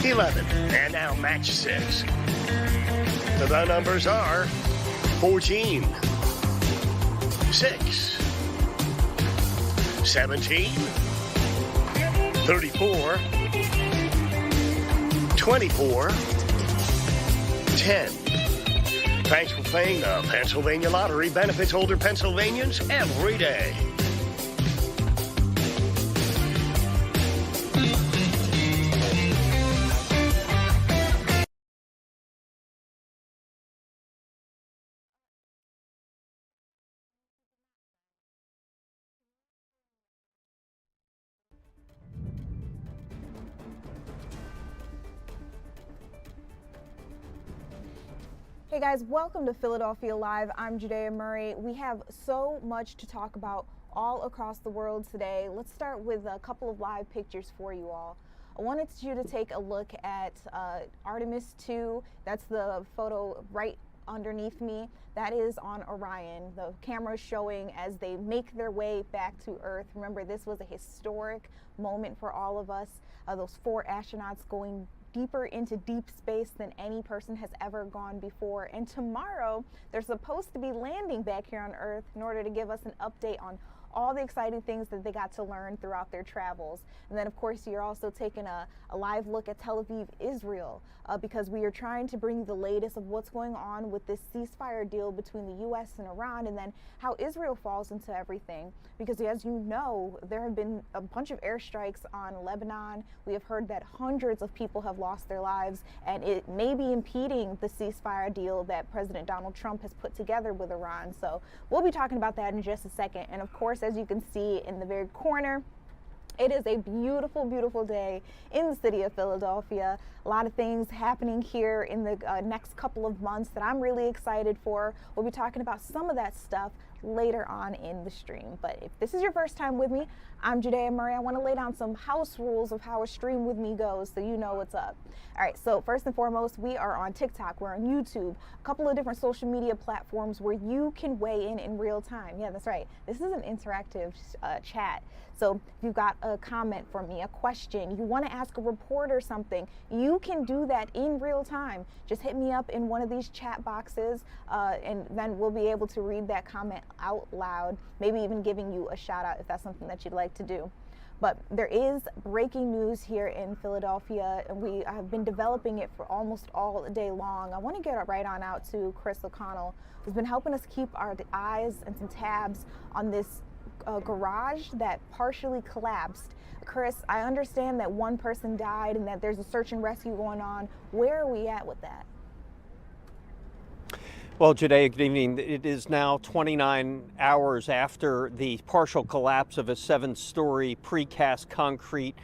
11, and now match 6. The numbers are 14, 6, 17, 34, 24, 10. Thanks for playing the Pennsylvania Lottery. Benefits older Pennsylvanians every day. Hey guys, welcome to Philadelphia Live. I'm Judea Murray. We have so much to talk about all across the world today. Let's start with a couple of live pictures for you all. I wanted you to take a look at Artemis 2. That's the photo right underneath me. That is on Orion. The camera is showing as they make their way back to Earth. Remember, this was a historic moment for all of us. Those 4 astronauts going deeper into deep space than any person has ever gone before. And tomorrow, they're supposed to be landing back here on Earth in order to give us an update on all the exciting things that they got to learn throughout their travels. And then, of course, you're also taking a live look at Tel Aviv, Israel, because we are trying to bring you the latest of what's going on with this ceasefire deal between the U.S. and Iran, and then how Israel falls into everything. Because as you know, there have been a bunch of airstrikes on Lebanon. We have heard that hundreds of people have lost their lives, and it may be impeding the ceasefire deal that President Donald Trump has put together with Iran. So we'll be talking about that in just a second. And of course, as you can see in the very corner, it is a beautiful, beautiful day in the city of Philadelphia. A lot of things happening here in the next couple of months that I'm really excited for. We'll be talking about some of that stuff later on in the stream. But if this is your first time with me, I'm Judea Murray. I want to lay down some house rules of how a stream with me goes so you know what's up. All right, so first and foremost, we are on TikTok, we're on YouTube, a couple of different social media platforms where you can weigh in real time. Yeah, that's right. This is an interactive chat. So if you've got a comment for me, a question, you want to ask a reporter something, you can do that in real time. Just hit me up in one of these chat boxes, and then we'll be able to read that comment out loud, maybe even giving you a shout out if that's something that you'd like to do. But there is breaking news here in Philadelphia, and we have been developing it for almost all day long. I want to get right on out to Chris O'Connell, who's been helping us keep our eyes and some tabs on this garage that partially collapsed. Chris, I understand that one person died and that there's a search and rescue going on. Where are we at with that? Well, Judea, good evening. It is now 29 hours after the partial collapse of a 7-story precast concrete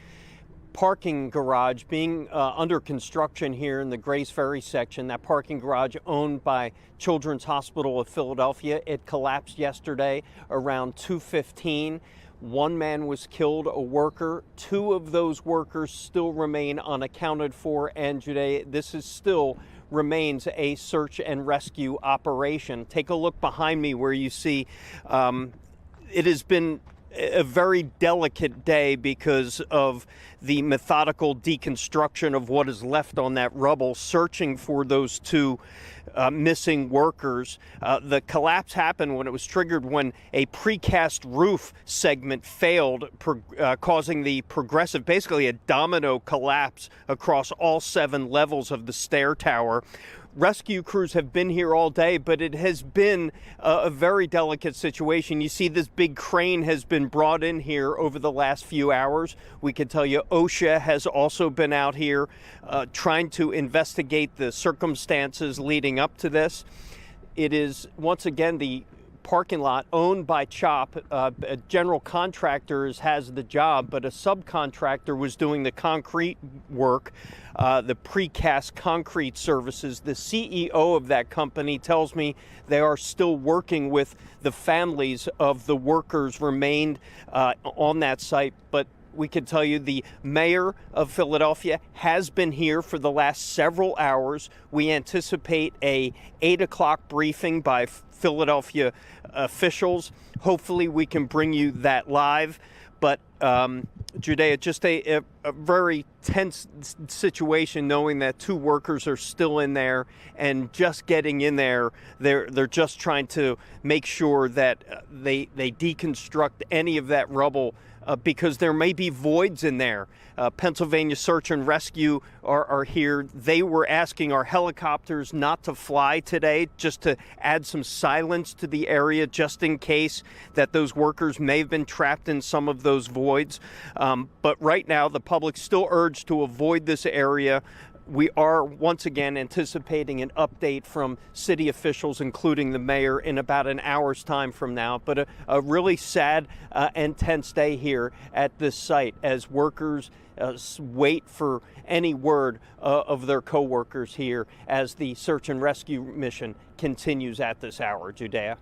parking garage being under construction here in the Grace Ferry section. That parking garage owned by Children's Hospital of Philadelphia. It collapsed yesterday around 2:15. One man was killed, a worker. 2 of those workers still remain unaccounted for, and Judea, this is still remains a search and rescue operation. Take a look behind me where you see it has been a very delicate day because of the methodical deconstruction of what is left on that rubble, searching for those 2 missing workers. The collapse happened when it was triggered when a precast roof segment failed, causing the progressive, basically a domino collapse across all 7 levels of the stair tower. Rescue crews have been here all day, but it has been a very delicate situation. You see this big crane has been brought in here over the last few hours. We can tell you OSHA has also been out here trying to investigate the circumstances leading up to this. It is, once again, the parking lot owned by CHOP. A general contractor has the job, but a subcontractor was doing the concrete work, the precast concrete services. The CEO of that company tells me they are still working with the families of the workers remained on that site, but we can tell you the mayor of Philadelphia has been here for the last several hours. We anticipate a 8 o'clock briefing by Philadelphia officials. Hopefully we can bring you that live. But Judea, just a a very tense situation, knowing that 2 workers are still in there, and just getting in there, they're just trying to make sure that they deconstruct any of that rubble, because there may be voids in there. Pennsylvania Search and Rescue are here. They were asking our helicopters not to fly today, just to add some silence to the area, just in case that those workers may have been trapped in some of those voids. But right now, the public still urged to avoid this area. We are once again anticipating an update from city officials, including the mayor, in about an hour's time from now. But a really sad and tense day here at this site as workers wait for any word of their co-workers here as the search and rescue mission continues at this hour. Judea.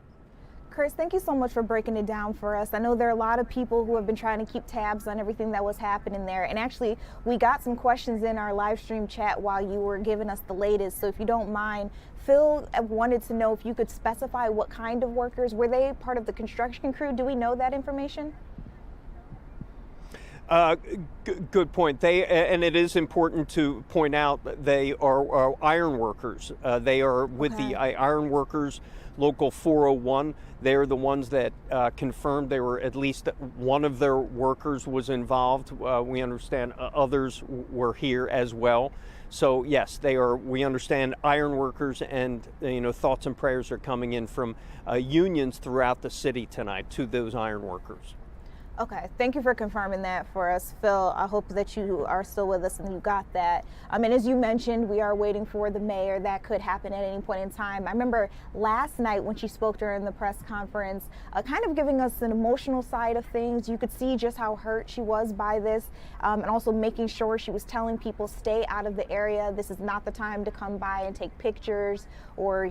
Chris, thank you so much for breaking it down for us. I know there are a lot of people who have been trying to keep tabs on everything that was happening there. And actually, we got some questions in our live stream chat while you were giving us the latest. So if you don't mind, Phil wanted to know if you could specify what kind of workers. Were they part of the construction crew? Do we know that information? Good point. And it is important to point out that they are iron workers. They are with the iron workers, Local 401. They're the ones that confirmed they were at least one of their workers was involved. We understand others were here as well. So yes, they are. We understand iron workers, and thoughts and prayers are coming in from unions throughout the city tonight to those iron workers. Okay, thank you for confirming that for us, Phil. I hope that you are still with us and you got that. And as you mentioned, we are waiting for the mayor. That could happen at any point in time. I remember last night when she spoke during the press conference, kind of giving us an emotional side of things. You could see just how hurt she was by this, and also making sure she was telling people stay out of the area. This is not the time to come by and take pictures or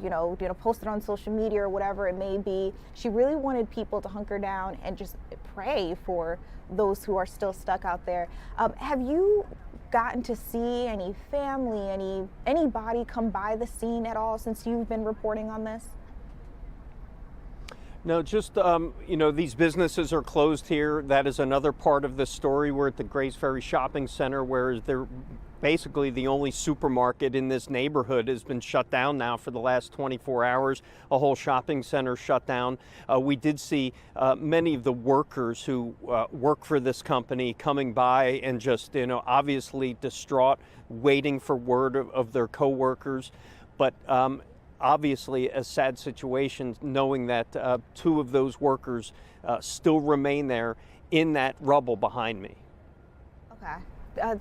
post it on social media or whatever it may be. She really wanted people to hunker down and just pray for those who are still stuck out there. Have you gotten to see any family, anybody come by the scene at all since you've been reporting on this? No, just, these businesses are closed here. That is another part of the story. We're at the Grays Ferry Shopping Center, where they're basically the only supermarket in this neighborhood has been shut down now for the last 24 hours. A whole shopping center shut down. We did see many of the workers who work for this company coming by and just, obviously distraught, waiting for word of their coworkers. But obviously a sad situation, knowing that 2 of those workers still remain there in that rubble behind me. Okay.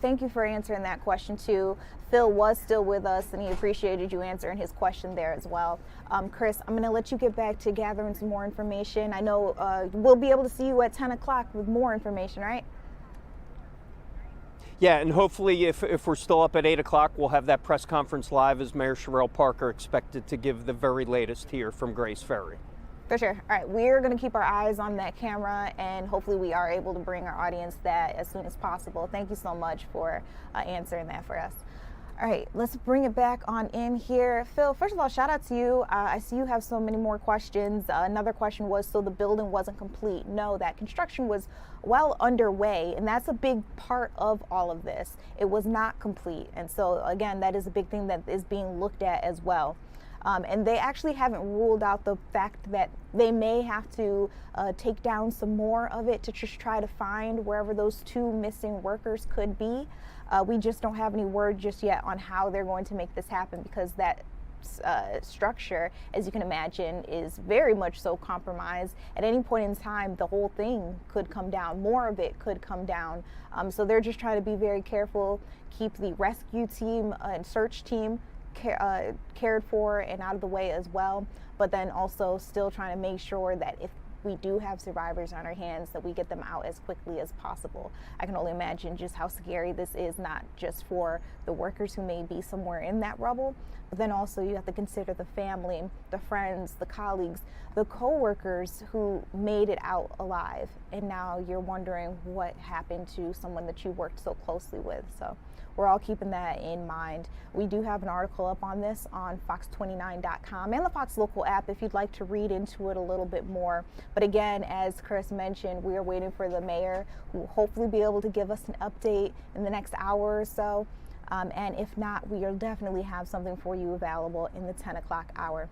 Thank you for answering that question too. Phil was still with us and he appreciated you answering his question there as well. Chris, I'm going to let you get back to gathering some more information. I know we'll be able to see you at 10 o'clock with more information, right? Yeah, and hopefully if we're still up at 8 o'clock, we'll have that press conference live as Mayor Sherrell Parker expected to give the very latest here from Grays Ferry. For sure. All right, we're going to keep our eyes on that camera, and hopefully we are able to bring our audience that as soon as possible. Thank you so much for answering that for us. All right, let's bring it back on in here. Phil, first of all, shout out to you. I see you have so many more questions. Another question was, so the building wasn't complete. No, that construction was well underway, and that's a big part of all of this. It was not complete, and so again, that is a big thing that is being looked at as well. And they actually haven't ruled out the fact that they may have to take down some more of it to just try to find wherever those 2 missing workers could be. We just don't have any word just yet on how they're going to make this happen, because that structure, as you can imagine, is very much so compromised. At any point in time, the whole thing could come down. More of it could come down. So they're just trying to be very careful, keep the rescue team and search team cared for and out of the way as well, but then also still trying to make sure that if we do have survivors on our hands, that we get them out as quickly as possible. I can only imagine just how scary this is, not just for the workers who may be somewhere in that rubble, but then also you have to consider the family, the friends, the colleagues, the co-workers who made it out alive, and now you're wondering what happened to someone that you worked so closely with. So we're all keeping that in mind. We do have an article up on this on fox29.com and the Fox Local app if you'd like to read into it a little bit more. But again, as Chris mentioned, we are waiting for the mayor, who will hopefully be able to give us an update in the next hour or so. And if not, we will definitely have something for you available in the 10 o'clock hour.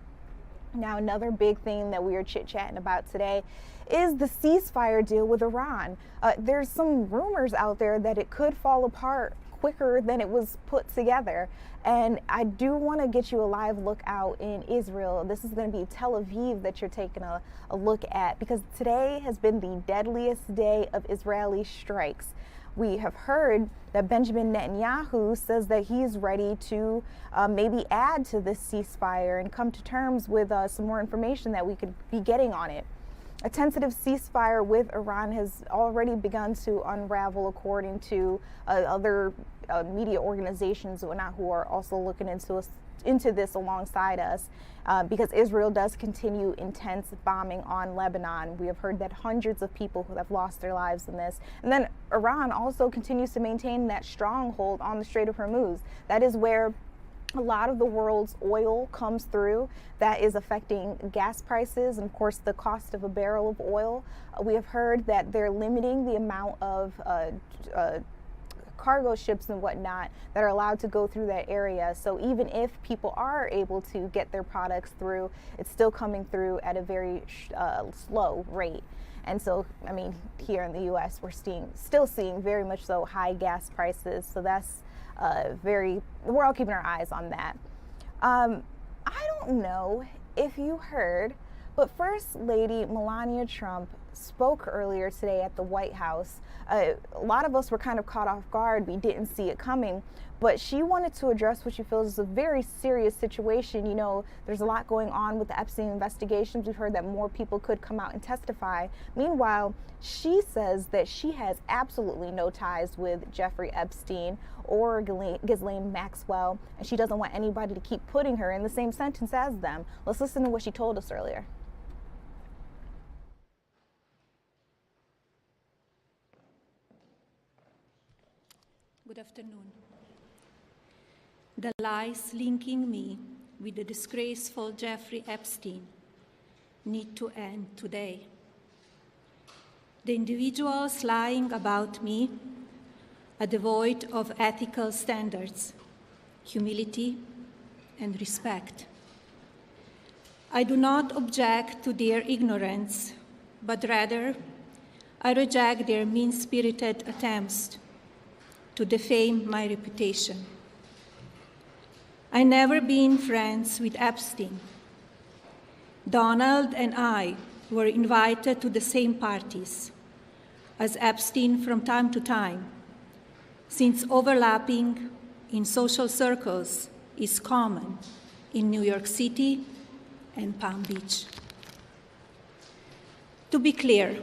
Now, another big thing that we are chit-chatting about today is the ceasefire deal with Iran. There's some rumors out there that it could fall apart quicker than it was put together. And I do want to get you a live look out in Israel. This is going to be Tel Aviv that you're taking a look at, because today has been the deadliest day of Israeli strikes. We have heard that Benjamin Netanyahu says that he's ready to maybe add to this ceasefire and come to terms with some more information that we could be getting on it. A tentative ceasefire with Iran has already begun to unravel, according to other media organizations who are also looking into this alongside us, because Israel does continue intense bombing on Lebanon. We have heard that hundreds of people who have lost their lives in this. And then Iran also continues to maintain that stronghold on the Strait of Hormuz. That is where a lot of the world's oil comes through. That is affecting gas prices and, of course, the cost of a barrel of oil. We have heard that they're limiting the amount of cargo ships and whatnot that are allowed to go through that area. So even if people are able to get their products through, it's still coming through at a very slow rate. And so, I mean, here in the U.S., we're still seeing very much so high gas prices. So that's we're all keeping our eyes on that. I don't know if you heard, but First Lady Melania Trump spoke earlier today at the White House. A lot of us were kind of caught off guard. We didn't see it coming, but she wanted to address what she feels is a very serious situation. You know, there's a lot going on with the Epstein investigations. We've heard that more people could come out and testify. Meanwhile, she says that she has absolutely no ties with Jeffrey Epstein or Ghislaine Maxwell, and she doesn't want anybody to keep putting her in the same sentence as them. Let's listen to what she told us earlier. Good afternoon. The lies linking me with the disgraceful Jeffrey Epstein need to end today. The individuals lying about me are devoid of ethical standards, humility, and respect. I do not object to their ignorance, but rather I reject their mean-spirited attempts to defame my reputation. I never been friends with Epstein. Donald and I were invited to the same parties as Epstein from time to time, since overlapping in social circles is common in New York City and Palm Beach. To be clear,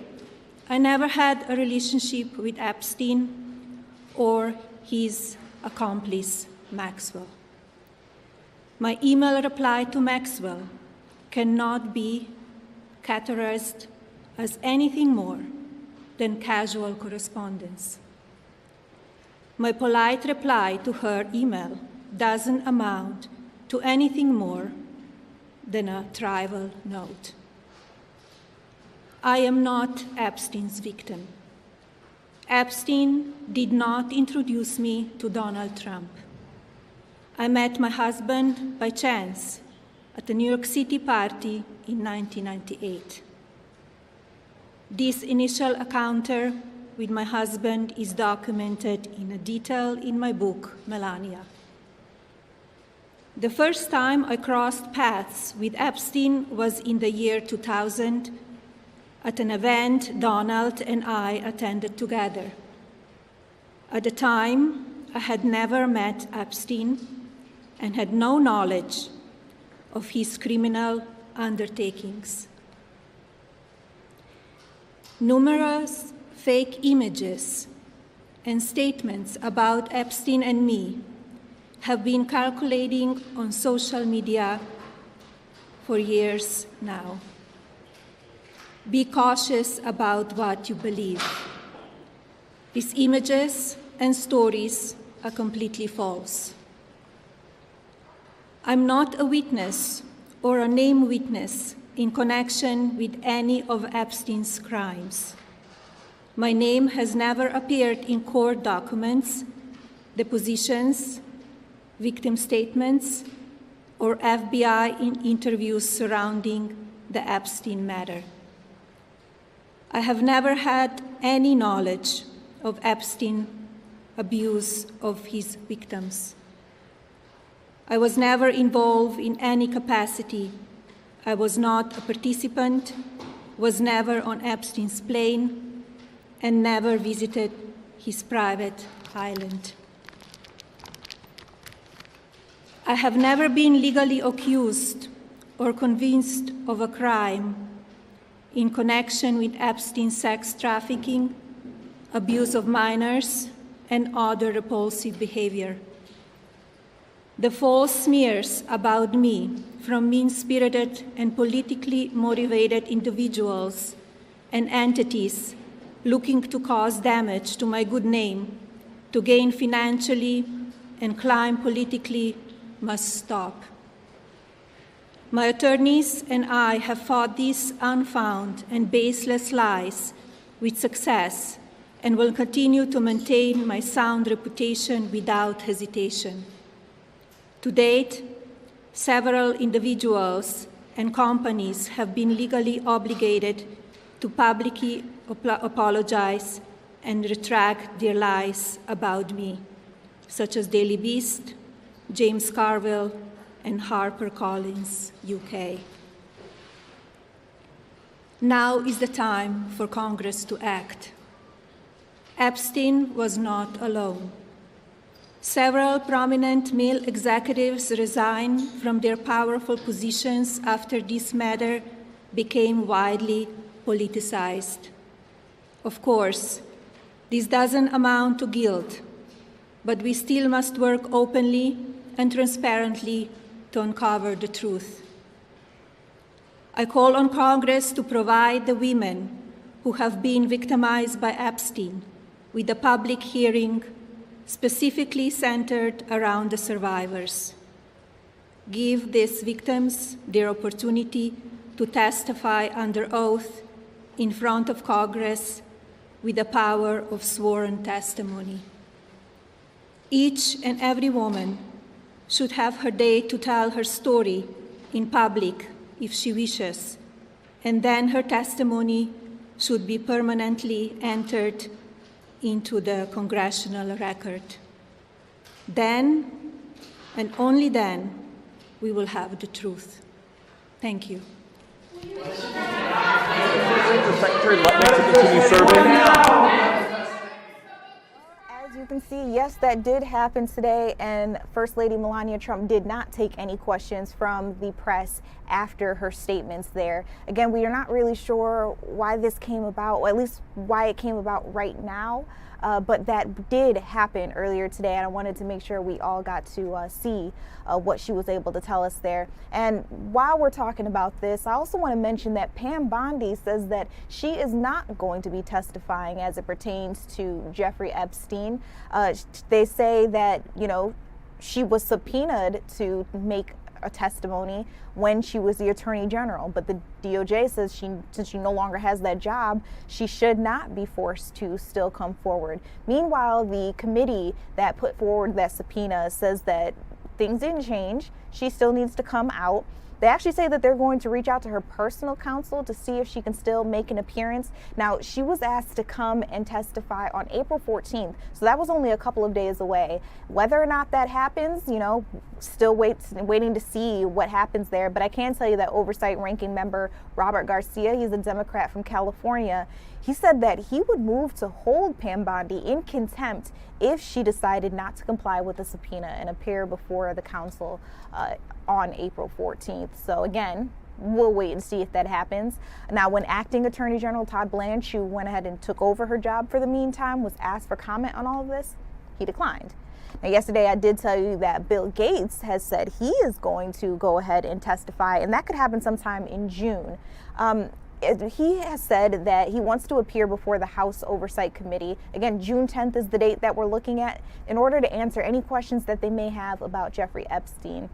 I never had a relationship with Epstein or his accomplice, Maxwell. My email reply to Maxwell cannot be categorized as anything more than casual correspondence. My polite reply to her email doesn't amount to anything more than a trivial note. I am not Epstein's victim. Epstein did not introduce me to Donald Trump. I met my husband by chance at a New York City party in 1998. This initial encounter with my husband is documented in detail in my book, Melania. The first time I crossed paths with Epstein was in the year 2000 at an event Donald and I attended together. At the time, I had never met Epstein and had no knowledge of his criminal undertakings. Numerous fake images and statements about Epstein and me have been circulating on social media for years now. Be cautious about what you believe. These images and stories are completely false. I'm not a witness or a named witness in connection with any of Epstein's crimes. My name has never appeared in court documents, depositions, victim statements, or FBI interviews surrounding the Epstein matter. I have never had any knowledge of Epstein abuse of his victims. I was never involved in any capacity. I was not a participant, was never on Epstein's plane, and never visited his private island. I have never been legally accused or convinced of a crime in connection with Epstein's sex trafficking, abuse of minors, and other repulsive behavior. The false smears about me from mean-spirited and politically motivated individuals and entities looking to cause damage to my good name, to gain financially and climb politically, must stop. My attorneys and I have fought these unfounded and baseless lies with success and will continue to maintain my sound reputation without hesitation. To date, several individuals and companies have been legally obligated to publicly apologize and retract their lies about me, such as Daily Beast, James Carville, and HarperCollins, UK. Now is the time for Congress to act. Epstein was not alone. Several prominent male executives resigned from their powerful positions after this matter became widely politicized. Of course, this doesn't amount to guilt, but we still must work openly and transparently to uncover the truth. I call on Congress to provide the women who have been victimized by Epstein with a public hearing specifically centered around the survivors. Give these victims their opportunity to testify under oath in front of Congress with the power of sworn testimony. Each and every woman should have her day to tell her story in public if she wishes, and then her testimony should be permanently entered into the congressional record. Then, and only then, we will have the truth. Thank you. Secretary Letnick to continue serving. As you can see, yes, that did happen today, and First Lady Melania Trump did not take any questions from the press after her statements there. Again, we are not really sure why this came about, or at least why it came about right now, but that did happen earlier today, and I wanted to make sure we all got to see what she was able to tell us there. And while we're talking about this, I also want to mention that Pam Bondi says that she is not going to be testifying as it pertains to Jeffrey Epstein. They say that, you know, she was subpoenaed to make a testimony when she was the Attorney General, but the DOJ says since she no longer has that job, she should not be forced to still come forward. Meanwhile, the committee that put forward that subpoena says that things didn't change. She still needs to come out. They actually say that they're going to reach out to her personal counsel to see if she can still make an appearance. Now, she was asked to come and testify on April 14th, so that was only a couple of days away. Whether or not that happens, you know, still waiting to see what happens there. But I can tell you that Oversight Ranking Member Robert Garcia, he's a Democrat from California, he said that he would move to hold Pam Bondi in contempt if she decided not to comply with the subpoena and appear before the council on April 14th. So again, we'll wait and see if that happens. Now, when Acting Attorney General Todd Blanche, who went ahead and took over her job for the meantime, was asked for comment on all of this, he declined. Now, yesterday I did tell you that Bill Gates has said he is going to go ahead and testify, and that could happen sometime in June. He has said that he wants to appear before the House Oversight Committee. Again, June 10th is the date that we're looking at, in order to answer any questions that they may have about Jeffrey Epstein.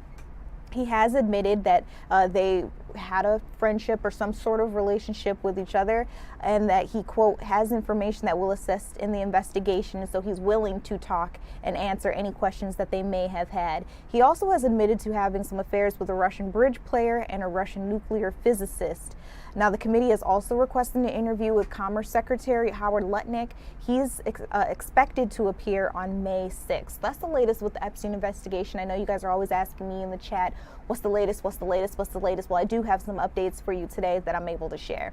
He has admitted that they had a friendship or some sort of relationship with each other, and that he, quote, has information that will assist in the investigation, so he's willing to talk and answer any questions that they may have had. He also has admitted to having some affairs with a Russian bridge player and a Russian nuclear physicist. Now, the committee is also requesting an interview with Commerce Secretary Howard Lutnick. He's expected to appear on May 6th. That's the latest with the Epstein investigation. I know you guys are always asking me in the chat, what's the latest, what's the latest, what's the latest? Well, I do have some updates for you today that I'm able to share.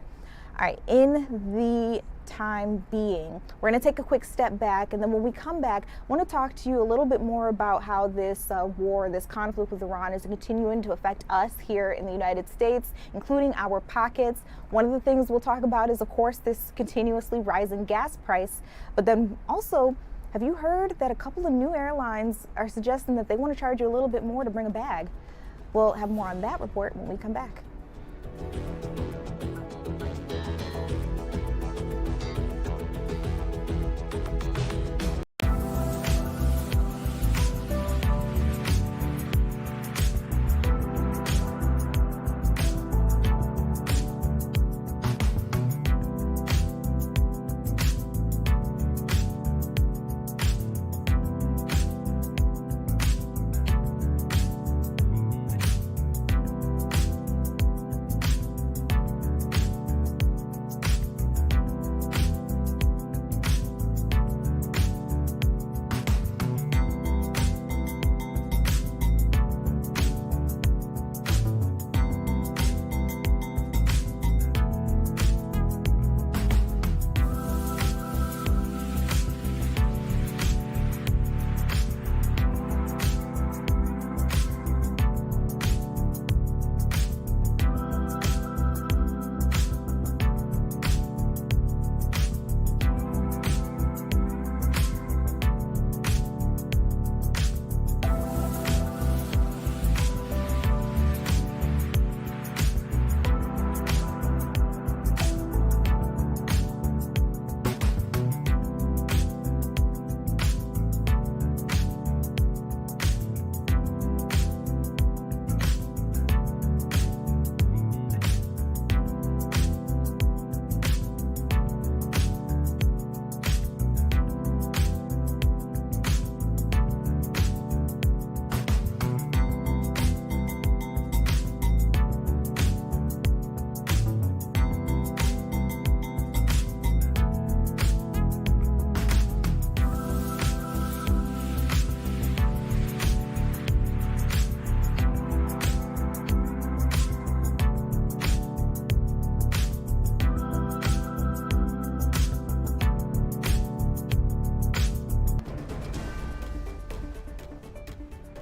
All right, in the time being, we're going to take a quick step back, and then when we come back, I want to talk to you a little bit more about how this war, this conflict with Iran is continuing to affect us here in the United States, including our pockets. One of the things we'll talk about is, of course, this continuously rising gas price, but then also, have you heard that a couple of new airlines are suggesting that they want to charge you a little bit more to bring a bag? We'll have more on that report when we come back.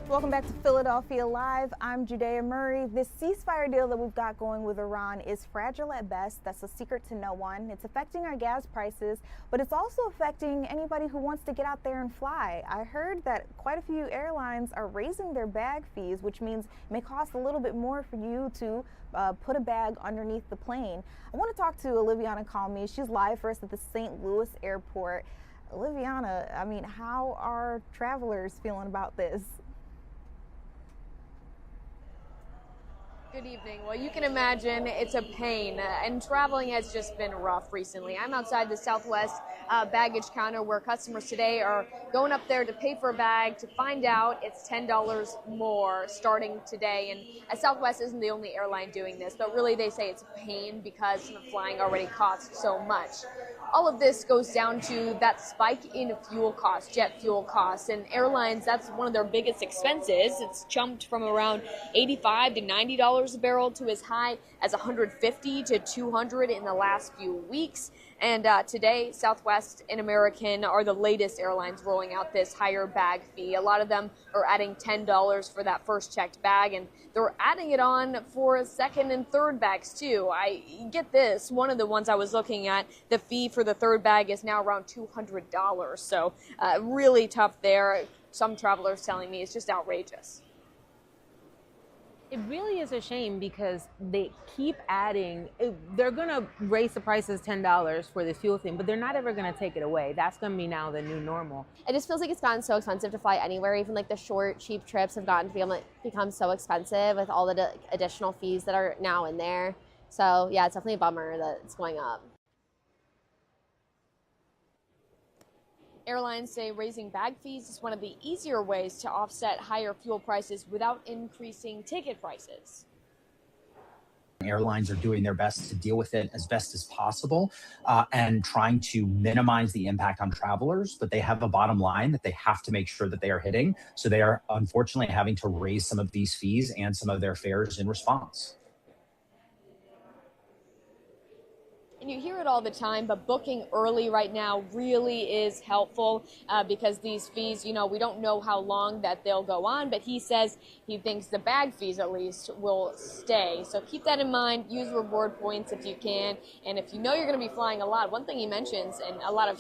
Welcome back to Philadelphia Live. I'm Judea Murray. This ceasefire deal that we've got going with Iran is fragile at best. That's a secret to no one. It's affecting our gas prices, but it's also affecting anybody who wants to get out there and fly. I heard that quite a few airlines are raising their bag fees, which means it may cost a little bit more for you to put a bag underneath the plane. I want to talk to Oliviana Calmi. She's live for us at the St. Louis airport. Oliviana, I mean, how are travelers feeling about this? Good evening. Well, you can imagine it's a pain, and traveling has just been rough recently. I'm outside the Southwest baggage counter where customers today are going up there to pay for a bag to find out it's $10 more starting today. And Southwest isn't the only airline doing this, but really they say it's a pain because flying already costs so much. All of this goes down to that spike in fuel costs, jet fuel costs, and airlines, that's one of their biggest expenses. It's jumped from around $85 to $90 a barrel to as high as $150 to $200 in the last few weeks. And today, Southwest and American are the latest airlines rolling out this higher bag fee. A lot of them are adding $10 for that first checked bag, and they're adding it on for second and third bags too. I get this, one of the ones I was looking at, the fee for the third bag is now around $200. So really tough there. Some travelers telling me it's just outrageous. It really is a shame because they keep adding. They're going to raise the prices $10 for this fuel thing, but they're not ever going to take it away. That's going to be now the new normal. It just feels like it's gotten so expensive to fly anywhere. Even like the short, cheap trips have gotten to become so expensive with all the additional fees that are now in there. So yeah, it's definitely a bummer that it's going up. Airlines say raising bag fees is one of the easier ways to offset higher fuel prices without increasing ticket prices. Airlines are doing their best to deal with it as best as possible and trying to minimize the impact on travelers, but they have a bottom line that they have to make sure that they are hitting. So they are unfortunately having to raise some of these fees and some of their fares in response. And you hear it all the time, but booking early right now really is helpful because these fees, we don't know how long that they'll go on, but he says he thinks the bag fees at least will stay. So keep that in mind. Use reward points if you can. And if you know you're going to be flying a lot, one thing he mentions, and a lot of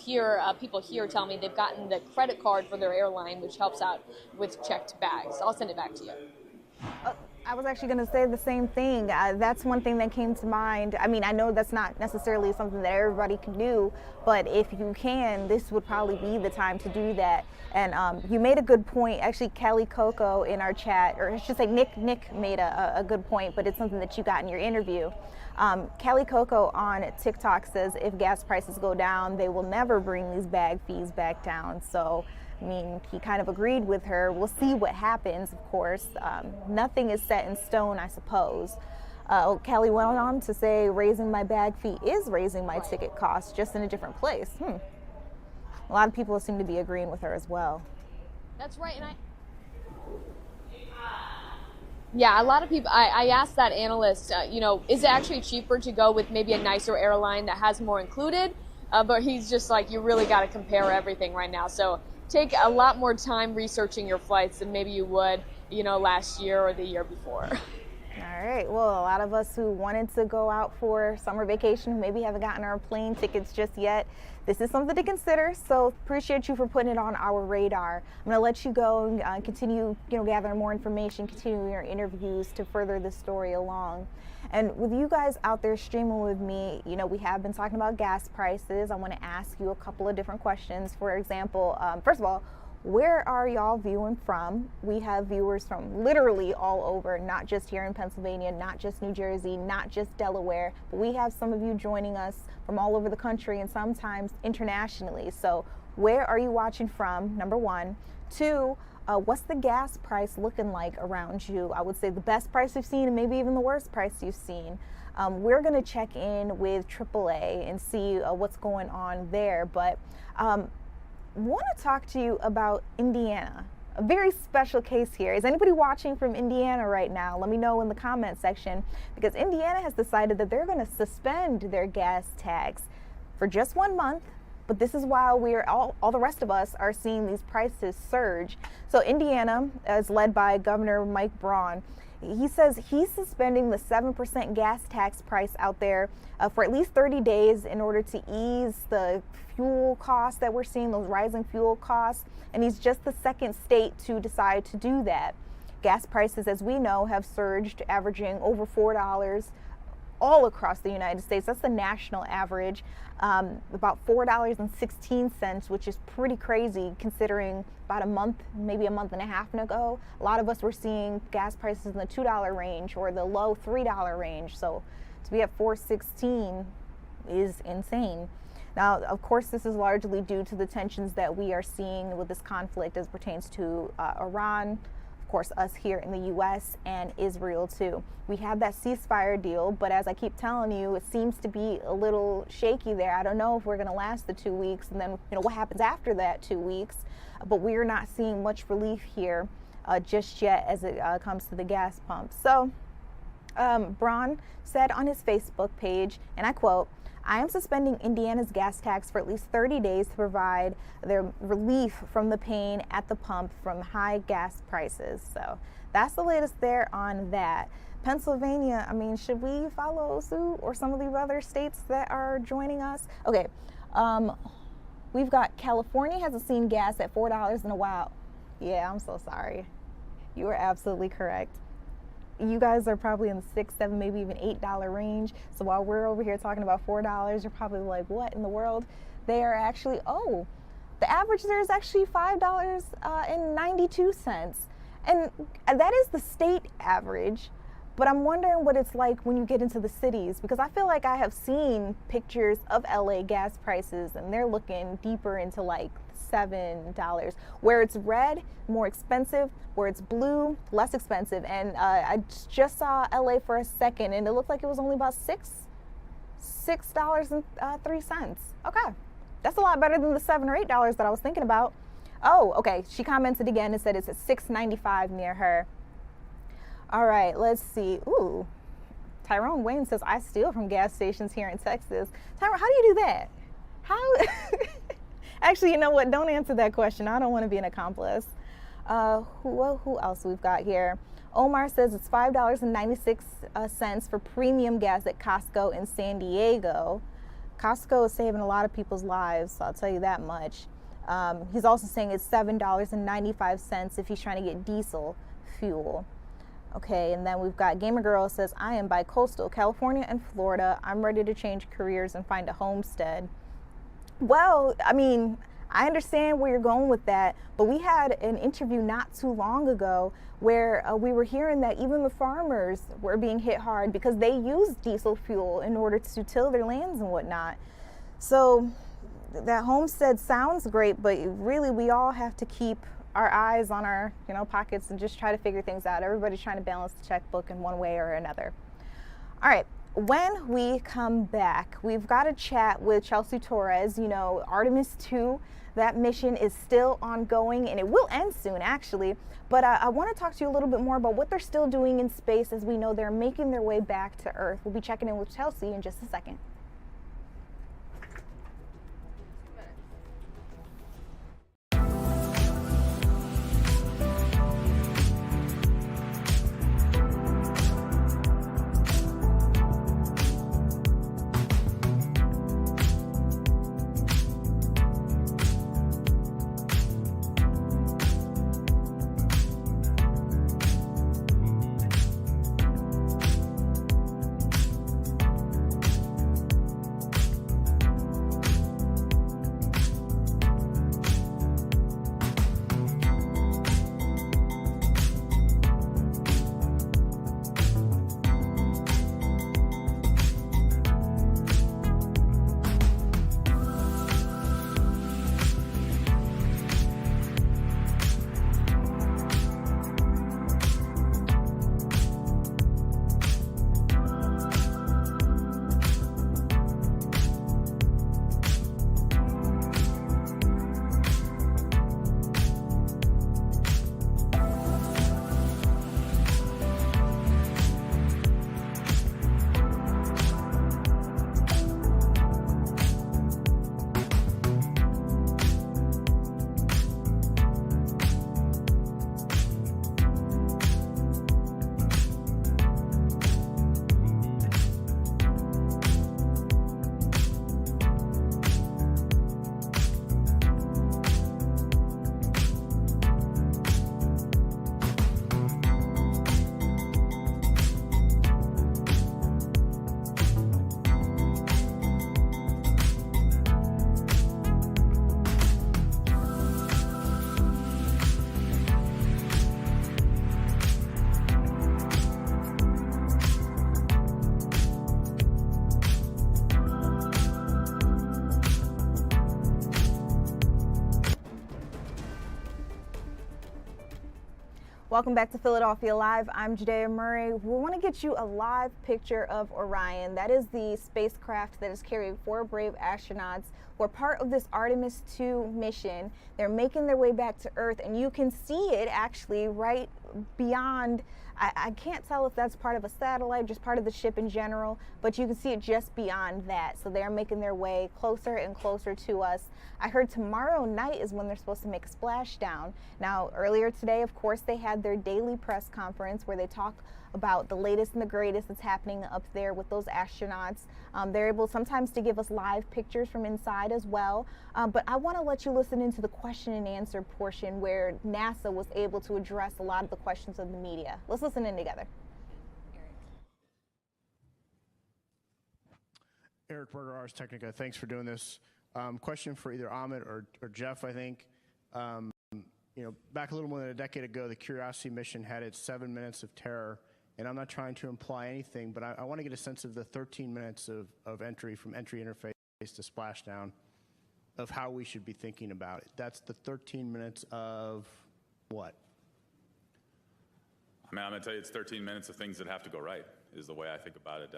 people here tell me they've gotten the credit card for their airline, which helps out with checked bags. I'll send it back to you. I was actually going to say the same thing. That's one thing that came to mind. I mean, I know that's not necessarily something that everybody can do, but if you can, this would probably be the time to do that. And you made a good point. Actually, Kelly Coco in our chat, or I should say Nick made a good point, but it's something that you got in your interview. Kelly Coco on TikTok says if gas prices go down, they will never bring these bag fees back down. So I mean, he kind of agreed with her. We'll see what happens, of course. Nothing is set in stone, I suppose. Kelly went on to say raising my bag fee is raising my ticket cost, just in a different place. A lot of people seem to be agreeing with her as well. That's right. And yeah, a lot of people, I asked that analyst, is it actually cheaper to go with maybe a nicer airline that has more included? But he's just like, you really got to compare everything right now. So take a lot more time researching your flights than maybe you would, last year or the year before. All right. Well, a lot of us who wanted to go out for summer vacation who maybe haven't gotten our plane tickets just yet, this is something to consider. So appreciate you for putting it on our radar. I'm going to let you go and continue, gathering more information, continue your interviews to further this story along. And with you guys out there streaming with me, we have been talking about gas prices. I want to ask you a couple of different questions. For example, first of all, where are y'all viewing from? We have viewers from literally all over, not just here in Pennsylvania, not just New Jersey, not just Delaware, but we have some of you joining us from all over the country and sometimes internationally. So where are you watching from, number one? Two, what's the gas price looking like around you? I would say the best price you've seen and maybe even the worst price you've seen. We're going to check in with AAA and see what's going on there. But want to talk to you about Indiana. A very special case here. Is anybody watching from Indiana right now? Let me know in the comment section, because Indiana has decided that they're going to suspend their gas tax for just 1 month. But this is while all the rest of us are seeing these prices surge. So Indiana is led by Governor Mike Braun. He says he's suspending the 7% gas tax price out there for at least 30 days in order to ease the fuel costs that we're seeing, those rising fuel costs. And he's just the second state to decide to do that. Gas prices, as we know, have surged, averaging over $4 all across the United States. That's the national average, about $4.16, which is pretty crazy considering about a month, maybe a month and a half ago, a lot of us were seeing gas prices in the $2 range or the low $3 range. So to be at $4.16 is insane. Now, of course, this is largely due to the tensions that we are seeing with this conflict as pertains to Iran, of course, us here in the U.S. and Israel too. We have that ceasefire deal, but as I keep telling you, it seems to be a little shaky there. I don't know if we're going to last the 2 weeks, and then what happens after that 2 weeks. But we are not seeing much relief here just yet as it comes to the gas pump. So Braun said on his Facebook page, and I quote, "I am suspending Indiana's gas tax for at least 30 days to provide their relief from the pain at the pump from high gas prices." So that's the latest there on that. Pennsylvania, I mean, should we follow suit, or some of the other states that are joining us? Okay, we've got California hasn't seen gas at $4 in a while. Yeah, I'm so sorry. You are absolutely correct. you guys are probably in the $6, $7, maybe even $8 range. So while we're over here talking about $4, you're probably like, what in the world? They are actually, oh, the average there is actually $5.92. And that is the state average. But I'm wondering what it's like when you get into the cities, because I feel like I have seen pictures of LA gas prices and they're looking deeper into like $7. Where it's red, more expensive. Where it's blue, less expensive. And I just saw LA for a second and it looked like it was only about $6.03. Okay, that's a lot better than the $7 or $8 that I was thinking about. Oh, okay, she commented again and said it's at $6.95 near her. All right, let's see. Ooh, Tyrone Wayne says, I steal from gas stations here in Texas. Tyrone, how do you do that? How? Actually, you know what? Don't answer that question. I don't want to be an accomplice. Who else we've got here? Omar says it's $5.96 for premium gas at Costco in San Diego. Costco is saving a lot of people's lives, so I'll tell you that much. He's also saying it's $7.95 if he's trying to get diesel fuel. Okay, and then we've got Gamer Girl says, I am bi-coastal, California and Florida. I'm ready to change careers and find a homestead. Well, I mean, I understand where you're going with that, but we had an interview not too long ago where we were hearing that even the farmers were being hit hard because they use diesel fuel in order to till their lands and whatnot. So that homestead sounds great, but really we all have to keep our eyes on our pockets and just try to figure things out. Everybody's trying to balance the checkbook in one way or another. All right, when we come back, we've got a chat with Chelsea Torres. Artemis 2, that mission is still ongoing and it will end soon actually, but I want to talk to you a little bit more about what they're still doing in space, as we know they're making their way back to Earth. We'll be checking in with Chelsea in just a second. Welcome back to Philadelphia Live. I'm Judea Murray. We want to get you a live picture of Orion. That is the spacecraft that is carrying 4 brave astronauts who are part of this Artemis 2 mission. They're making their way back to Earth, and you can see it actually right beyond. I can't tell if that's part of a satellite, just part of the ship in general, but you can see it just beyond that. So they're making their way closer and closer to us. I heard tomorrow night is when they're supposed to make a splashdown. Now, earlier today, of course, they had their daily press conference where they talk about the latest and the greatest that's happening up there with those astronauts. They're able sometimes to give us live pictures from inside as well. But I want to let you listen into the question and answer portion where NASA was able to address a lot of the questions of the media. Let's listen in together. Eric Berger, Ars Technica. Thanks for doing this. Question for either Ahmed or Jeff, I think. Back a little more than a decade ago, the Curiosity mission had its 7 minutes of terror. And I'm not trying to imply anything, but I want to get a sense of the 13 minutes of entry from entry interface to splashdown of how we should be thinking about it. That's the 13 minutes of what? I mean, I'm going to tell you, it's 13 minutes of things that have to go right, is the way I think about it.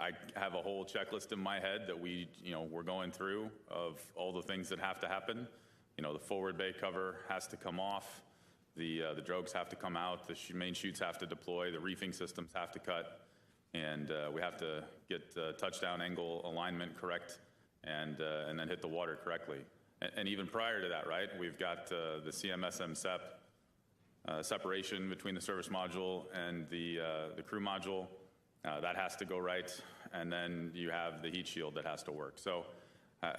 I have a whole checklist in my head that we're going through of all the things that have to happen. The forward bay cover has to come off. The drogues have to come out. The main chutes have to deploy. The reefing systems have to cut. And we have to get touchdown angle alignment correct and then hit the water correctly. And even prior to that, right, we've got the CMSM SEP separation between the service module and the crew module. That has to go right. And then you have the heat shield that has to work. So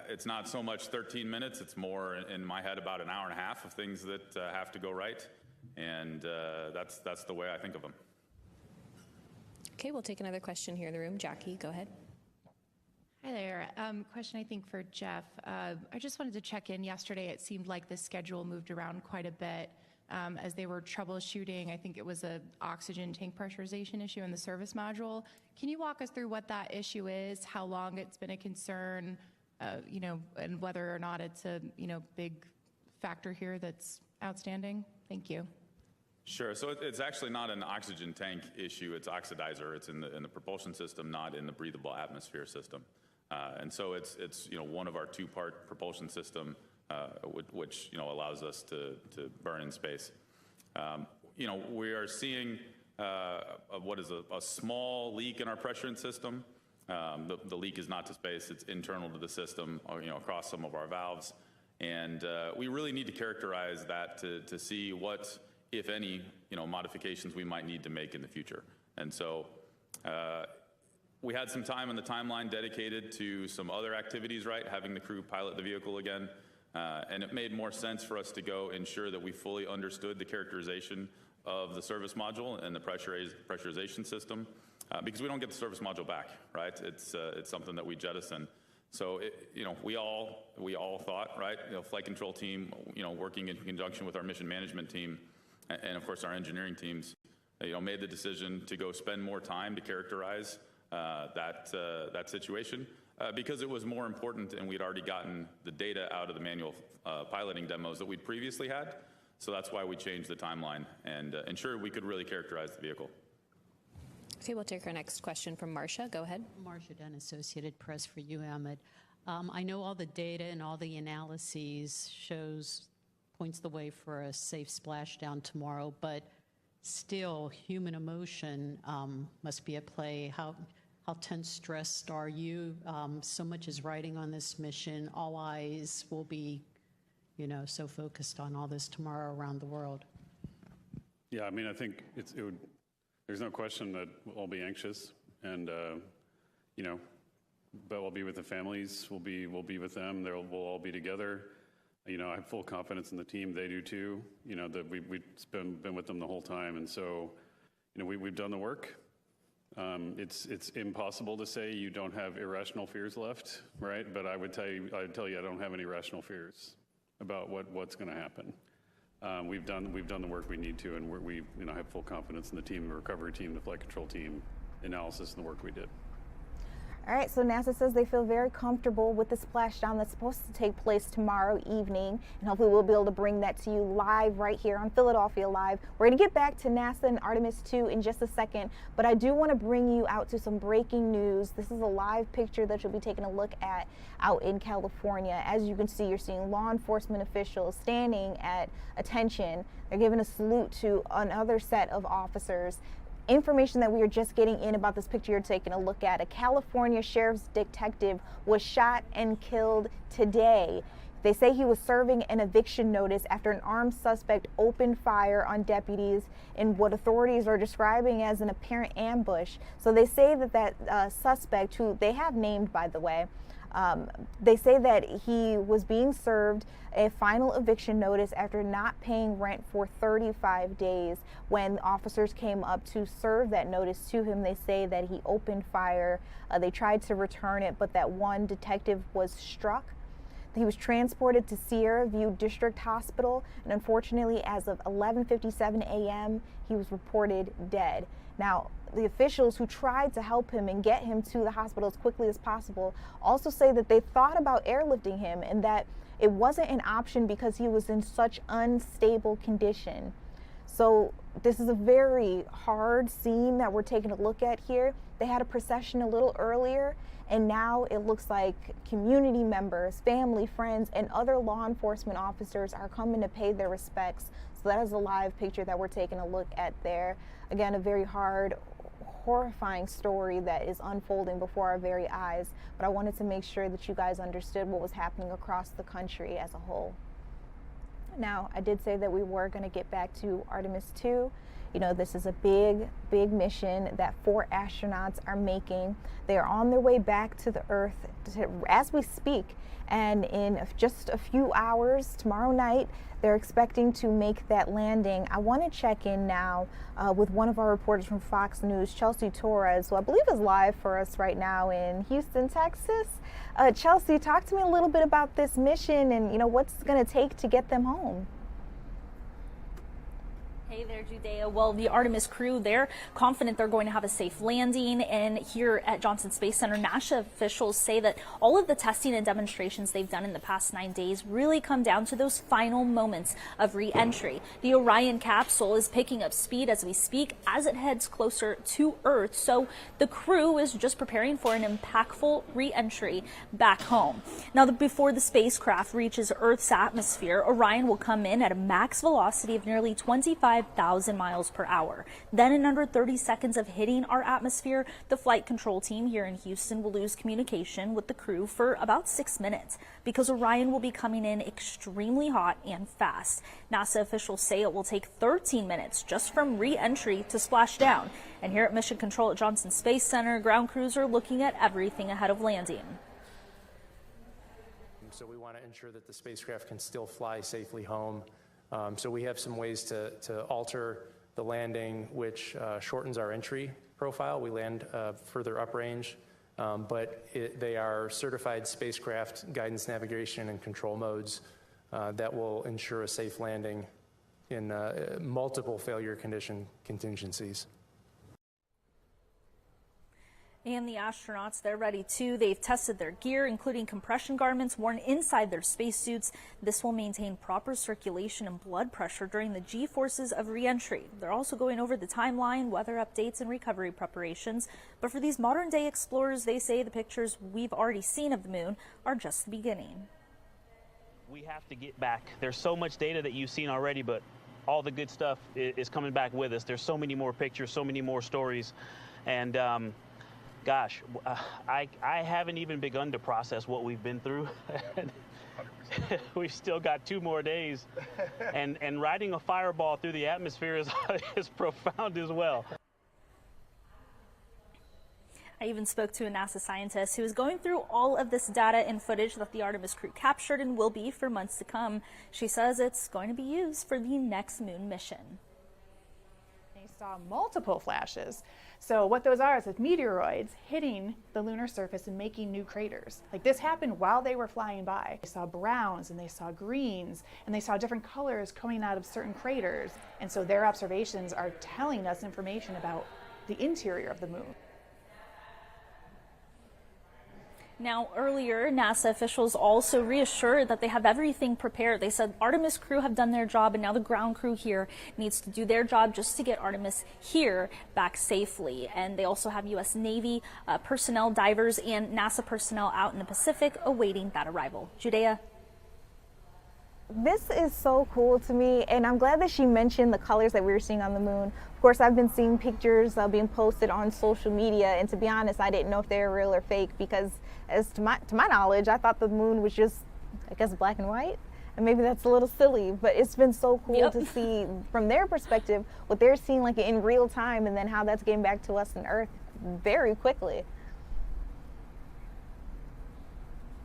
it's not so much 13 minutes. It's more, in my head, about an hour and a half of things that have to go right. And that's the way I think of them. Okay, we'll take another question here in the room. Jackie, go ahead. Hi there. Question, I think, for Jeff. I just wanted to check in. Yesterday, it seemed like the schedule moved around quite a bit as they were troubleshooting. I think it was an oxygen tank pressurization issue in the service module. Can you walk us through what that issue is, how long it's been a concern, and whether or not it's a big factor here that's outstanding? Thank you. Sure. So it's actually not an oxygen tank issue. It's oxidizer. It's in the propulsion system, not in the breathable atmosphere system. And so it's one of our two-part propulsion system, which allows us to burn in space. We are seeing what is a small leak in our pressurant system. The leak is not to space. It's internal to the system, across some of our valves. And we really need to characterize that to see what, if any, modifications we might need to make in the future. And so we had some time on the timeline dedicated to some other activities, right? Having the crew pilot the vehicle again. And it made more sense for us to go ensure that we fully understood the characterization of the service module and the pressurization system, because we don't get the service module back, right? It's something that we jettison. So we all thought, right? Flight control team, working in conjunction with our mission management team, and of course our engineering teams, made the decision to go spend more time to characterize that situation because it was more important, and we'd already gotten the data out of the manual piloting demos that we'd previously had. So that's why we changed the timeline and ensured we could really characterize the vehicle. Okay, we'll take our next question from Marcia. Go ahead. Marcia Dunn, Associated Press for you, Ahmed. I know all the data and all the analyses points the way for a safe splashdown tomorrow, but still human emotion must be at play. How tense, stressed are you? So much is riding on this mission. All eyes will be, so focused on all this tomorrow around the world. Yeah, I mean, I think there's no question that we'll all be anxious, and but we'll be with the families. We'll be with them. We'll all be together. I have full confidence in the team. They do too. That we've been with them the whole time, and so we've done the work. It's impossible to say you don't have irrational fears left, right? But I'd tell you I don't have any rational fears about what's going to happen. We've done the work we need to, and we have full confidence in the team, the recovery team, the flight control team, analysis, and the work we did. All right, so NASA says they feel very comfortable with the splashdown that's supposed to take place tomorrow evening, and hopefully we'll be able to bring that to you live right here on Philadelphia Live. We're going to get back to NASA and Artemis 2 in just a second, but I do want to bring you out to some breaking news. This is a live picture that you'll be taking a look at out in California. As you can see, you're seeing law enforcement officials standing at attention. They're giving a salute to another set of officers. Information that we are just getting in about this picture you're taking a look at. A California sheriff's detective was shot and killed today. They say he was serving an eviction notice after an armed suspect opened fire on deputies in what authorities are describing as an apparent ambush. So they say that suspect, who they have named, by the way, They say that he was being served a final eviction notice after not paying rent for 35 days. When officers came up to serve that notice to him, they say that he opened fire. They tried to return it, but that one detective was struck. He was transported to Sierra View District Hospital, and unfortunately, as of 11:57 a.m., he was reported dead. Now, the officials who tried to help him and get him to the hospital as quickly as possible also say that they thought about airlifting him and that it wasn't an option because he was in such unstable condition. So this is a very hard scene that we're taking a look at here. They had a procession a little earlier, and now it looks like community members, family, friends, and other law enforcement officers are coming to pay their respects. So that is a live picture that we're taking a look at there. Again, a very hard, horrifying story that is unfolding before our very eyes. But I wanted to make sure that you guys understood what was happening across the country as a whole. Now, I did say that we were going to get back to Artemis 2. You know, this is a big, big mission that 4 astronauts are making. They are on their way back to the Earth as we speak. And in just a few hours, tomorrow night, they're expecting to make that landing. I want to check in now with one of our reporters from Fox News, Chelsea Torres, who I believe is live for us right now in Houston, Texas. Chelsea, talk to me a little bit about this mission and, you know, what's it going to take to get them home. Hey there, Judea. Well, the Artemis crew, they're confident they're going to have a safe landing. And here at Johnson Space Center, NASA officials say that all of the testing and demonstrations they've done in the past 9 days really come down to those final moments of re-entry. The Orion capsule is picking up speed as we speak as it heads closer to Earth. So the crew is just preparing for an impactful re-entry back home. Now, before the spacecraft reaches Earth's atmosphere, Orion will come in at a max velocity of nearly 25,000 miles per hour. Then in under 30 seconds of hitting our atmosphere, the flight control team here in Houston will lose communication with the crew for about 6 minutes because Orion will be coming in extremely hot and fast. NASA officials say it will take 13 minutes just from re-entry to splash down. And here at Mission Control at Johnson Space Center, ground crews are looking at everything ahead of landing. So we want to ensure that the spacecraft can still fly safely home. So we have some ways to alter the landing, which shortens our entry profile. We land further uprange, but they are certified spacecraft guidance, navigation, and control modes that will ensure a safe landing in multiple failure condition contingencies. And the astronauts, they're ready too. They've tested their gear, including compression garments worn inside their spacesuits. This will maintain proper circulation and blood pressure during the G-forces of re-entry. They're also going over the timeline, weather updates, and recovery preparations. But for these modern-day explorers, they say the pictures we've already seen of the moon are just the beginning. We have to get back. There's so much data that you've seen already, but all the good stuff is coming back with us. There's so many more pictures, so many more stories, and gosh, I haven't even begun to process what we've been through. We've still got 2 more days, and riding a fireball through the atmosphere is profound as well. I even spoke to a NASA scientist who is going through all of this data and footage that the Artemis crew captured and will be for months to come. She says it's going to be used for the next moon mission. They saw multiple flashes. So what those are is meteoroids hitting the lunar surface and making new craters. Like this happened while they were flying by. They saw browns and they saw greens and they saw different colors coming out of certain craters. And so their observations are telling us information about the interior of the moon. Now, earlier, NASA officials also reassured that they have everything prepared. They said Artemis crew have done their job, and now the ground crew here needs to do their job just to get Artemis here back safely. And they also have U.S. Navy personnel, divers, and NASA personnel out in the Pacific awaiting that arrival. Judea? This is so cool to me, and I'm glad that she mentioned the colors that we were seeing on the moon. Of course, I've been seeing pictures being posted on social media, and to be honest, I didn't know if they were real or fake because, as to my knowledge, I thought the moon was just, I guess, black and white. And maybe that's a little silly, but it's been so cool to see from their perspective what they're seeing like in real time, and then how that's getting back to us on Earth very quickly.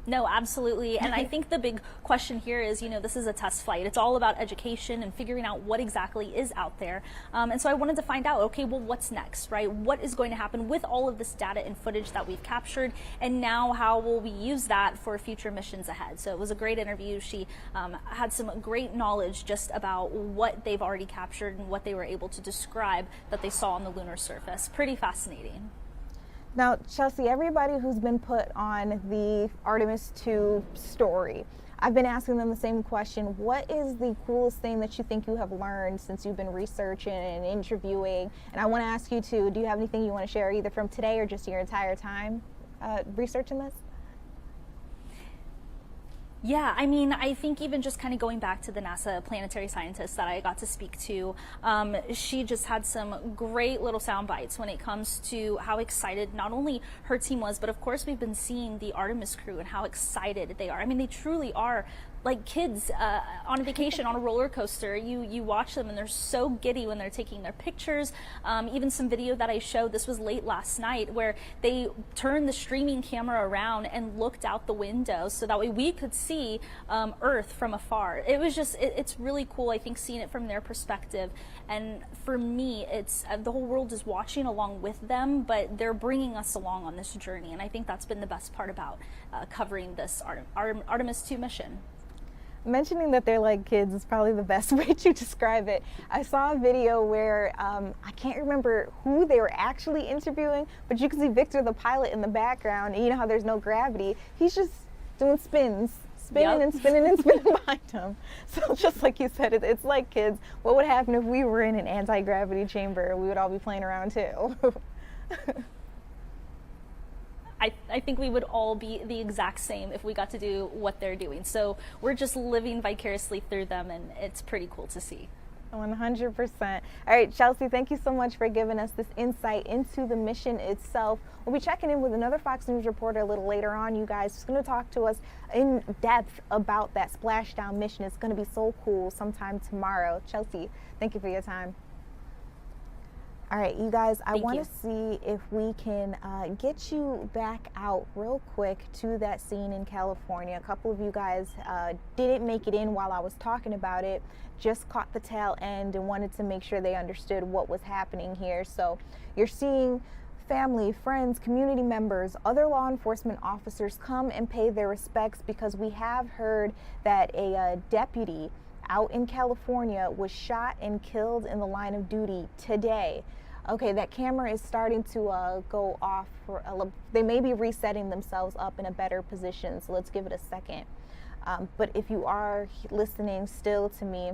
No, absolutely. And I think the big question here is, this is a test flight. It's all about education and figuring out what exactly is out there. And so I wanted to find out, okay, well, what's next, right? What is going to happen with all of this data and footage that we've captured? And now how will we use that for future missions ahead? So it was a great interview. She had some great knowledge just about what they've already captured and what they were able to describe that they saw on the lunar surface. Pretty fascinating. Now, Chelsea, everybody who's been put on the Artemis 2 story, I've been asking them the same question. What is the coolest thing that you think you have learned since you've been researching and interviewing? And I want to ask you too, do you have anything you want to share either from today or just your entire time researching this? Yeah, I mean, I think even just kind of going back to the NASA planetary scientist that I got to speak to, she just had some great little sound bites when it comes to how excited not only her team was, but of course we've been seeing the Artemis crew and how excited they are. I mean, they truly are like kids on a vacation on a roller coaster. You watch them and they're so giddy when they're taking their pictures. Even some video that I showed, this was late last night, where they turned the streaming camera around and looked out the window so that way we could see Earth from afar. It was just, it's really cool, I think, seeing it from their perspective. And for me, it's the whole world is watching along with them, but they're bringing us along on this journey. And I think that's been the best part about covering this Artemis 2 mission. Mentioning that they're like kids is probably the best way to describe it. I saw a video where I can't remember who they were actually interviewing, but you can see Victor the pilot in the background, and you know how there's no gravity. He's just doing spinning and spinning and spinning behind him. So just like you said, it's like kids. What would happen if we were in an anti-gravity chamber? We would all be playing around too. I think we would all be the exact same if we got to do what they're doing. So we're just living vicariously through them, and it's pretty cool to see. 100%. All right, Chelsea, thank you so much for giving us this insight into the mission itself. We'll be checking in with another Fox News reporter a little later on, you guys. Who's going to talk to us in depth about that splashdown mission. It's going to be so cool sometime tomorrow. Chelsea, thank you for your time. All right, you guys, I want to see if we can get you back out real quick to that scene in California. A couple of you guys didn't make it in while I was talking about it, just caught the tail end and wanted to make sure they understood what was happening here. So you're seeing family, friends, community members, other law enforcement officers come and pay their respects because we have heard that a deputy out in California was shot and killed in the line of duty today. Okay, that camera is starting to go off. They may be resetting themselves up in a better position, so let's give it a second. But if you are listening still to me,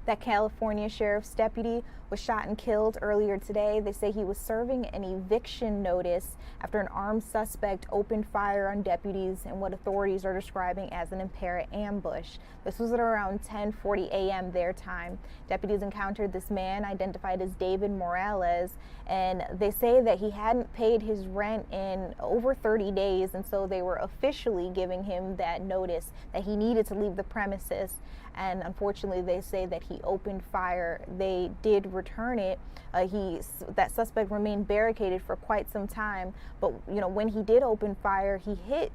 that California sheriff's deputy was shot and killed earlier today. They say he was serving an eviction notice after an armed suspect opened fire on deputies in what authorities are describing as an apparent ambush. This was at around 10:40 a.m. their time. Deputies encountered this man identified as David Morales, and they say that he hadn't paid his rent in over 30 days, and so they were officially giving him that notice that he needed to leave the premises. And unfortunately, they say that he opened fire. They did return it. That suspect remained barricaded for quite some time. But when he did open fire, he hit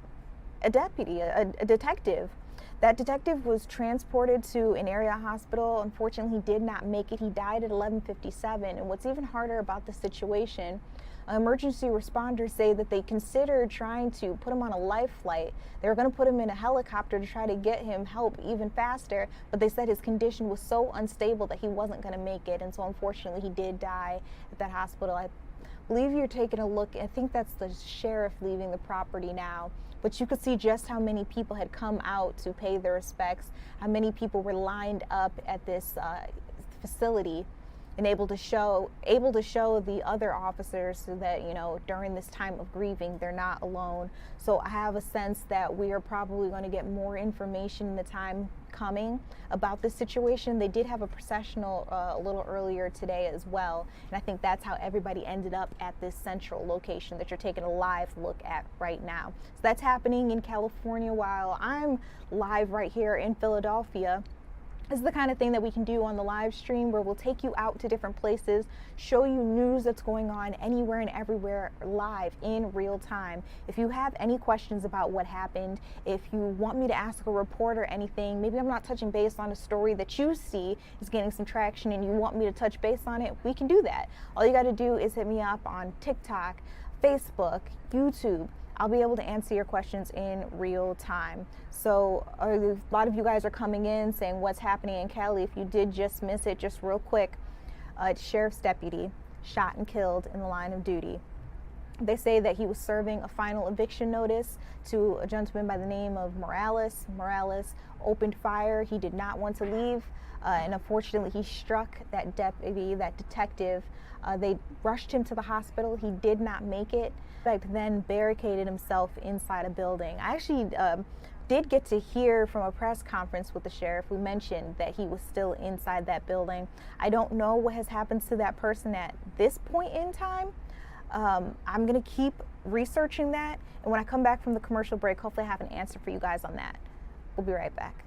a deputy, a detective. That detective was transported to an area hospital. Unfortunately, he did not make it. He died at 11:57. And what's even harder about the situation, emergency responders say that they considered trying to put him on a life flight. They were going to put him in a helicopter to try to get him help even faster, but they said his condition was so unstable that he wasn't going to make it, and so unfortunately he did die at that hospital. I believe you're taking a look, I think that's the sheriff leaving the property now, but you could see just how many people had come out to pay their respects, how many people were lined up at this facility, and able to show the other officers that, during this time of grieving, they're not alone. So I have a sense that we are probably going to get more information in the time coming about this situation. They did have a processional a little earlier today as well, and I think that's how everybody ended up at this central location that you're taking a live look at right now. So that's happening in California while I'm live right here in Philadelphia. This is the kind of thing that we can do on the live stream, where we'll take you out to different places, show you news that's going on anywhere and everywhere live in real time. If you have any questions about what happened, if you want me to ask a reporter anything, maybe I'm not touching base on a story that you see is getting some traction and you want me to touch base on it, we can do that. All you got to do is hit me up on TikTok, Facebook, YouTube. I'll be able to answer your questions in real time. So a lot of you guys are coming in saying what's happening in Cali. If you did just miss it, just real quick, sheriff's deputy shot and killed in the line of duty. They say that he was serving a final eviction notice to a gentleman by the name of Morales. Morales opened fire. He did not want to leave, and unfortunately he struck that deputy, that detective. They rushed him to the hospital. He did not make it. Then barricaded himself inside a building. I actually did get to hear from a press conference with the sheriff who mentioned that he was still inside that building. I don't know what has happened to that person at this point in time. I'm gonna keep researching that, and when I come back from the commercial break, hopefully I have an answer for you guys on that. We'll be right back.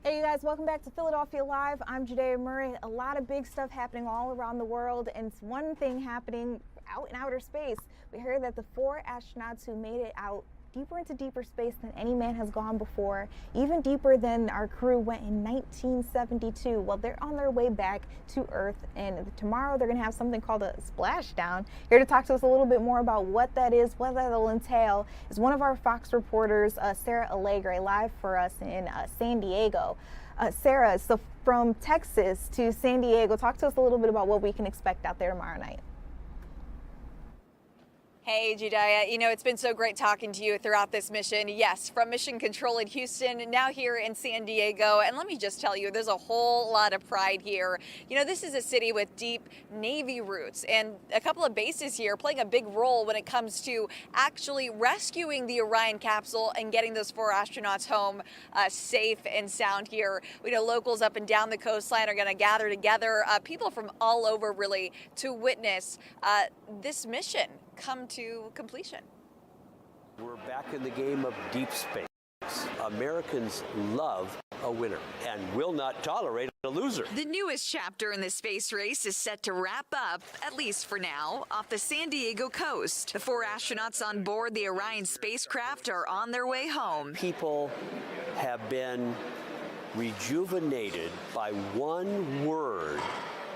Hey you guys, welcome back to Philadelphia Live. I'm Judea Murray. A lot of big stuff happening all around the world, and it's one thing happening out in outer space. We heard that the 4 astronauts who made it out deeper into deeper space than any man has gone before, even deeper than our crew went in 1972. Well, they're on their way back to Earth, and tomorrow they're going to have something called a splashdown. Here to talk to us a little bit more about what that is, what that'll entail, is one of our Fox reporters, Sarah Allegre, live for us in San Diego. Sarah, so from Texas to San Diego, talk to us a little bit about what we can expect out there tomorrow night. Hey, Judea. You know, it's been so great talking to you throughout this mission. Yes, from Mission Control in Houston, now here in San Diego. And let me just tell you, there's a whole lot of pride here. You know, this is a city with deep Navy roots, and a couple of bases here playing a big role when it comes to actually rescuing the Orion capsule and getting those 4 astronauts home safe and sound here. We know locals up and down the coastline are going to gather together, people from all over really, to witness this mission come to completion. We're back in the game of deep space. Americans love a winner and will not tolerate a loser. The newest chapter in the space race is set to wrap up, at least for now, off the San Diego coast. The 4 astronauts on board the Orion spacecraft are on their way home. People have been rejuvenated by one word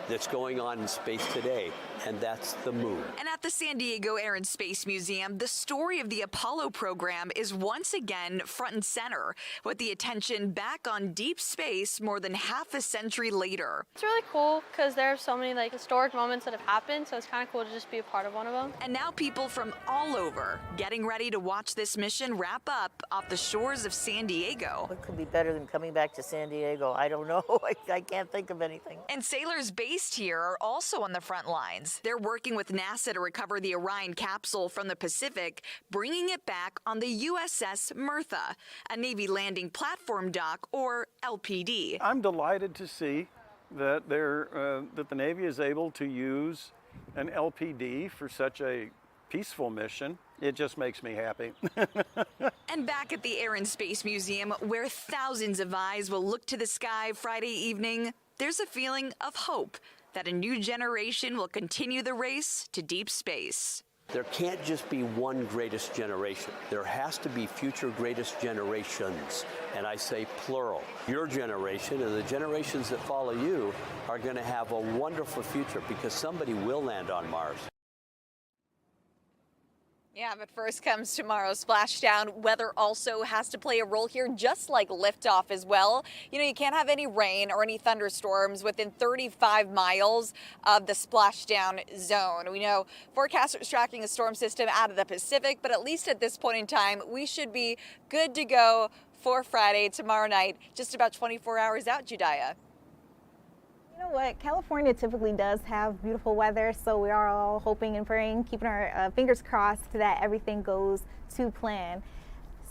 that's going on in space today, and that's the moon. And at the San Diego Air and Space Museum, the story of the Apollo program is once again front and center, with the attention back on deep space more than half a century later. It's really cool because there are so many historic moments that have happened, so it's kind of cool to just be a part of one of them. And now people from all over getting ready to watch this mission wrap up off the shores of San Diego. What could be better than coming back to San Diego? I don't know. I can't think of anything. And sailors based here are also on the front lines. They're working with NASA to recover the Orion capsule from the Pacific, bringing it back on the USS Mertha, a Navy landing platform dock, or LPD. I'm delighted to see that that the Navy is able to use an LPD for such a peaceful mission. It just makes me happy. And back at the Air and Space Museum, where thousands of eyes will look to the sky Friday evening, there's a feeling of hope that a new generation will continue the race to deep space. There can't just be one greatest generation. There has to be future greatest generations, and I say plural. Your generation and the generations that follow you are going to have a wonderful future because somebody will land on Mars. Yeah, but first comes tomorrow's splashdown. Weather also has to play a role here, just like liftoff as well. You know, you can't have any rain or any thunderstorms within 35 miles of the splashdown zone. We know forecasters tracking a storm system out of the Pacific, but at least at this point in time, we should be good to go for Friday, tomorrow night, just about 24 hours out, Judaiah. You know what? California typically does have beautiful weather, so we are all hoping and praying, keeping our fingers crossed that everything goes to plan.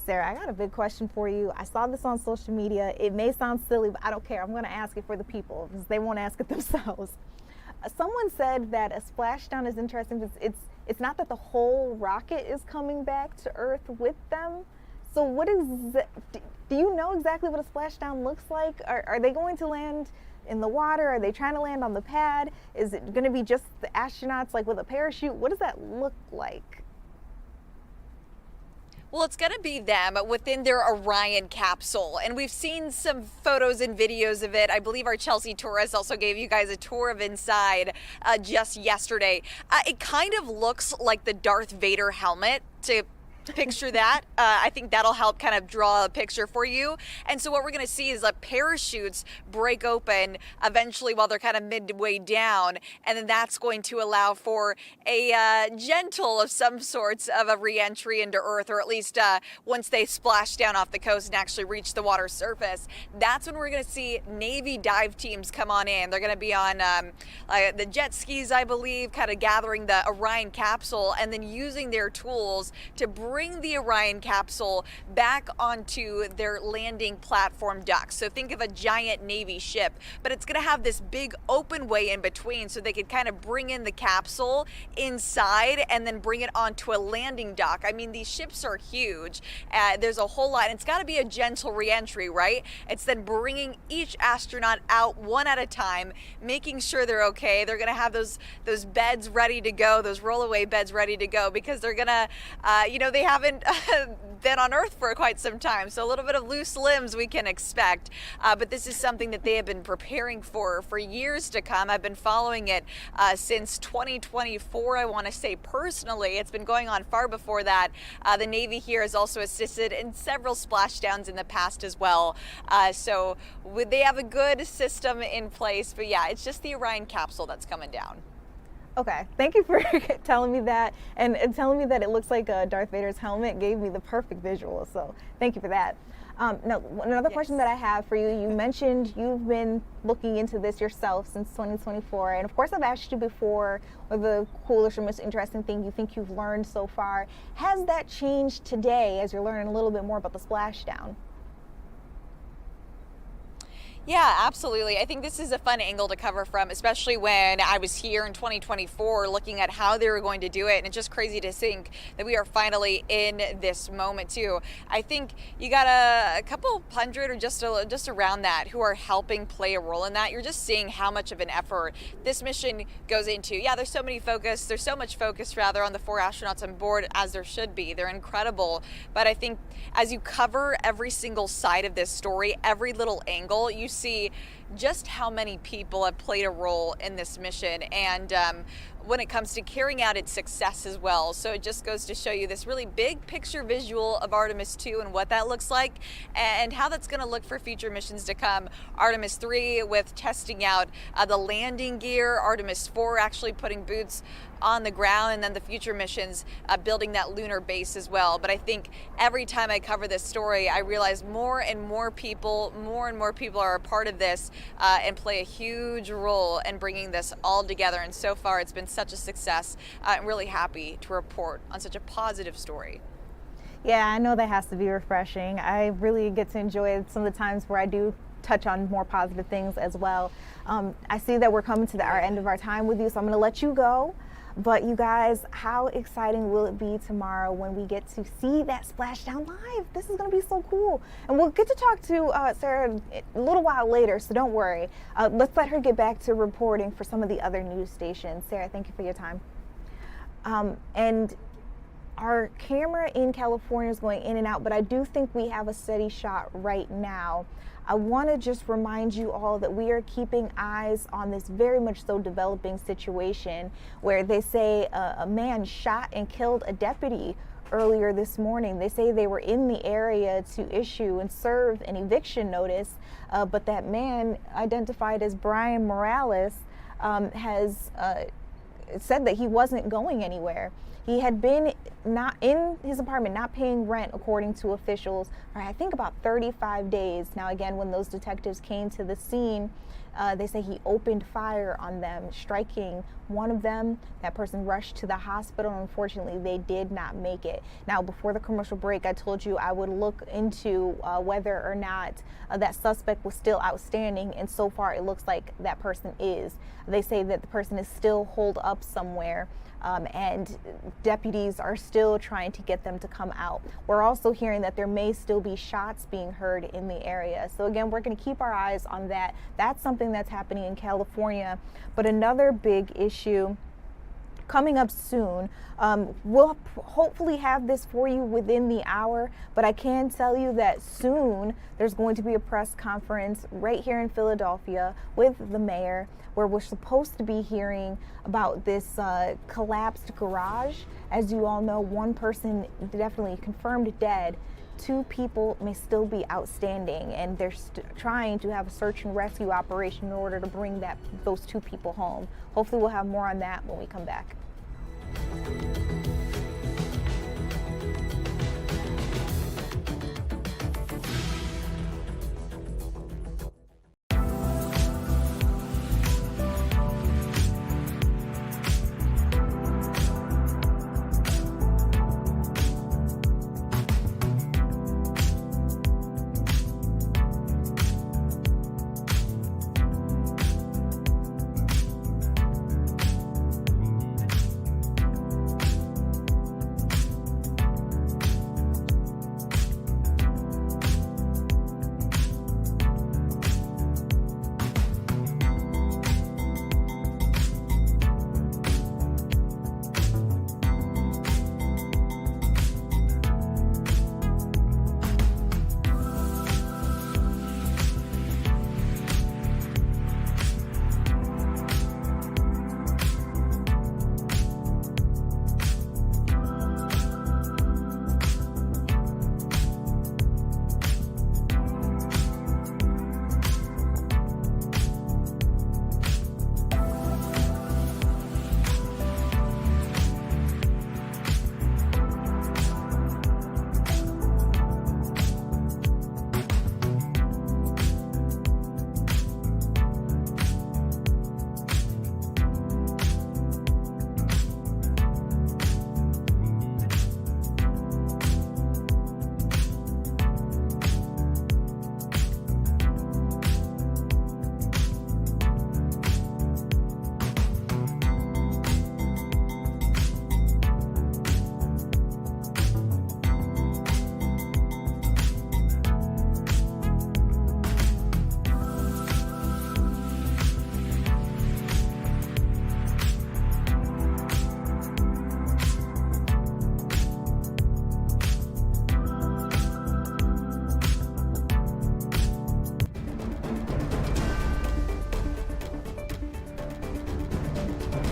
Sarah, I got a big question for you. I saw this on social media. It may sound silly, but I don't care. I'm going to ask it for the people because they won't ask it themselves. Someone said that a splashdown is interesting because it's not that the whole rocket is coming back to Earth with them. So what is? Do you know exactly what a splashdown looks like? Are they going to land in the water? Are they trying to land on the pad? Is it going to be just the astronauts like with a parachute? What does that look like? Well, it's going to be them within their Orion capsule. And we've seen some photos and videos of it. I believe our Chelsea Torres also gave you guys a tour of inside just yesterday. It kind of looks like the Darth Vader helmet, to picture that. I think that'll help kind of draw a picture for you. And so what we're going to see is parachutes break open eventually while they're kind of midway down. And then that's going to allow for a gentle of some sorts of a re-entry into Earth, or at least once they splash down off the coast and actually reach the water surface. That's when we're going to see Navy dive teams come on in. They're going to be on the jet skis, I believe, kind of gathering the Orion capsule and then using their tools to bring the Orion capsule back onto their landing platform dock. So think of a giant Navy ship, but it's going to have this big open way in between so they could kind of bring in the capsule inside and then bring it onto a landing dock. I mean, these ships are huge. There's a whole lot, and it's got to be a gentle re-entry, right? It's then bringing each astronaut out one at a time, making sure they're okay. They're going to have those beds ready to go, those rollaway beds ready to go, because they're going to, they haven't been on Earth for quite some time, so a little bit of loose limbs we can expect. But this is something that they have been preparing for years to come. I've been following it since 2024, I want to say personally. It's been going on far before that. The Navy here has also assisted in several splashdowns in the past as well. So they have a good system in place, but yeah, it's just the Orion capsule that's coming down. Okay, thank you for telling me that, and telling me that it looks like Darth Vader's helmet gave me the perfect visual, so thank you for that. Now, another question that I have for you, you mentioned you've been looking into this yourself since 2024, and of course I've asked you before what the coolest or most interesting thing you think you've learned so far. Has that changed today as you're learning a little bit more about the splashdown? Yeah, absolutely. I think this is a fun angle to cover from, especially when I was here in 2024 looking at how they were going to do it. And it's just crazy to think that we are finally in this moment too. I think you got a couple hundred or just around that who are helping play a role in that. You're just seeing how much of an effort this mission goes into. Yeah, there's so much focus rather on the 4 astronauts on board, as there should be. They're incredible. But I think as you cover every single side of this story, every little angle, you see just how many people have played a role in this mission, and when it comes to carrying out its success as well. So it just goes to show you this really big picture visual of Artemis 2 and what that looks like and how that's going to look for future missions to come. Artemis 3 with testing out the landing gear, Artemis 4 actually putting boots on the ground, and then the future missions building that lunar base as well. But I think every time I cover this story, I realize more and more people are a part of this and play a huge role in bringing this all together. And so far, it's been such a success. I'm really happy to report on such a positive story. Yeah, I know that has to be refreshing. I really get to enjoy some of the times where I do touch on more positive things as well. I see that we're coming to our end of our time with you, so I'm going to let you go. But you guys, how exciting will it be tomorrow when we get to see that splashdown live? This is going to be so cool. And we'll get to talk to Sarah a little while later, so don't worry. Let's let her get back to reporting for some of the other news stations. Sarah, thank you for your time. And our camera in California is going in and out, but I do think we have a steady shot right now. I want to just remind you all that we are keeping eyes on this very much so developing situation where they say a man shot and killed a deputy earlier this morning. They say they were in the area to issue and serve an eviction notice, but that man, identified as Brian Morales, has said that he wasn't going anywhere. He had been not in his apartment, not paying rent, according to officials, for I think about 35 days. Now, again, when those detectives came to the scene, they say he opened fire on them, striking one of them. That person rushed to the hospital. Unfortunately, they did not make it. Now, before the commercial break, I told you I would look into whether or not that suspect was still outstanding, and so far it looks like that person is. They say that the person is still holed up somewhere. And deputies are still trying to get them to come out. We're also hearing that there may still be shots being heard in the area. So again, we're going to keep our eyes on that. That's something that's happening in California. But another big issue coming up soon. We'll hopefully have this for you within the hour, but I can tell you that soon there's going to be a press conference right here in Philadelphia with the mayor, where we're supposed to be hearing about this collapsed garage. As you all know, one person definitely confirmed dead. 2 people may still be outstanding, and they're trying to have a search and rescue operation in order to bring those 2 people home. Hopefully we'll have more on that when we come back.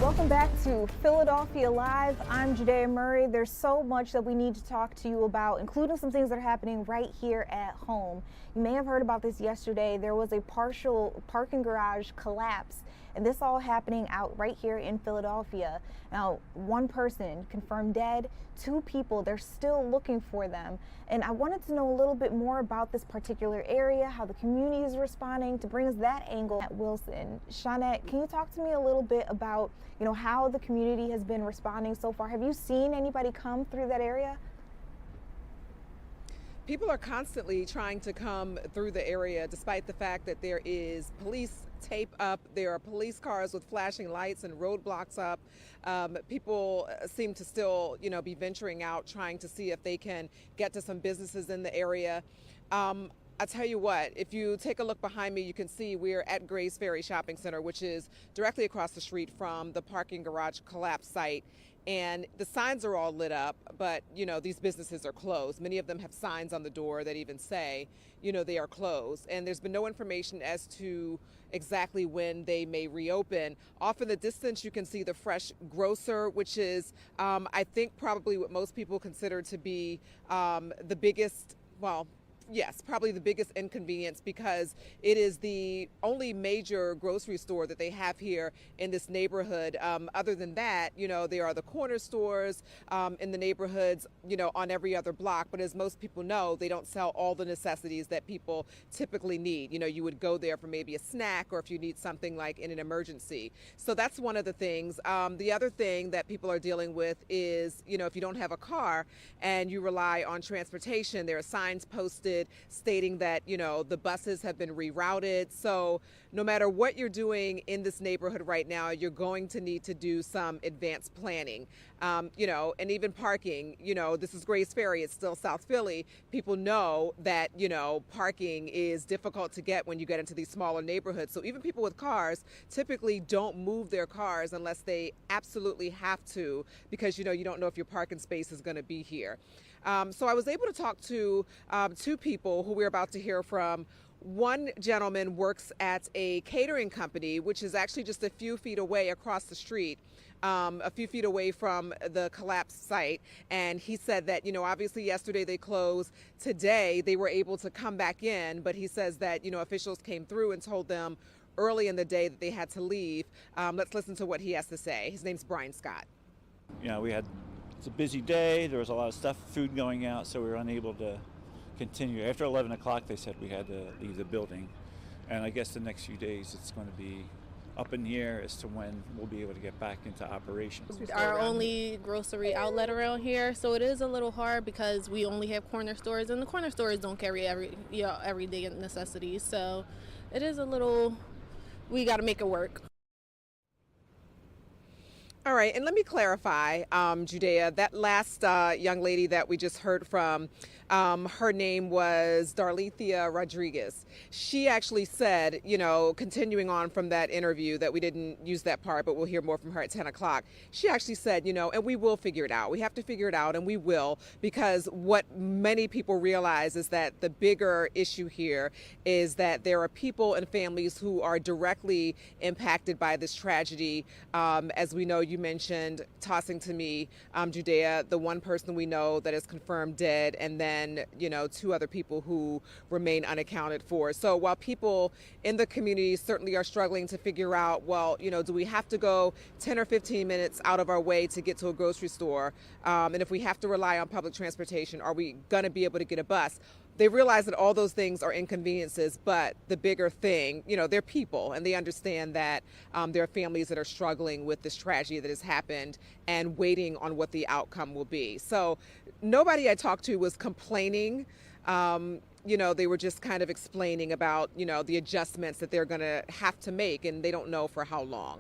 Welcome back to Philadelphia Live. I'm Judea Murray. There's so much that we need to talk to you about, including some things that are happening right here at home. You may have heard about this yesterday. There was a partial parking garage collapse, and this all happening out right here in Philadelphia. Now, one person confirmed dead, 2 people, they're still looking for them. And I wanted to know a little bit more about this particular area, how the community is responding. To bring us that angle at Wilson, Shawnette, can you talk to me a little bit about, how the community has been responding so far? Have you seen anybody come through that area? People are constantly trying to come through the area, despite the fact that there is police tape up, there are police cars with flashing lights and roadblocks up. People seem to still, be venturing out, trying to see if they can get to some businesses in the area. I tell you what, if you take a look behind me, you can see we're at Grays Ferry Shopping Center, which is directly across the street from the parking garage collapse site. And the signs are all lit up, but, these businesses are closed. Many of them have signs on the door that even say, they are closed. And there's been no information as to exactly when they may reopen. Off in the distance, you can see the Fresh Grocer, which is, I think, probably what most people consider to be the biggest, yes, probably the biggest inconvenience, because it is the only major grocery store that they have here in this neighborhood. Other than that, there are the corner stores in the neighborhoods, on every other block. But as most people know, they don't sell all the necessities that people typically need. You would go there for maybe a snack, or if you need something like in an emergency. So that's one of the things. The other thing that people are dealing with is, if you don't have a car and you rely on transportation, there are signs posted stating that, the buses have been rerouted. So no matter what you're doing in this neighborhood right now, you're going to need to do some advanced planning, and even parking. This is Grays Ferry. It's still South Philly. People know that, parking is difficult to get when you get into these smaller neighborhoods. So even people with cars typically don't move their cars unless they absolutely have to, because, you don't know if your parking space is going to be here. So I was able to talk to 2 people who we're about to hear from. One gentleman works at a catering company, which is actually just a few feet away across the street, a few feet away from the collapsed site. And he said that, obviously yesterday they closed. Today they were able to come back in, but he says that, officials came through and told them early in the day that they had to leave. Let's listen to what he has to say. His name's Brian Scott. It's a busy day. There was a lot of food going out, so we were unable to continue. After 11 o'clock, they said we had to leave the building. And I guess the next few days it's going to be up in the air as to when we'll be able to get back into operations. Our only grocery outlet around here, so it is a little hard because we only have corner stores, and the corner stores don't carry everyday necessities. So it is a little, we got to make it work. All right, and let me clarify, Judea, that last young lady that we just heard from, her name was Darlethea Rodriguez. She actually said, continuing on from that interview, that we didn't use that part, but we'll hear more from her at 10 o'clock. She actually said, and we will figure it out. We have to figure it out, and we will, because what many people realize is that the bigger issue here is that there are people and families who are directly impacted by this tragedy. As we know, you mentioned tossing to me, Judea, the one person we know that is confirmed dead, and then 2 other people who remain unaccounted for. So while people in the community certainly are struggling to figure out, do we have to go 10 or 15 minutes out of our way to get to a grocery store? And if we have to rely on public transportation, are we going to be able to get a bus? They realize that all those things are inconveniences, but the bigger thing, they're people, and they understand that there are families that are struggling with this tragedy that has happened and waiting on what the outcome will be. So nobody I talked to was complaining. They were just kind of explaining about, the adjustments that they're going to have to make, and they don't know for how long.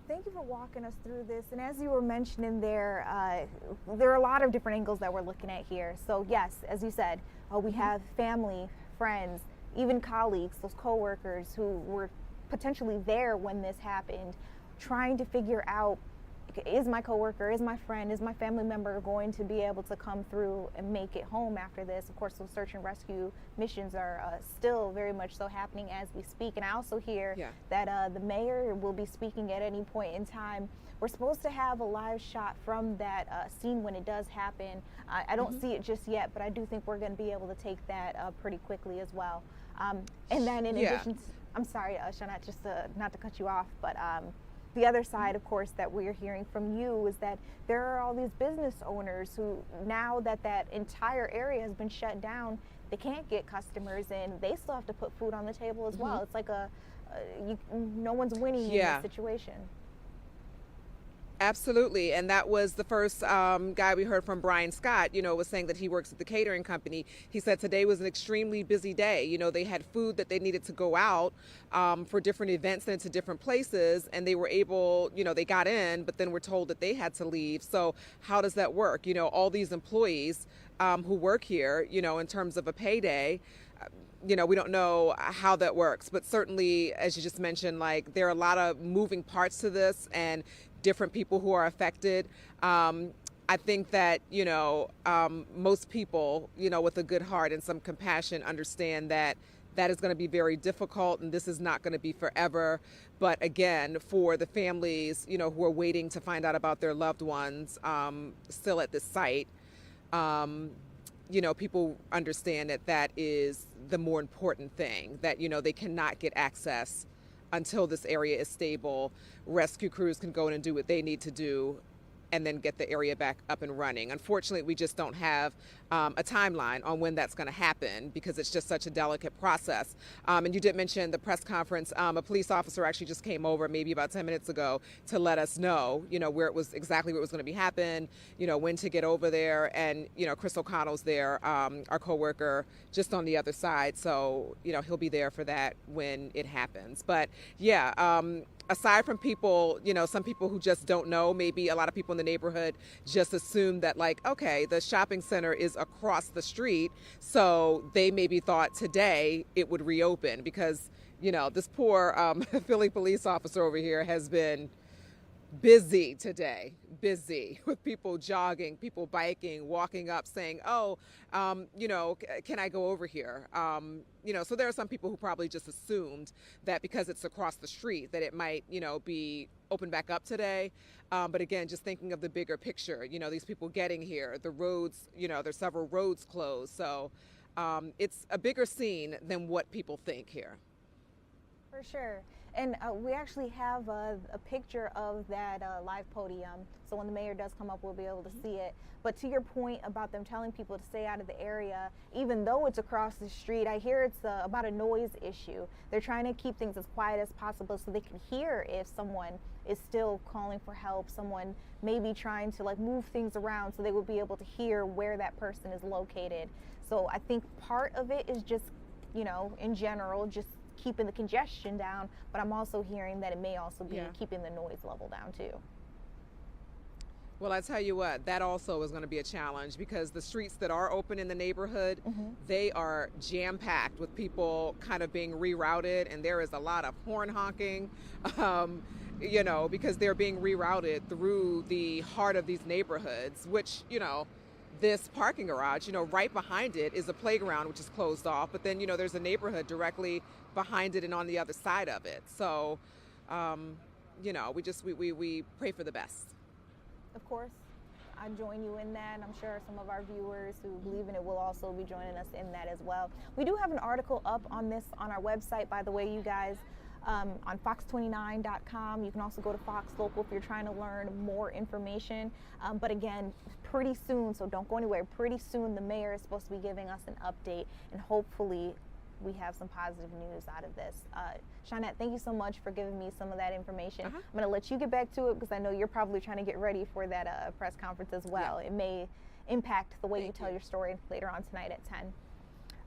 Thank you for walking us through this. And as you were mentioning there are a lot of different angles that we're looking at here. So yes, as you said, we have family, friends, even colleagues, those coworkers who were potentially there when this happened, trying to figure out is my coworker, is my friend, is my family member going to be able to come through and make it home after this? Of course, those search and rescue missions are still very much so happening as we speak. And I also hear that the mayor will be speaking at any point in time. We're supposed to have a live shot from that scene when it does happen. I don't see it just yet, but I do think we're going to be able to take that pretty quickly as well. And then in addition, I'm sorry, Shawnette, just not to cut you off, but the other side, of course, that we're hearing from you is that there are all these business owners who, now that that entire area has been shut down, they can't get customers and they still have to put food on the table as well. It's like no one's winning in this situation. Absolutely. And that was the first guy we heard from, Brian Scott, was saying that he works at the catering company. He said today was an extremely busy day. They had food that they needed to go out for different events and to different places, and they were able, they got in, but then were told that they had to leave. So how does that work? All these employees who work here, in terms of a payday, we don't know how that works, but certainly, as you just mentioned, like, there are a lot of moving parts to this and different people who are affected. I think that, most people, with a good heart and some compassion understand that that is going to be very difficult and this is not going to be forever. But again, for the families, who are waiting to find out about their loved ones still at this site, people understand that that is the more important thing, that, they cannot get access until this area is stable. Rescue crews can go in and do what they need to do and then get the area back up and running. Unfortunately, we just don't have a timeline on when that's going to happen because it's just such a delicate process. And you did mention the press conference. A police officer actually just came over maybe about 10 minutes ago to let us know, where it was exactly where it was going to be happen, when to get over there. And, Chris O'Connell's there, our coworker, just on the other side. So, he'll be there for that when it happens. But yeah, aside from people, some people who just don't know, maybe a lot of people in the neighborhood just assume that, like, okay, the shopping center is across the street, so they maybe thought today it would reopen because, this poor Philly police officer over here has been busy today, busy with people jogging, people biking, walking up saying, oh, can I go over here? So there are some people who probably just assumed that because it's across the street that it might, be open back up today. But again, just thinking of the bigger picture, these people getting here, the roads, there's several roads closed. So it's a bigger scene than what people think here. For sure. And we actually have a picture of that live podium. So when the mayor does come up, we'll be able to see it. But to your point about them telling people to stay out of the area, even though it's across the street, I hear it's about a noise issue. They're trying to keep things as quiet as possible so they can hear if someone is still calling for help, someone maybe trying to move things around so they will be able to hear where that person is located. So I think part of it is just, in general, just keeping the congestion down, but I'm also hearing that it may also be keeping the noise level down too. Well, I tell you what, that also is going to be a challenge because the streets that are open in the neighborhood, they are jam-packed with people kind of being rerouted, and there is a lot of horn honking, because they're being rerouted through the heart of these neighborhoods, which, this parking garage, right behind it is a playground, which is closed off. But then, there's a neighborhood directly behind it and on the other side of it. So, we pray for the best. Of course, I join you in that. And I'm sure some of our viewers who believe in it will also be joining us in that as well. We do have an article up on this on our website, by the way, you guys. On fox29.com. You can also go to Fox Local if you're trying to learn more information. But again, pretty soon, so don't go anywhere, pretty soon the mayor is supposed to be giving us an update, and hopefully we have some positive news out of this. Shawnette, thank you so much for giving me some of that information. I'm going to let you get back to it because I know you're probably trying to get ready for that press conference as well. It may impact the way you tell your story later on tonight at 10.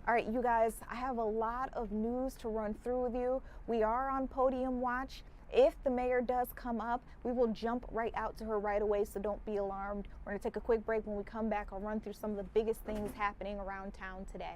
All right, you guys, I have a lot of news to run through with you. We are on podium watch. If the mayor does come up, we will jump right out to her right away, so don't be alarmed. We're going to take a quick break. When we come back, I'll run through some of the biggest things happening around town today.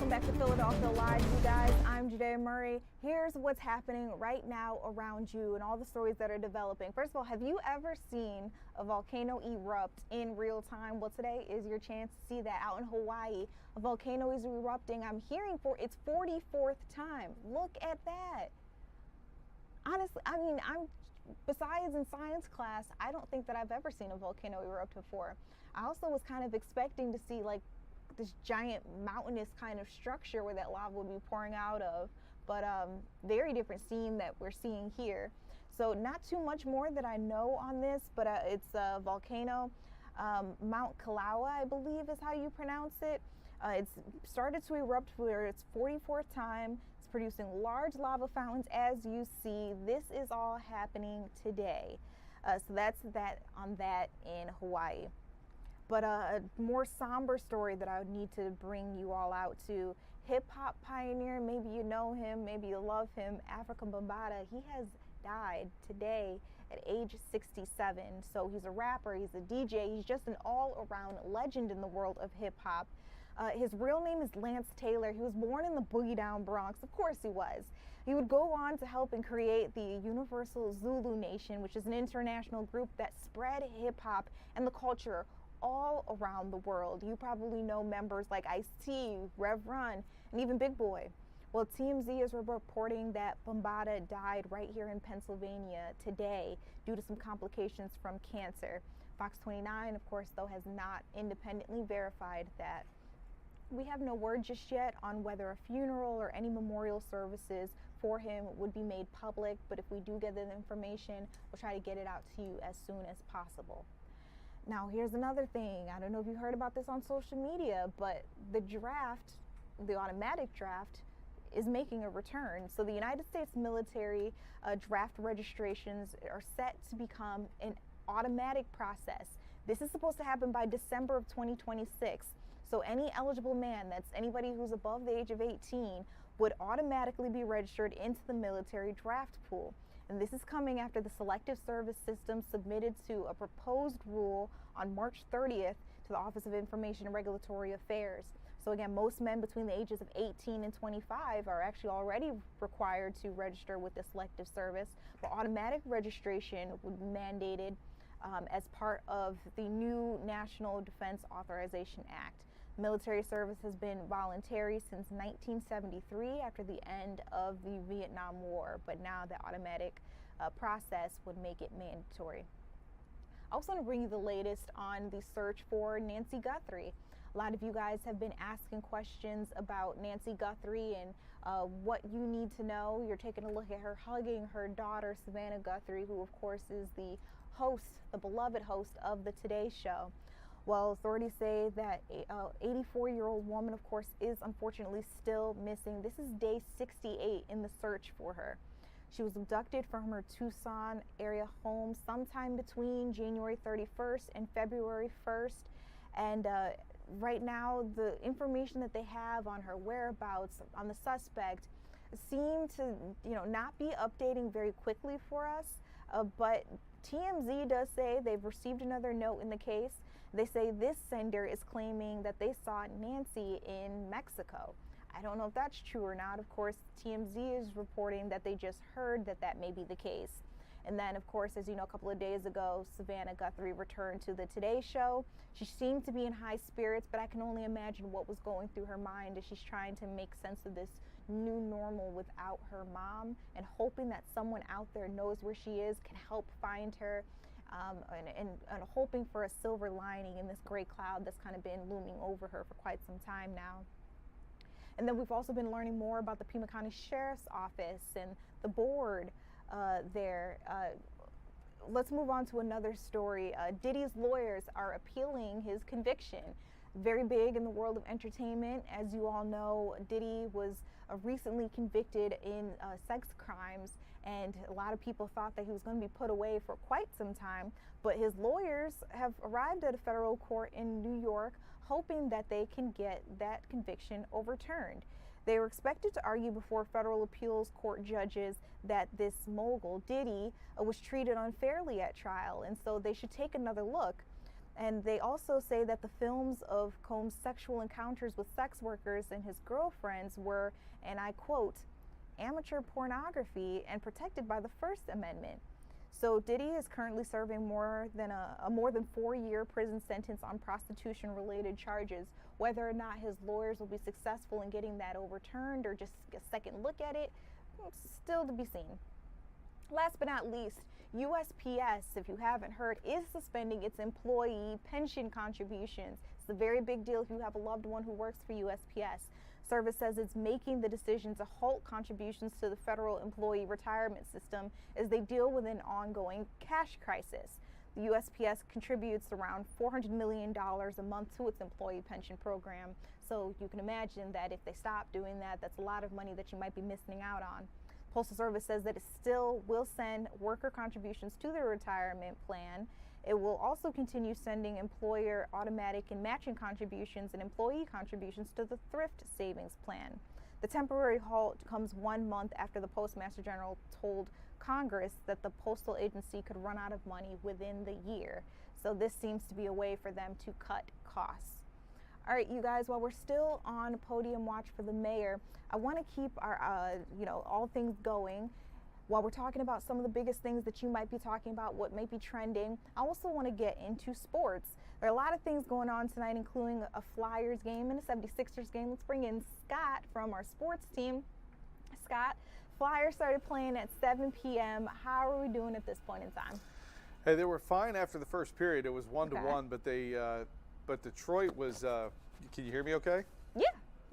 Welcome back to Philadelphia Live, you guys. I'm Judea Murray. Here's what's happening right now around you and all the stories that are developing. First of all, have you ever seen a volcano erupt in real time? Well, today is your chance to see that out in Hawaii. A volcano is erupting, I'm hearing, for its 44th time. Look at that. Honestly, I mean, besides in science class, I don't think that I've ever seen a volcano erupt before. I also was kind of expecting to see like this giant mountainous kind of structure where that lava would be pouring out of, but very different scene that we're seeing here. So not too much more that I know on this, but it's a volcano, Mount Kalawa, I believe is how you pronounce it. It's started to erupt for its 44th time. It's producing large lava fountains, as you see. This is all happening today. So that's that on that in Hawaii. But a more somber story that I would need to bring you all out to. Hip-hop pioneer, maybe you know him, maybe you love him, Africa Bambaataa. He has died today at age 67. So he's a rapper, he's a DJ, he's just an all-around legend in the world of hip-hop. His real name is Lance Taylor. He was born in the Boogie Down Bronx. Of course he was. He would go on to help and create the Universal Zulu Nation, which is an international group that spread hip-hop and the culture all around the world. You probably know members like Ice-T, Rev Run, and even Big Boy. Well, TMZ is reporting that Bambaataa died right here in Pennsylvania today due to some complications from cancer. Fox 29, of course, though, has not independently verified that. We have no word just yet on whether a funeral or any memorial services for him would be made public, but if we do get that information, we'll try to get it out to you as soon as possible. Now, here's another thing. I don't know if you heard about this on social media, but the draft, the automatic draft, is making a return. So the United States military draft registrations are set to become an automatic process. This is supposed to happen by December of 2026. So any eligible man, that's anybody who's above the age of 18, would automatically be registered into the military draft pool. And this is coming after the Selective Service System submitted to a proposed rule on March 30th to the Office of Information and Regulatory Affairs. So again, most men between the ages of 18 and 25 are actually already required to register with the Selective Service, but automatic registration would be mandated as part of the new National Defense Authorization Act. Military service has been voluntary since 1973 after the end of the Vietnam War, but now the automatic process would make it mandatory. I also want to bring you the latest on the search for Nancy Guthrie. A lot of you guys have been asking questions about Nancy Guthrie and what you need to know. You're taking a look at her hugging her daughter, Savannah Guthrie, who of course is the host, the beloved host of the Today Show. Well, authorities say that an 84-year-old woman, of course, is unfortunately still missing. This is day 68 in the search for her. She was abducted from her Tucson area home sometime between January 31st and February 1st. And right now, the information that they have on her whereabouts, on the suspect, seem to, not be updating very quickly for us. But TMZ does say they've received another note in the case. They say this sender is claiming that they saw Nancy in Mexico. I don't know if that's true or not. Of course, TMZ is reporting that they just heard that that may be the case. And then, of course, as you know, a couple of days ago, Savannah Guthrie returned to the Today Show. She seemed to be in high spirits, but I can only imagine what was going through her mind as she's trying to make sense of this new normal without her mom and hoping that someone out there knows where she is, can help find her. And hoping for a silver lining in this gray cloud that's kind of been looming over her for quite some time now. And then we've also been learning more about the Pima County Sheriff's Office and the board there. Let's move on to another story. Diddy's lawyers are appealing his conviction. Very big in the world of entertainment. As you all know, Diddy was recently convicted in sex crimes, and a lot of people thought that he was going to be put away for quite some time, but his lawyers have arrived at a federal court in New York hoping that they can get that conviction overturned. They were expected to argue before federal appeals court judges that this mogul, Diddy, was treated unfairly at trial, and so they should take another look. And they also say that the films of Combs' sexual encounters with sex workers and his girlfriends were, and I quote, amateur pornography and protected by the First Amendment. So Diddy is currently serving more than 4-year prison sentence on prostitution-related charges. Whether or not his lawyers will be successful in getting that overturned or just a second look at it, still to be seen. Last but not least, USPS, if you haven't heard, is suspending its employee pension contributions. It's a very big deal if you have a loved one who works for USPS. Service says it's making the decision to halt contributions to the federal employee retirement system as they deal with an ongoing cash crisis. The USPS contributes around $400 million a month to its employee pension program. So you can imagine that if they stop doing that, that's a lot of money that you might be missing out on. Postal Service says that it still will send worker contributions to their retirement plan. It will also continue sending employer automatic and matching contributions and employee contributions to the thrift savings plan. The temporary halt comes 1 month after the Postmaster General told Congress that the postal agency could run out of money within the year. So this seems to be a way for them to cut costs. All right, you guys, while we're still on podium watch for the mayor, I want to keep our, all things going. While we're talking about some of the biggest things that you might be talking about, what might be trending, I also want to get into sports. There are a lot of things going on tonight, including a Flyers game and a 76ers game. Let's bring in Scott from our sports team. Scott, Flyers started playing at 7 p.m. How are we doing at this point in time? Hey, they were fine after the first period. It was 1-1, but Detroit was, can you hear me okay? Yeah.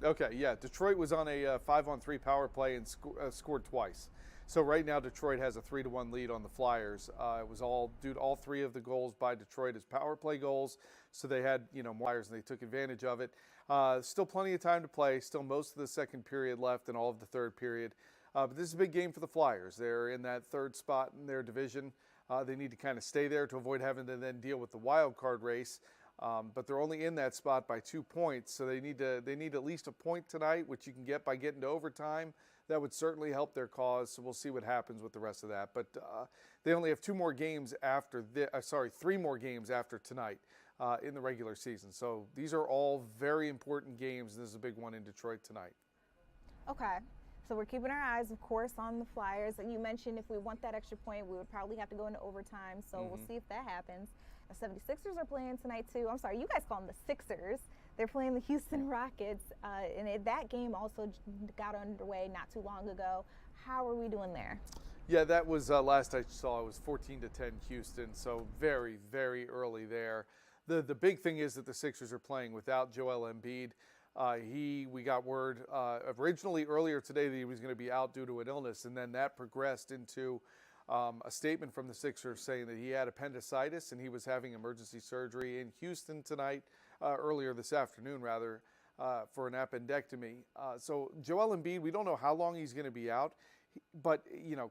Okay, yeah. Detroit was on a 5-on-3 power play and scored twice. So right now Detroit has a 3-1 lead on the Flyers. It was all due to all 3 of the goals by Detroit as power play goals. So they had, Flyers, and they took advantage of it. Still plenty of time to play. Still most of the second period left and all of the third period. But this is a big game for the Flyers. They're in that 3rd spot in their division. They need to kind of stay there to avoid having to then deal with the wild card race. But they're only in that spot by 2 points, so they need at least a point tonight, which you can get by getting to overtime. That would certainly help their cause. So we'll see what happens with the rest of that. But they only have 3 more games after tonight in the regular season. So these are all very important games, and this is a big one in Detroit tonight. Okay. So we're keeping our eyes, of course, on the Flyers. You mentioned if we want that extra point, we would probably have to go into overtime. So we'll see if that happens. The 76ers are playing tonight, too. I'm sorry, you guys call them the Sixers. They're playing the Houston Rockets. And that game also got underway not too long ago. How are we doing there? Yeah, that was last I saw. It was 14-10 Houston. So very, very early there. The big thing is that the Sixers are playing without Joel Embiid. We got word originally earlier today that he was going to be out due to an illness, and then that progressed into a statement from the Sixers saying that he had appendicitis and he was having emergency surgery in Houston tonight, earlier this afternoon rather, for an appendectomy. So Joel Embiid, we don't know how long he's going to be out, but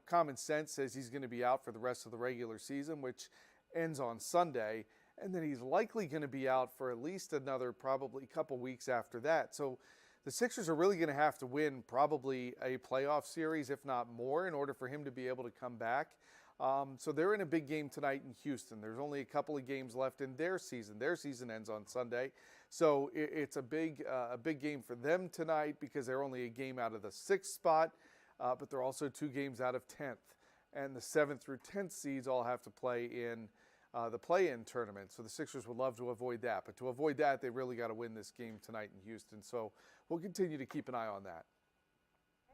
common sense says he's going to be out for the rest of the regular season, which ends on Sunday. And then he's likely going to be out for at least another probably couple weeks after that. So the Sixers are really going to have to win probably a playoff series, if not more, in order for him to be able to come back. So they're in a big game tonight in Houston. There's only a couple of games left in their season. Their season ends on Sunday. So it's a big game for them tonight because they're only a game out of the 6th spot, but they're also 2 games out of 10th. And the 7th through 10th seeds all have to play in the play-in tournament. So the Sixers would love to avoid that. But to avoid that, they really got to win this game tonight in Houston. So we'll continue to keep an eye on that.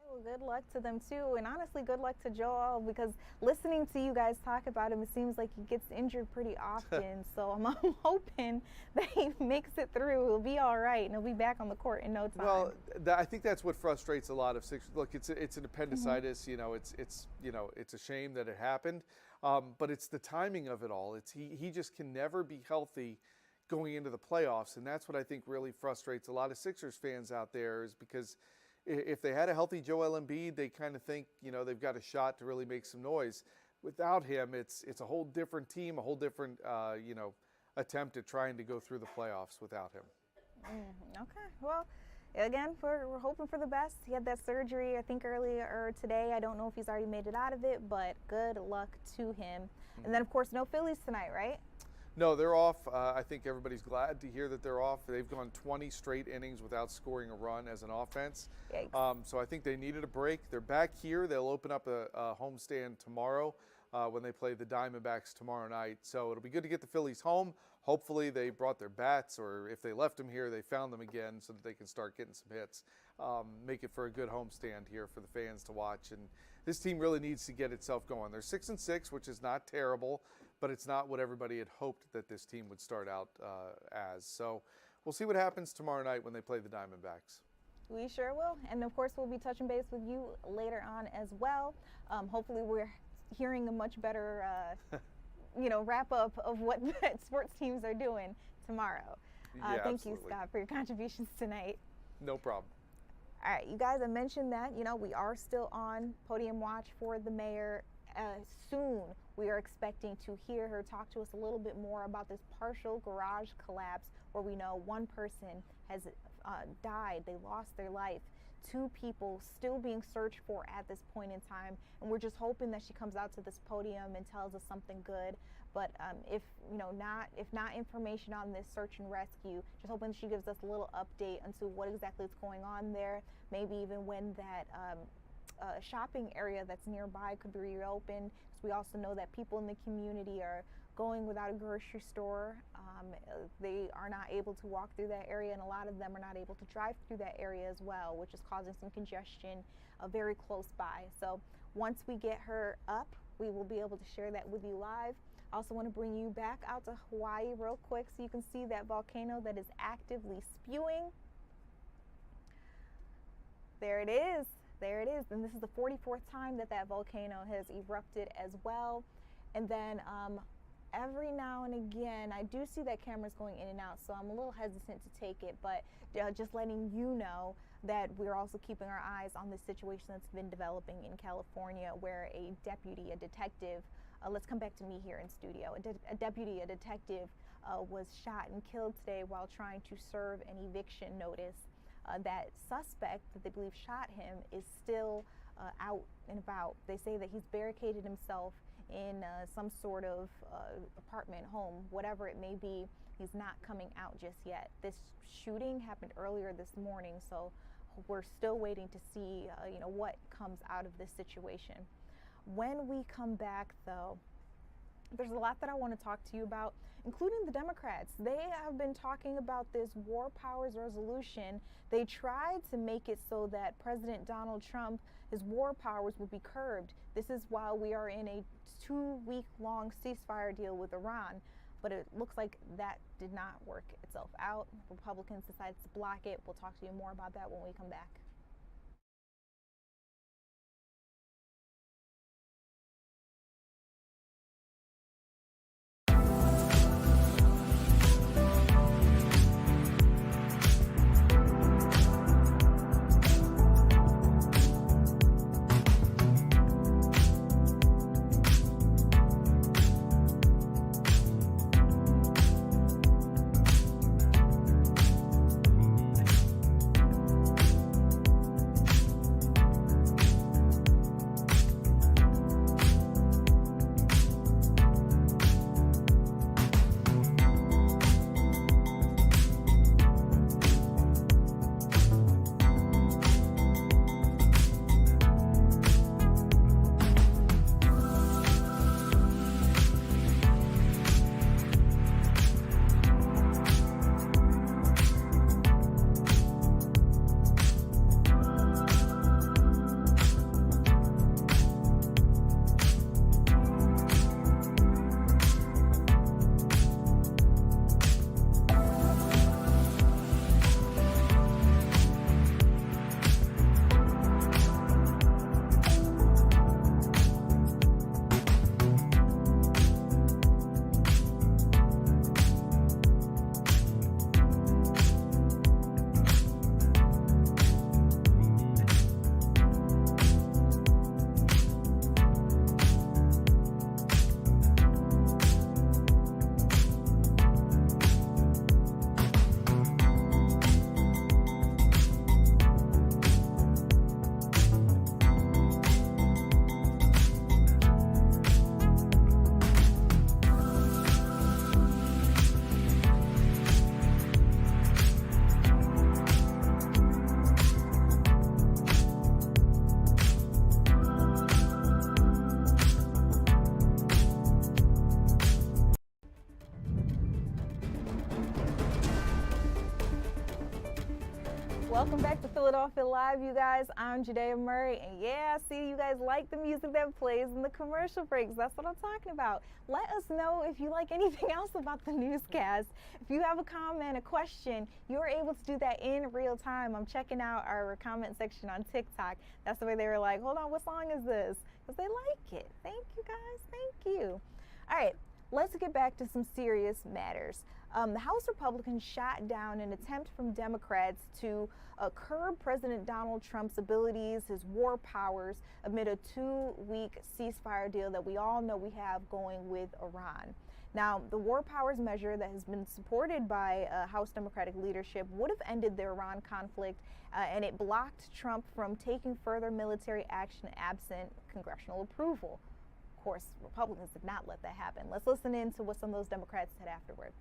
Well, good luck to them, too. And honestly, good luck to Joel, because listening to you guys talk about him, it seems like he gets injured pretty often. So I'm hoping that he makes it through. He'll be all right, and he'll be back on the court in no time. Well, I think that's what frustrates a lot of Sixers. Look, it's an appendicitis. It's a shame that it happened. But it's the timing of it all. He just can never be healthy going into the playoffs, and that's what I think really frustrates a lot of Sixers fans out there, is because if they had a healthy Joel Embiid, they kind of think they've got a shot to really make some noise. Without him, it's a whole different team, a whole different attempt at trying to go through the playoffs without him. Okay, well. Again, we're hoping for the best. He had that surgery, I think, earlier today. I don't know if he's already made it out of it, but good luck to him. And then, of course, no Phillies tonight, right? No, they're off. I think everybody's glad to hear that they're off. They've gone 20 straight innings without scoring a run as an offense. So I think they needed a break. They're back here. They'll open up a homestand tomorrow when they play the Diamondbacks tomorrow night. So it'll be good to get the Phillies home. Hopefully they brought their bats, or if they left them here, they found them again so that they can start getting some hits. Make it for a good homestand here for the fans to watch. And this team really needs to get itself going. They're 6-6, which is not terrible, but it's not what everybody had hoped that this team would start out as. So we'll see what happens tomorrow night when they play the Diamondbacks. We sure will. And of course, we'll be touching base with you later on as well. Hopefully we're hearing a much better wrap up of what sports teams are doing tomorrow. Thank you, Scott, for your contributions tonight. No problem. All right, you guys, I mentioned that, we are still on podium watch for the mayor. Soon we are expecting to hear her talk to us a little bit more about this partial garage collapse where we know one person has died. They lost their life. 2 people still being searched for at this point in time, and we're just hoping that she comes out to this podium and tells us something good. But if not information on this search and rescue, just hoping she gives us a little update onto what exactly is going on there. Maybe even when that shopping area that's nearby could be reopened. We also know that people in the community are going without a grocery store. They are not able to walk through that area, and a lot of them are not able to drive through that area as well, which is causing some congestion very close by. So once we get her up, we will be able to share that with you live. I also want to bring you back out to Hawaii real quick so you can see that volcano that is actively spewing. There it is. There it is. And this is the 44th time that volcano has erupted as well. And then every now and again, I do see that camera's going in and out, so I'm a little hesitant to take it, but just letting you know that we're also keeping our eyes on this situation that's been developing in California, where a detective, let's come back to me here in studio, a detective was shot and killed today while trying to serve an eviction notice. That suspect that they believe shot him is still out and about. They say that he's barricaded himself in some sort of apartment, home, whatever it may be. He's not coming out just yet. This shooting happened earlier this morning, so we're still waiting to see what comes out of this situation. When we come back, though, there's a lot that I want to talk to you about, including the Democrats. They have been talking about this war powers resolution. They tried to make it so that President Donald Trump, his war powers would be curbed. This is while we are in a 2-week-long ceasefire deal with Iran. But it looks like that did not work itself out. Republicans decided to block it. We'll talk to you more about that when we come back. Welcome back to Philadelphia Live, you guys. I'm Judea Murray, and yeah, see, you guys like the music that plays in the commercial breaks. That's what I'm talking about. Let us know if you like anything else about the newscast. If you have a comment, a question, you're able to do that in real time. I'm checking out our comment section on TikTok. That's the way they were like, hold on, what song is this? Because they like it. Thank you, guys. Thank you. All right, let's get back to some serious matters. The House Republicans shot down an attempt from Democrats to curb President Donald Trump's abilities, his war powers, amid a 2-week ceasefire deal that we all know we have going with Iran. Now, the war powers measure that has been supported by House Democratic leadership would have ended the Iran conflict, and it blocked Trump from taking further military action absent congressional approval. Of course, Republicans did not let that happen. Let's listen in to what some of those Democrats said afterward.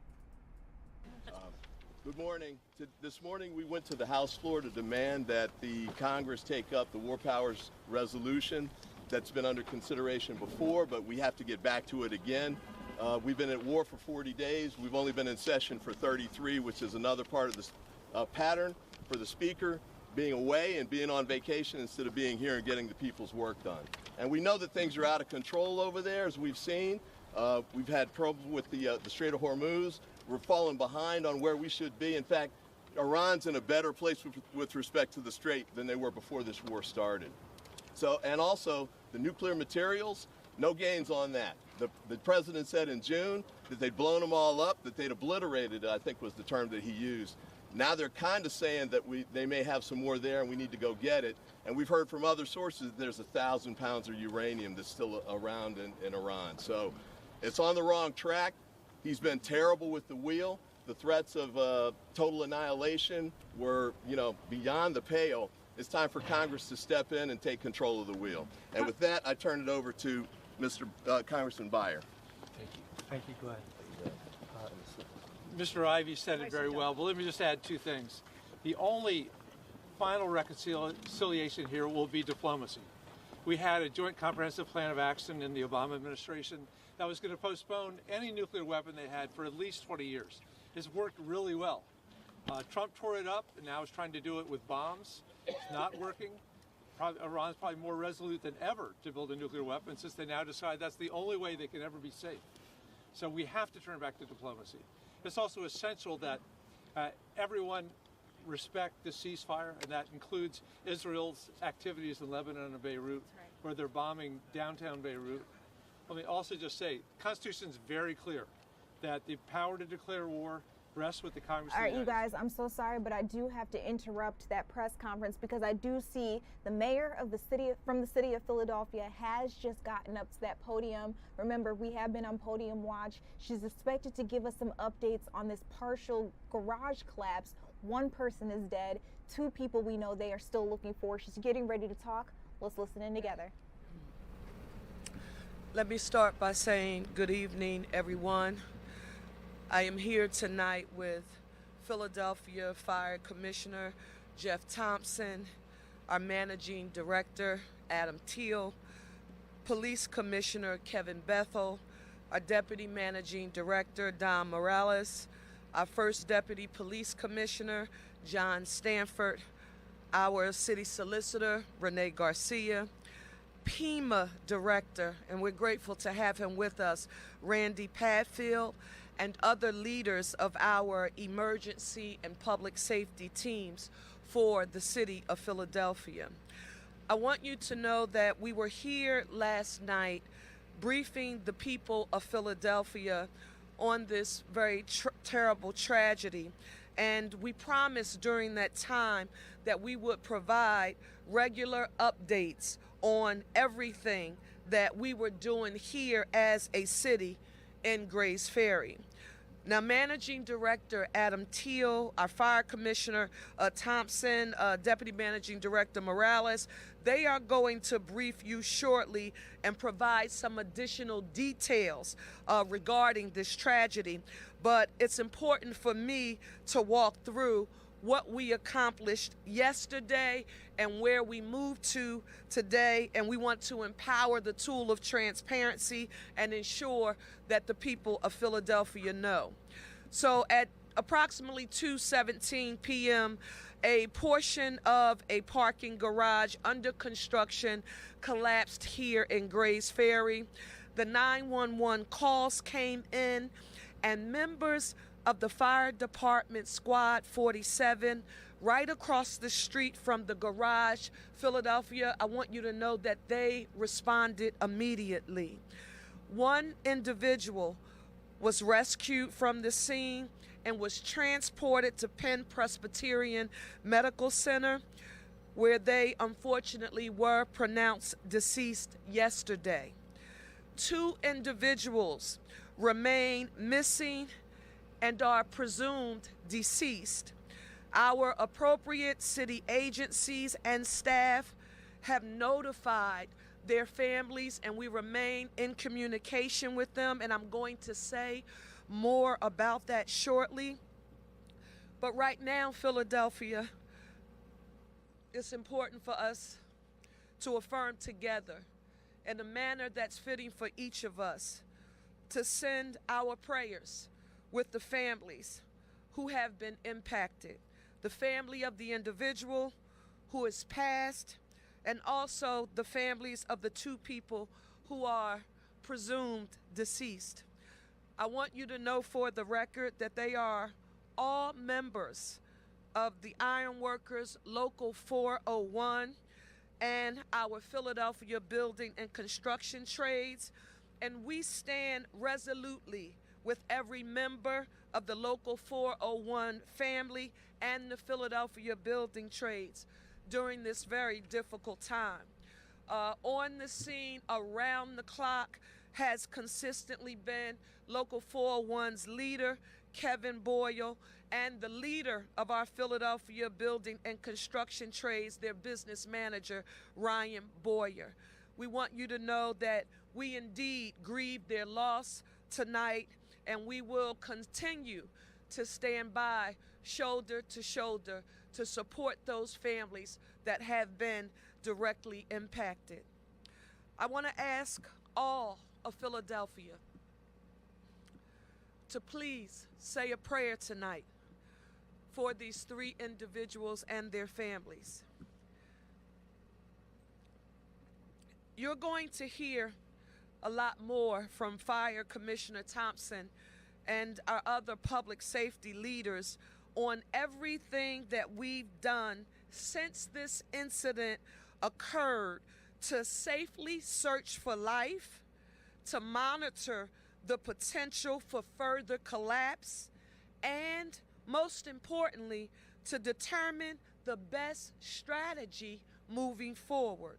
Good morning. This morning we went to the House floor to demand that the Congress take up the War Powers resolution that's been under consideration before, but we have to get back to it again. We've been at war for 40 days. We've only been in session for 33, which is another part of this pattern for the Speaker being away and being on vacation instead of being here and getting the people's work done. And we know that things are out of control over there, as we've seen. We've had problems with the Strait of Hormuz. We're falling behind on where we should be. In fact, Iran's in a better place with respect to the Strait than they were before this war started. So, and also the nuclear materials, no gains on that. The president said in June that they'd blown them all up, that they'd obliterated it, I think was the term that he used. Now they're kind of saying that they may have some more there and we need to go get it. And we've heard from other sources that there's 1,000 pounds of uranium that's still around in Iran. So it's on the wrong track. He's been terrible with the wheel. The threats of total annihilation were, beyond the pale. It's time for Congress to step in and take control of the wheel. And with that, I turn it over to Mr. Congressman Beyer. Thank you. Thank you. Go ahead. Mr. Ivey said it very well, but let me just add two things. The only final reconciliation here will be diplomacy. We had a joint comprehensive plan of action in the Obama administration that was going to postpone any nuclear weapon they had for at least 20 years. It's worked really well. Trump tore it up and now is trying to do it with bombs. It's not working. Iran's probably more resolute than ever to build a nuclear weapon since they now decide that's the only way they can ever be safe. So we have to turn back to diplomacy. It's also essential that everyone respect the ceasefire, and that includes Israel's activities in Lebanon and Beirut, where they're bombing downtown Beirut. Let me also just say, the Constitution is very clear that the power to declare war rests with the Congress. All right, you guys, I'm so sorry, but I do have to interrupt that press conference because I do see the mayor of the city of Philadelphia has just gotten up to that podium. Remember, we have been on podium watch. She's expected to give us some updates on this partial garage collapse. One person is dead. 2 people we know they are still looking for. She's getting ready to talk. Let's listen in together. Let me start by saying good evening, everyone. I am here tonight with Philadelphia Fire Commissioner Jeff Thompson, our Managing Director Adam Teal, Police Commissioner Kevin Bethel, our Deputy Managing Director Don Morales, our First Deputy Police Commissioner John Stanford, our City Solicitor Renee Garcia, PEMA Director, and we're grateful to have him with us, Randy Padfield, and other leaders of our emergency and public safety teams for the city of Philadelphia. I want you to know that we were here last night briefing the people of Philadelphia on this very terrible tragedy, and we promised during that time that we would provide regular updates on everything that we were doing here as a city in Grays Ferry. Now, Managing Director Adam Teal, our Fire Commissioner Thompson, Deputy Managing Director Morales, they are going to brief you shortly and provide some additional details regarding this tragedy. But it's important for me to walk through what we accomplished yesterday and where we moved to today, and we want to empower the tool of transparency and ensure that the people of Philadelphia know. So at approximately 2:17 p.m., a portion of a parking garage under construction collapsed here in Grays Ferry. The 911 calls came in, and members of the fire department squad 47 right across the street from the garage, Philadelphia, I want you to know that they responded immediately. One individual was rescued from the scene and was transported to Penn Presbyterian Medical Center, where they unfortunately were pronounced deceased yesterday. 2 individuals remain missing and are presumed deceased. Our appropriate city agencies and staff have notified their families, and we remain in communication with them, and I'm going to say more about that shortly. But right now, Philadelphia, it's important for us to affirm together in a manner that's fitting for each of us to send our prayers with the families who have been impacted, the family of the individual who is passed, and also the families of the 2 people who are presumed deceased. I want you to know for the record that they are all members of the Ironworkers Local 401 and our Philadelphia Building and Construction Trades, and we stand resolutely with every member of the Local 401 family and the Philadelphia Building Trades during this very difficult time. On the scene around the clock has consistently been Local 401's leader, Kevin Boyle, and the leader of our Philadelphia Building and Construction Trades, their business manager, Ryan Boyer. We want you to know that we indeed grieve their loss tonight, and we will continue to stand by shoulder to shoulder to support those families that have been directly impacted. I want to ask all of Philadelphia to please say a prayer tonight for these 3 individuals and their families. You're going to hear a lot more from Fire Commissioner Thompson and our other public safety leaders on everything that we've done since this incident occurred to safely search for life, to monitor the potential for further collapse, and most importantly, to determine the best strategy moving forward.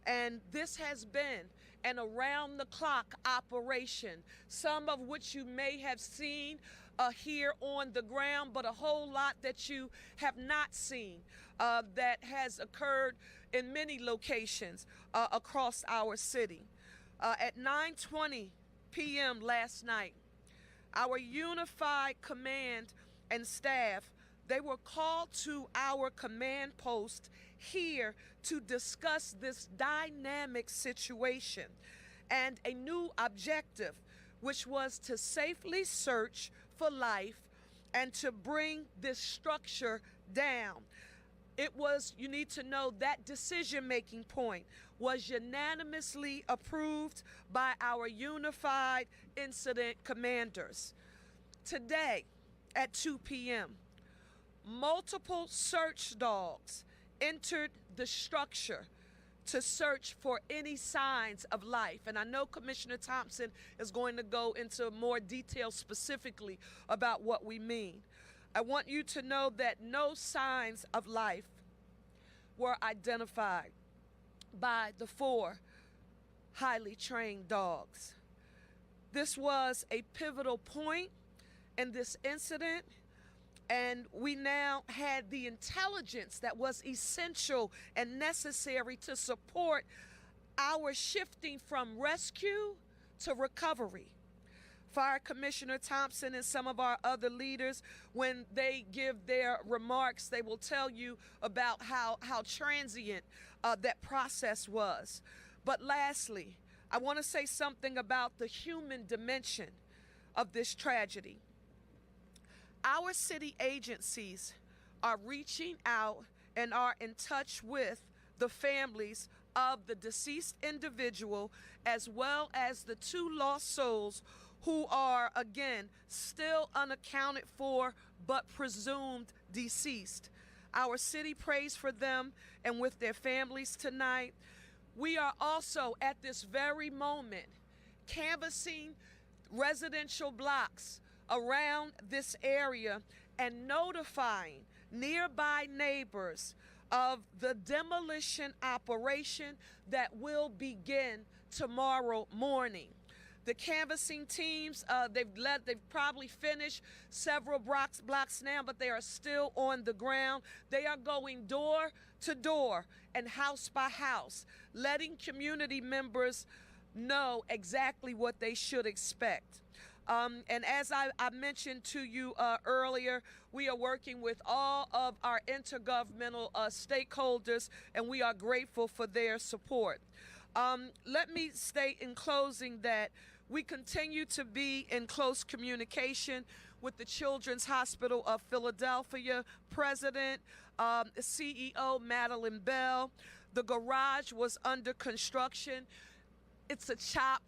And this has been an around-the-clock operation, some of which you may have seen here on the ground, but a whole lot that you have not seen that has occurred in many locations across our city. At 9:20 p.m. last night, our unified command and staff, they were called to our command post here to discuss this dynamic situation and a new objective, which was to safely search for life and to bring this structure down. It was, you need to know, that decision-making point was unanimously approved by our unified incident commanders. Today at 2 p.m., multiple search dogs entered the structure to search for any signs of life. And I know Commissioner Thompson is going to go into more detail specifically about what we mean. I want you to know that no signs of life were identified by the 4 highly trained dogs. This was a pivotal point in this incident, and we now had the intelligence that was essential and necessary to support our shifting from rescue to recovery. Fire Commissioner Thompson and some of our other leaders, when they give their remarks, they will tell you about how transient that process was. But lastly, I want to say something about the human dimension of this tragedy. Our city agencies are reaching out and are in touch with the families of the deceased individual, as well as the 2 lost souls who are, again, still unaccounted for but presumed deceased. Our city prays for them and with their families tonight. We are also at this very moment canvassing residential blocks around this area and notifying nearby neighbors of the demolition operation that will begin tomorrow morning. The canvassing teams, they've probably finished several blocks now, but they are still on the ground. They are going door to door and house by house, letting community members know exactly what they should expect. And as I mentioned to you earlier, we are working with all of our intergovernmental stakeholders, and we are grateful for their support. Let me state in closing that we continue to be in close communication with the Children's Hospital of Philadelphia President, CEO Madeline Bell. The garage was under construction. It's a CHOP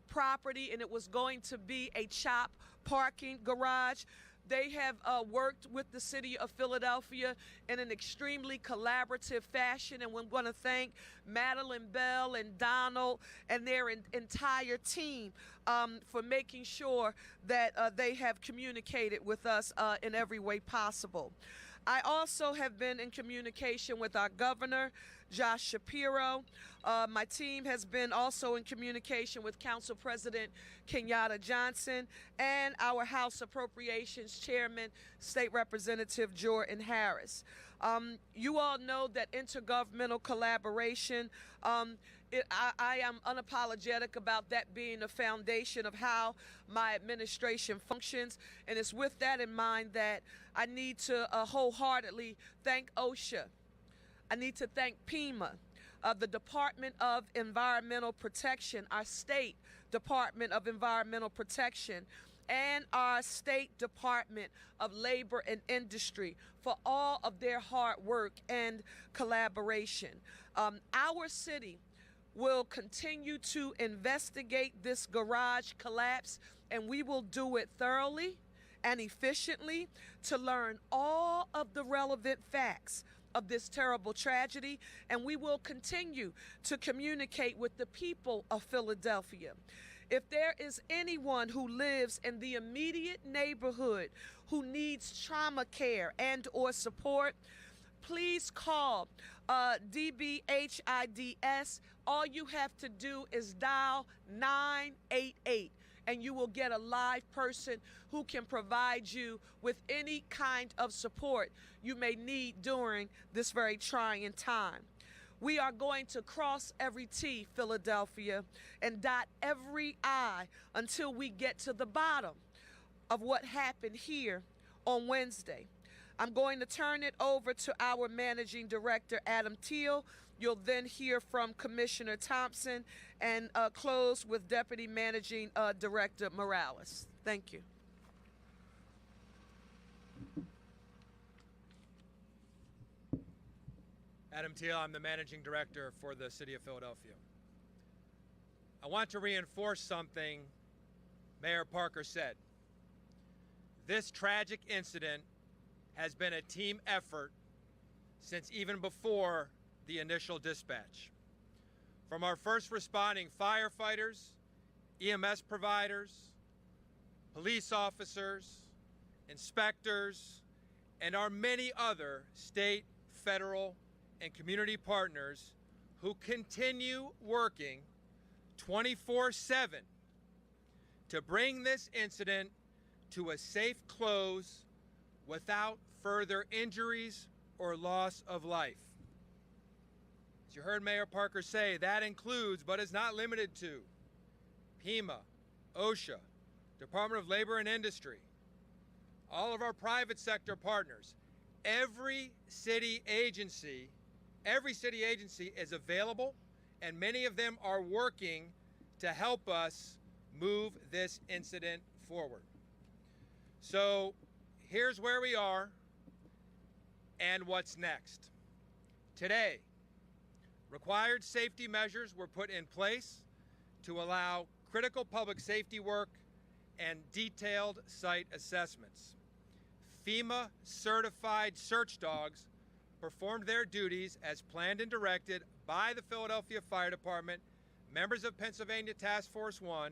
property, and it was going to be a CHOP parking garage. They have worked with the city of Philadelphia in an extremely collaborative fashion, and we want to thank Madeline Bell and Donald and their entire team for making sure that they have communicated with us in every way possible. I also have been in communication with our governor, Josh Shapiro. My team has been also in communication with Council President Kenyatta Johnson and our House Appropriations Chairman, State Representative Jordan Harris. You all know that intergovernmental collaboration, I am unapologetic about that being the foundation of how my administration functions, and it's with that in mind that I need to wholeheartedly thank OSHA. I need to thank PEMA, the Department of Environmental Protection, our State Department of Environmental Protection, and our State Department of Labor and Industry for all of their hard work and collaboration. Our city will continue to investigate this garage collapse, and we will do it thoroughly and efficiently to learn all of the relevant facts of this terrible tragedy, and we will continue to communicate with the people of Philadelphia. If there is anyone who lives in the immediate neighborhood who needs trauma care and or support, please call DBHIDS. All you have to do is dial 988, and you will get a live person who can provide you with any kind of support you may need during this very trying time. We are going to cross every T, Philadelphia, and dot every I until we get to the bottom of what happened here on Wednesday. I'm going to turn it over to our Managing Director, Adam Teal. You'll then hear from Commissioner Thompson and close with Deputy Managing Director Morales. Thank you. Adam Teal, I'm the Managing Director for the City of Philadelphia. I want to reinforce something Mayor Parker said. This tragic incident has been a team effort since even before the initial dispatch. From our first responding firefighters, EMS providers, police officers, inspectors, and our many other state, federal, and community partners who continue working 24/7 to bring this incident to a safe close without further injuries or loss of life. As you heard Mayor Parker say, that includes, but is not limited to, PEMA, OSHA, Department of Labor and Industry, all of our private sector partners. Every city agency is available, and many of them are working to help us move this incident forward. So here's where we are and what's next. Today, required safety measures were put in place to allow critical public safety work and detailed site assessments. FEMA certified search dogs performed their duties as planned and directed by the Philadelphia Fire Department, members of Pennsylvania Task Force 1,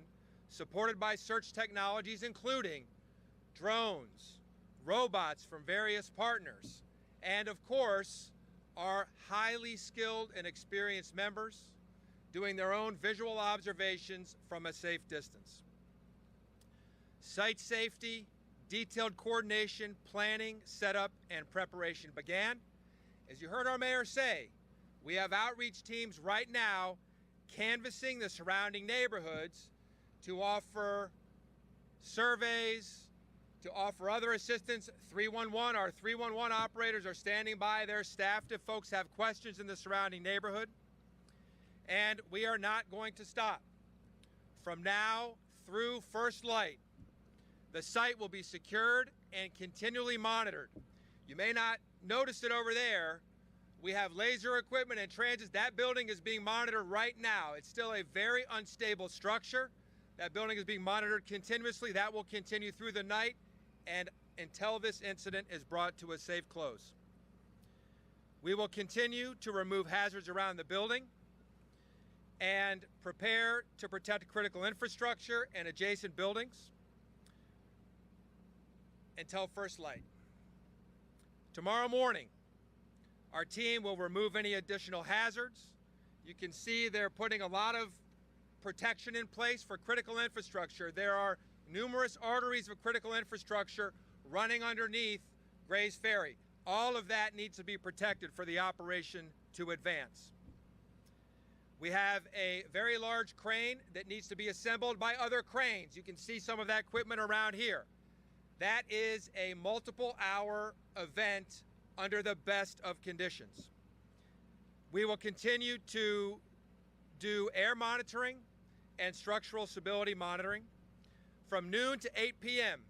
supported by search technologies including drones, robots from various partners, and of course, our highly skilled and experienced members doing their own visual observations from a safe distance. Site safety, detailed coordination, planning, setup, and preparation began. As you heard our mayor say, we have outreach teams right now canvassing the surrounding neighborhoods to offer surveys, to offer other assistance. 311, our 311 operators are standing by, their staff, if folks have questions in the surrounding neighborhood. And we are not going to stop. From now through first light, the site will be secured and continually monitored. You may not notice it over there. We have laser equipment and transits. That building is being monitored right now. It's still a very unstable structure. That building is being monitored continuously. That will continue through the night and until this incident is brought to a safe close. We will continue to remove hazards around the building and prepare to protect critical infrastructure and adjacent buildings until first light. Tomorrow morning, our team will remove any additional hazards. You can see they're putting a lot of protection in place for critical infrastructure. There are numerous arteries of critical infrastructure running underneath Gray's Ferry. All of that needs to be protected for the operation to advance. We have a very large crane that needs to be assembled by other cranes. You can see some of that equipment around here. That is a multiple-hour event under the best of conditions. We will continue to do air monitoring and structural stability monitoring. From noon to 8 p.m.,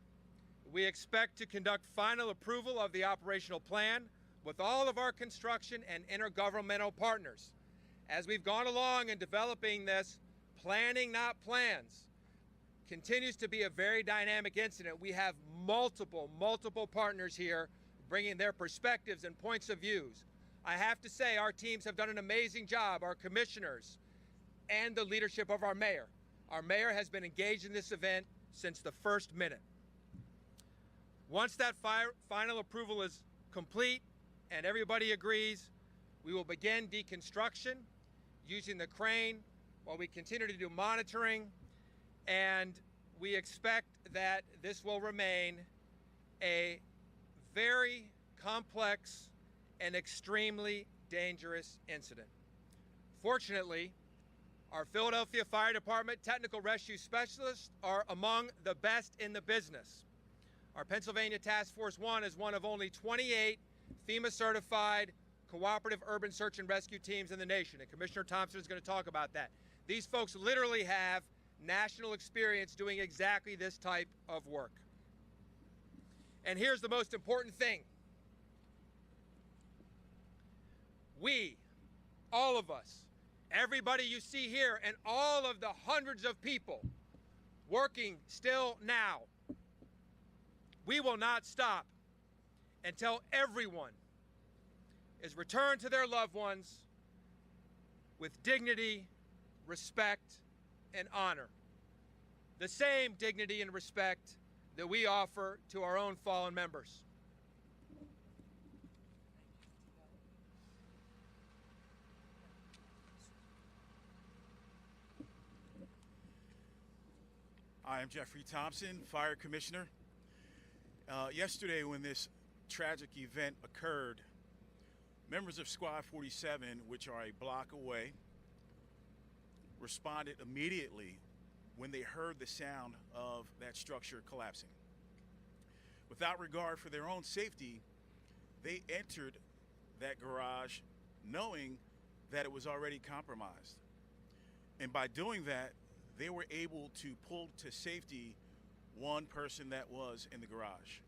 we expect to conduct final approval of the operational plan with all of our construction and intergovernmental partners. As we've gone along in developing this, planning, not plans, continues to be a very dynamic incident. We have multiple partners here bringing their perspectives and points of views. I have to say our teams have done an amazing job, our commissioners and the leadership of our mayor. Our mayor has been engaged in this event since the first minute. Once that final approval is complete and everybody agrees, we will begin deconstruction using the crane while we continue to do monitoring, and we expect that this will remain a very complex and extremely dangerous incident. Fortunately, our Philadelphia Fire Department technical rescue specialists are among the best in the business. Our Pennsylvania Task Force 1 is one of only 28 FEMA-certified cooperative urban search and rescue teams in the nation, and Commissioner Thompson is going to talk about that. These folks literally have national experience doing exactly this type of work. And here's the most important thing. We, all of us, everybody you see here, and all of the hundreds of people working still now, we will not stop until everyone is returned to their loved ones with dignity, respect, and honor. The same dignity and respect that we offer to our own fallen members. I am Jeffrey Thompson, Fire Commissioner. Yesterday, when this tragic event occurred, members of Squad 47, which are a block away, responded immediately when they heard the sound of that structure collapsing. Without regard for their own safety, they entered that garage knowing that it was already compromised. And by doing that, they were able to pull to safety one person that was in the garage.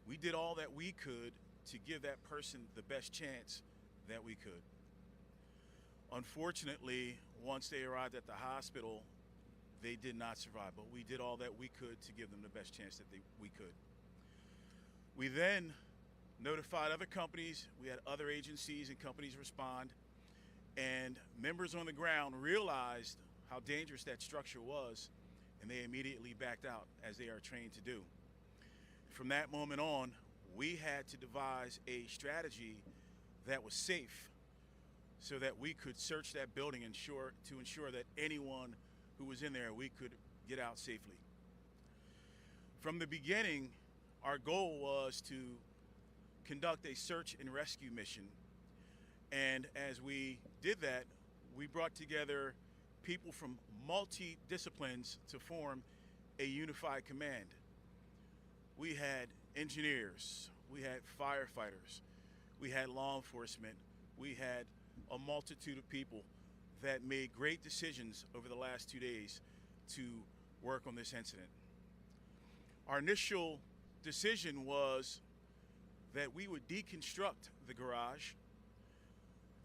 We did all that we could to give that person the best chance that we could. Unfortunately, once they arrived at the hospital, they did not survive, but we did all that we could to give them the best chance that we could. We then notified other companies. We had other agencies and companies respond, and members on the ground realized how dangerous that structure was, and they immediately backed out, as they are trained to do. From that moment on, we had to devise a strategy that was safe so that we could search that building to ensure that anyone who was in there, we could get out safely. From the beginning, our goal was to conduct a search and rescue mission. And as we did that, we brought together people from multi-disciplines to form a unified command. We had engineers, we had firefighters, we had law enforcement, we had a multitude of people that made great decisions over the last 2 days to work on this incident. Our initial decision was that we would deconstruct the garage,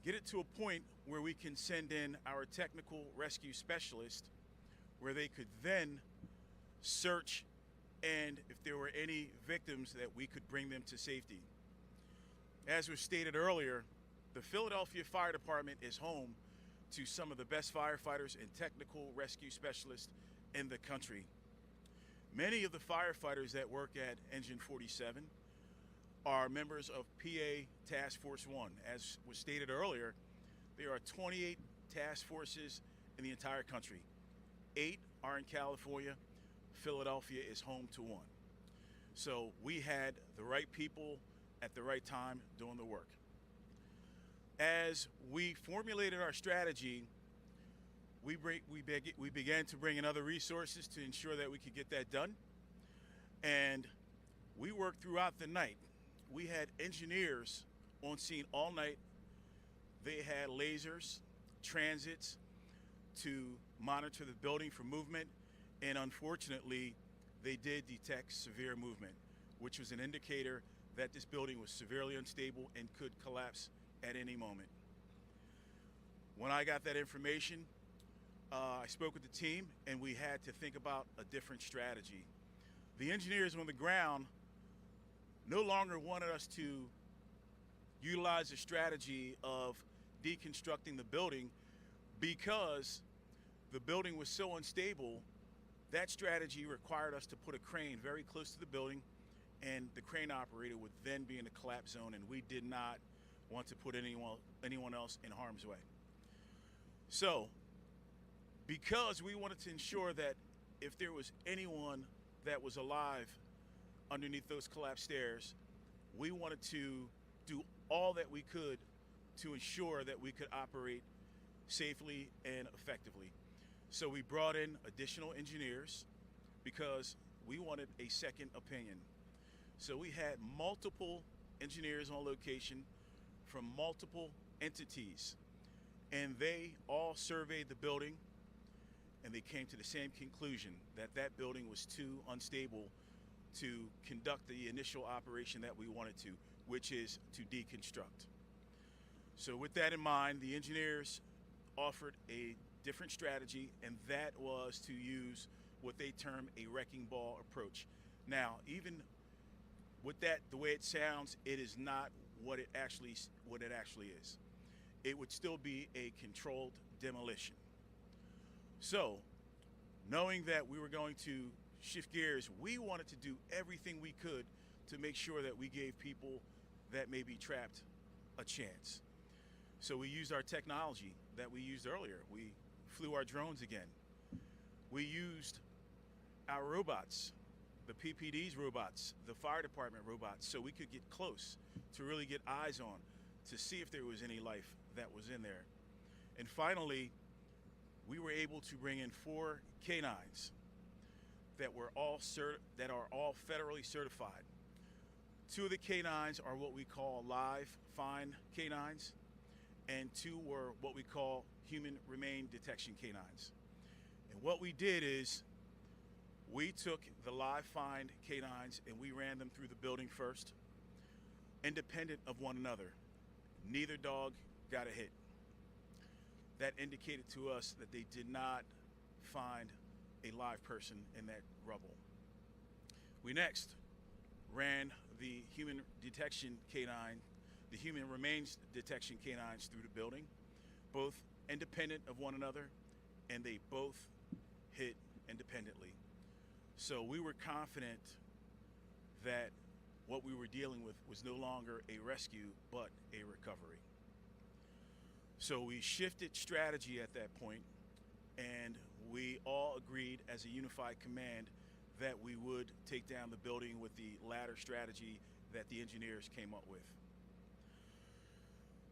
get it to a point where we can send in our technical rescue specialist, where they could then search, and if there were any victims, that we could bring them to safety. As was stated earlier, the Philadelphia Fire Department is home to some of the best firefighters and technical rescue specialists in the country. Many of the firefighters that work at Engine 47 are members of PA Task Force 1. As was stated earlier, there are 28 task forces in the entire country. 8 are in California. Philadelphia is home to 1. So we had the right people at the right time doing the work. As we formulated our strategy, we began to bring in other resources to ensure that we could get that done. And we worked throughout the night. We had engineers on scene all night. They had lasers, transits to monitor the building for movement. And unfortunately, they did detect severe movement, which was an indicator that this building was severely unstable and could collapse at any moment. When I got that information, I spoke with the team, and we had to think about a different strategy. The engineers on the ground no longer wanted us to utilize the strategy of deconstructing the building because the building was so unstable. That strategy required us to put a crane very close to the building, and the crane operator would then be in a collapse zone, and we did not want to put anyone else in harm's way. So, because we wanted to ensure that if there was anyone that was alive underneath those collapsed stairs, we wanted to do all that we could to ensure that we could operate safely and effectively. So we brought in additional engineers because we wanted a second opinion. So we had multiple engineers on location from multiple entities, and they all surveyed the building, and they came to the same conclusion that that building was too unstable to conduct the initial operation that we wanted to, which is to deconstruct. So with that in mind, the engineers offered a different strategy, and that was to use what they term a wrecking ball approach. Now, even with that, the way it sounds, it is not what it actually is. It would still be a controlled demolition. So, knowing that we were going to shift gears, we wanted to do everything we could to make sure that we gave people that may be trapped a chance. So we used our technology that we used earlier. We flew our drones again. We used our robots, the PPD's robots, the fire department robots, so we could get close to really get eyes on to see if there was any life that was in there. And finally, we were able to bring in 4 canines that are all federally certified. 2 of the canines are what we call live fine canines, and 2 were what we call human remain detection canines. And what we did is We took the live find canines and we ran them through the building first, independent of one another. Neither dog got a hit. That indicated to us that they did not find a live person in that rubble. We next ran the human detection canine, the human remains detection canines through the building, both independent of one another, and they both hit independently. So we were confident that what we were dealing with was no longer a rescue, but a recovery. So we shifted strategy at that point, and we all agreed as a unified command that we would take down the building with the ladder strategy that the engineers came up with.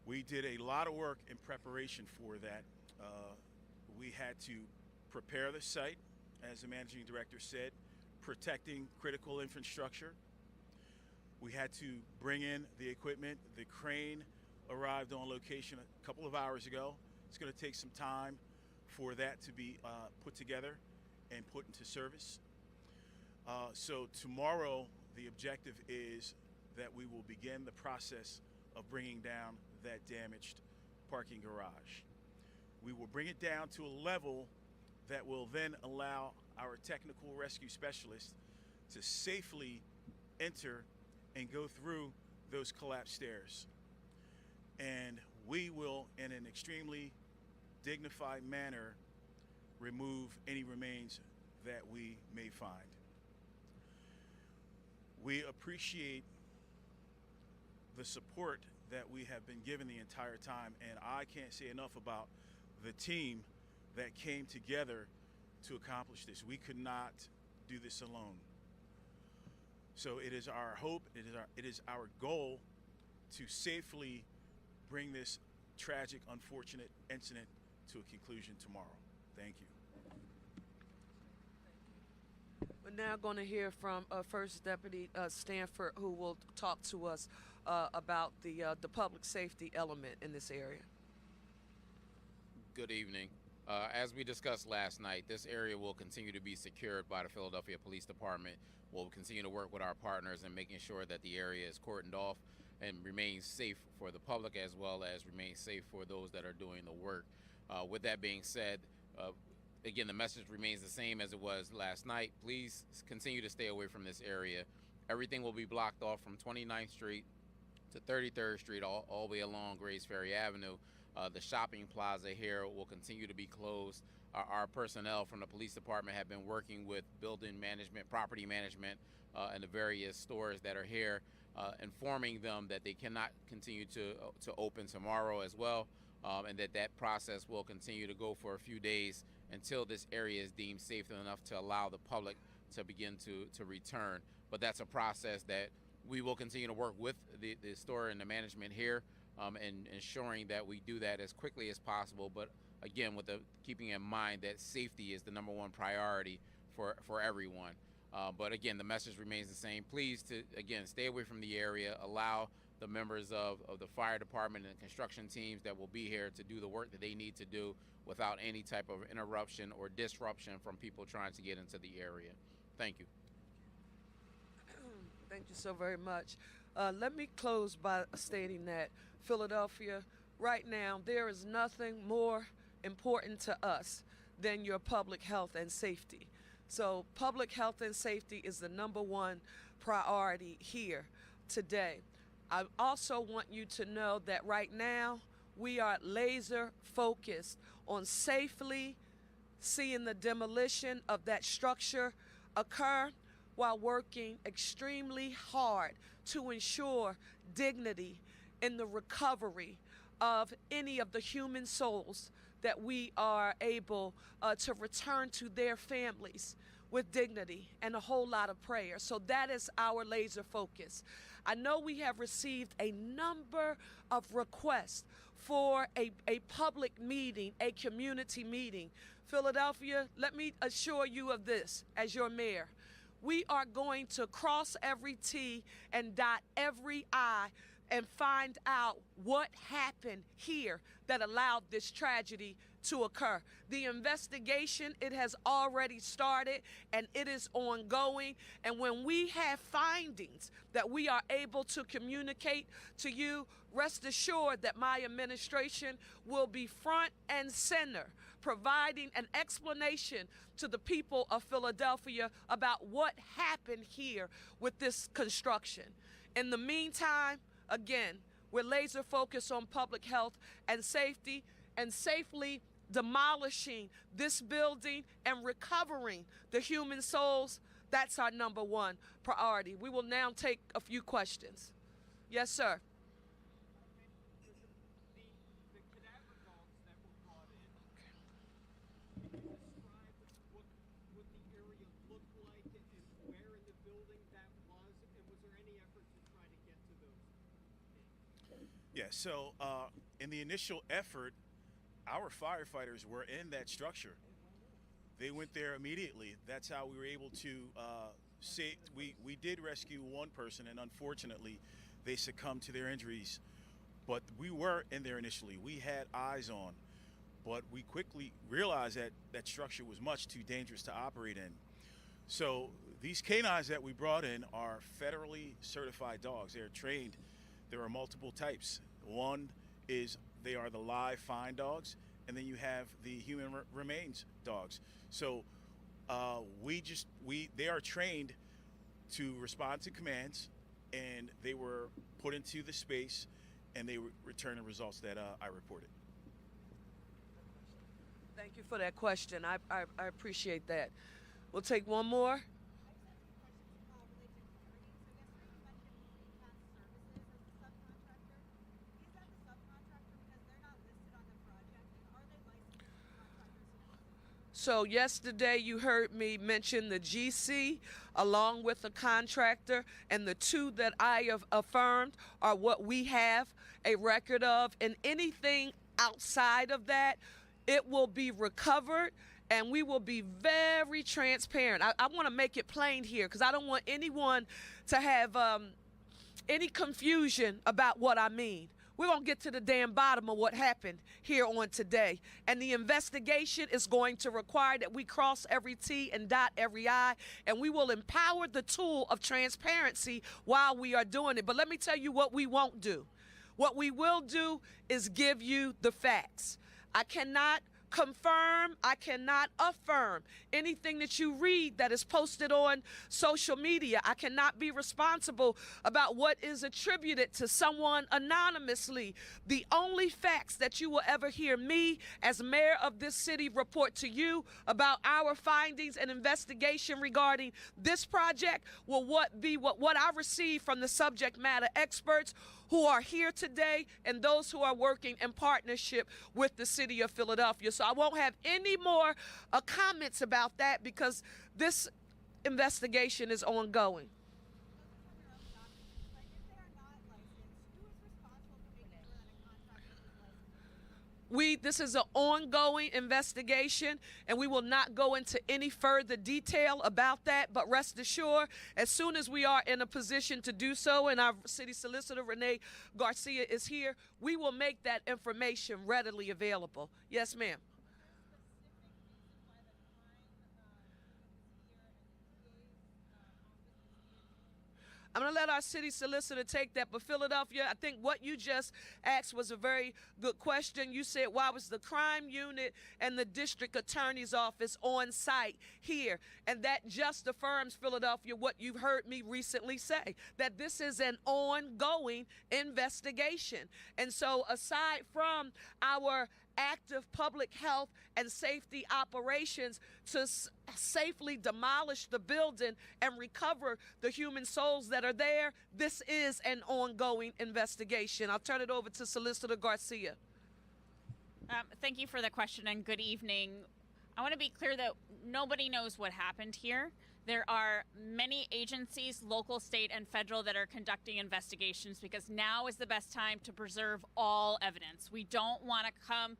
We did a lot of work in preparation for that. We had to prepare the site, as the managing director said, protecting critical infrastructure. We had to bring in the equipment. The crane arrived on location a couple of hours ago. It's going to take some time for that to be put together and put into service. So tomorrow, the objective is that we will begin the process of bringing down that damaged parking garage. We will bring it down to a level that will then allow our technical rescue specialists to safely enter and go through those collapsed stairs. And we will, in an extremely dignified manner, remove any remains that we may find. We appreciate the support that we have been given the entire time, and I can't say enough about the team that came together to accomplish this. We could not do this alone. So it is our hope, it is our goal to safely bring this tragic, unfortunate incident to a conclusion tomorrow. Thank you. We're now going to hear from First Deputy Stanford, who will talk to us about the public safety element in this area. Good evening. As we discussed last night, this area will continue to be secured by the Philadelphia Police Department. We'll continue to work with our partners in making sure that the area is cordoned off and remains safe for the public, as well as remains safe for those that are doing the work. With that being said, again, the message remains the same as it was last night. Please continue to stay away from this area. Everything will be blocked off from 29th Street to 33rd Street, all the way along Grays Ferry Avenue. The shopping plaza here will continue to be closed. Our personnel from the police department have been working with building management, property management, and the various stores that are here, informing them that they cannot continue to open tomorrow as well, and that process will continue to go for a few days until this area is deemed safe enough to allow the public to begin to return. But that's a process that we will continue to work with the store and the management here, and ensuring that we do that as quickly as possible. But again, with keeping in mind that safety is the #1 priority for everyone. But again, the message remains the same. Please, again, stay away from the area. Allow the members of the fire department and construction teams that will be here to do the work that they need to do without any type of interruption or disruption from people trying to get into the area. Thank you. Thank you so very much. Let me close by stating that Philadelphia, right now, there is nothing more important to us than your public health and safety. So public health and safety is the #1 priority here today. I also want you to know that right now we are laser focused on safely seeing the demolition of that structure occur while working extremely hard to ensure dignity in the recovery of any of the human souls that we are able to return to their families with dignity and a whole lot of prayer. So that is our laser focus. I know we have received a number of requests for a public meeting, a community meeting. Philadelphia, let me assure you of this as your mayor. We are going to cross every T and dot every I and find out what happened here that allowed this tragedy to occur. The investigation, it has already started and it is ongoing. And when we have findings that we are able to communicate to you, rest assured that my administration will be front and center, providing an explanation to the people of Philadelphia about what happened here with this construction. In the meantime, again, we're laser focused on public health and safety, and safely demolishing this building and recovering the human souls. That's our #1 priority. We will now take a few questions. Yes, sir. Yeah, so in the initial effort, our firefighters were in that structure. They went there immediately. That's how we were able to save. We did rescue one person, and unfortunately, they succumbed to their injuries. But we were in there initially. We had eyes on, but we quickly realized that that structure was much too dangerous to operate in. So these canines that we brought in are federally certified dogs. They're trained. There are multiple types. One is they are the live fine dogs, and then you have the human remains dogs. So they are trained to respond to commands, and they were put into the space, and they return the results that I reported. Thank you for that question. I appreciate that. We'll take one more. So yesterday you heard me mention the GC along with the contractor, and the two that I have affirmed are what we have a record of, and anything outside of that, it will be recovered, and we will be very transparent. I want to make it plain here because I don't want anyone to have any confusion about what I mean. We're going to get to the damn bottom of what happened here on today. And the investigation is going to require that we cross every T and dot every I, and we will empower the tool of transparency while we are doing it. But let me tell you what we won't do. What we will do is give you the facts. I cannot confirm, I cannot affirm anything that you read that is posted on social media. I cannot be responsible about what is attributed to someone anonymously. The only facts that you will ever hear me as mayor of this city report to you about our findings and investigation regarding this project will be what I receive from the subject matter experts who are here today and those who are working in partnership with the city of Philadelphia. So I won't have any more comments about that because this investigation is ongoing. This is an ongoing investigation, and we will not go into any further detail about that, but rest assured, as soon as we are in a position to do so, and our city solicitor, Renee Garcia, is here, we will make that information readily available. Yes, ma'am. I'm going to let our city solicitor take that, but Philadelphia, I think what you just asked was a very good question. You said, why was the crime unit and the district attorney's office on site here? And that just affirms, Philadelphia, what you've heard me recently say, that this is an ongoing investigation. And so aside from our active public health and safety operations to safely demolish the building and recover the human souls that are there, this is an ongoing investigation. I'll turn it over to Solicitor Garcia. Thank you for the question and good evening. I want to be clear that nobody knows what happened here. There are many agencies, local, state, and federal, that are conducting investigations because now is the best time to preserve all evidence. We don't want to come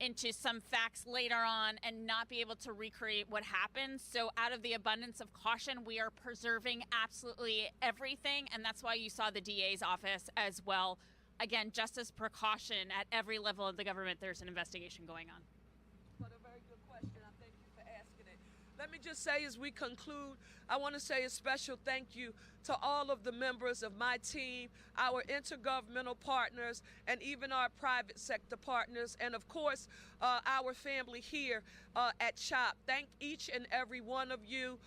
into some facts later on and not be able to recreate what happened. So out of the abundance of caution, we are preserving absolutely everything, and that's why you saw the DA's office as well. Again, just as precaution at every level of the government, there's an investigation going on. But a very good question. I thank you for asking it. Let me just say as we conclude, I want to say a special thank you to all of the members of my team, our intergovernmental partners, and even our private sector partners, and of course, our family here at CHOP. Thank each and every one of you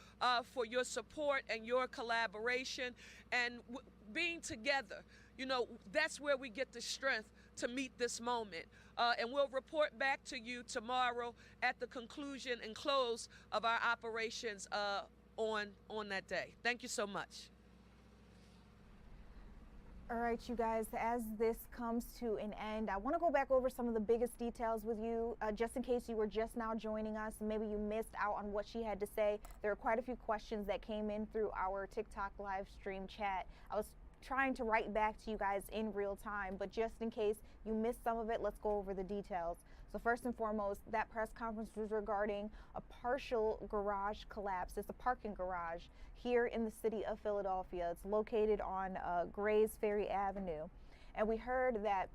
for your support and your collaboration and being together. You know, that's where we get the strength to meet this moment. And we'll report back to you tomorrow at the conclusion and close of our operations on that day. Thank you so much. All right, you guys, as this comes to an end, I want to go back over some of the biggest details with you, just in case you were just now joining us and maybe you missed out on what she had to say. There are quite a few questions that came in through our TikTok live stream chat. I was trying to write back to you guys in real time, but just in case you missed some of it, let's go over the details. So first and foremost, that press conference was regarding a partial garage collapse. It's a parking garage here in the city of Philadelphia. It's located on Grays Ferry Avenue. And we heard that,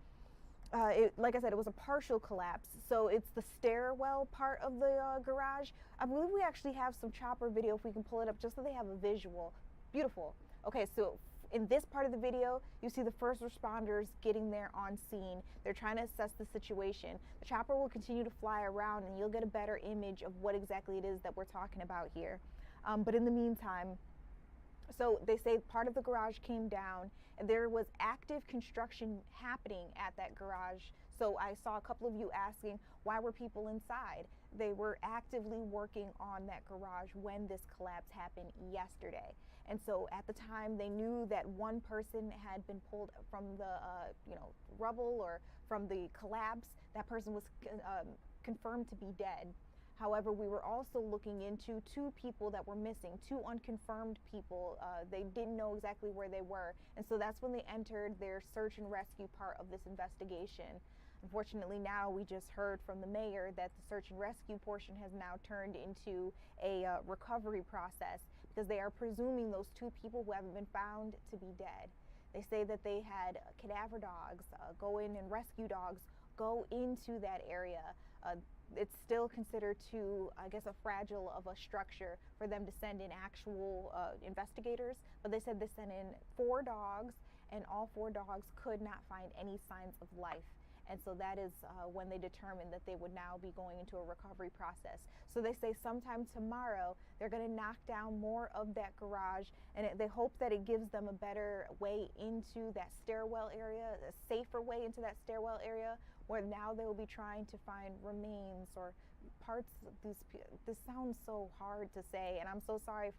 like I said, it was a partial collapse. So it's the stairwell part of the garage. I believe we actually have some chopper video, if we can pull it up, just so they have a visual. Beautiful. Okay, so in this part of the video, you see the first responders getting there on scene. They're trying to assess the situation. The chopper will continue to fly around and you'll get a better image of what exactly it is that we're talking about here. But in the meantime, so they say part of the garage came down and there was active construction happening at that garage. So I saw a couple of you asking, why were people inside? They were actively working on that garage when this collapse happened yesterday. And so at the time, they knew that one person had been pulled from the rubble or from the collapse. That person was confirmed to be dead. However, we were also looking into two people that were missing, two unconfirmed people. They didn't know exactly where they were. And so that's when they entered their search and rescue part of this investigation. Unfortunately, now we just heard from the mayor that the search and rescue portion has now turned into a recovery process because they are presuming those two people who haven't been found to be dead. They say that they had cadaver dogs and rescue dogs go into that area. It's still considered too, I guess, a fragile of a structure for them to send in actual investigators, but they said they sent in 4 dogs and all 4 dogs could not find any signs of life. And so that is when they determined that they would now be going into a recovery process. So they say sometime tomorrow, they're going to knock down more of that garage, and they hope that it gives them a better way into that stairwell area, a safer way into that stairwell area, where now they will be trying to find remains or parts of these. This sounds so hard to say, and I'm so sorry if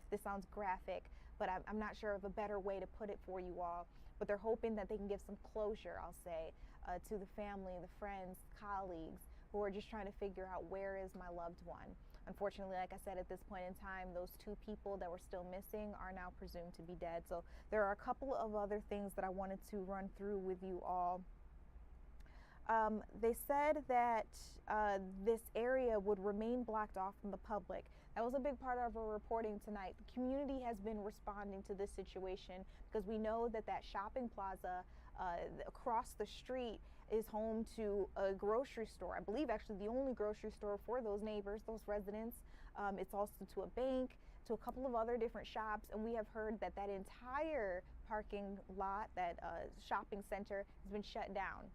this sounds graphic, but I'm not sure of a better way to put it for you all. But they're hoping that they can give some closure, I'll say, to the family, the friends, colleagues who are just trying to figure out where is my loved one. Unfortunately, like I said, at this point in time, those 2 people that were still missing are now presumed to be dead. So there are a couple of other things that I wanted to run through with you all. They said that this area would remain blocked off from the public. That was a big part of our reporting tonight. The community has been responding to this situation because we know that that shopping plaza across the street is home to a grocery store. I believe actually the only grocery store for those neighbors, those residents. It's also to a bank, to a couple of other different shops, and we have heard that that entire parking lot, that shopping center, has been shut down.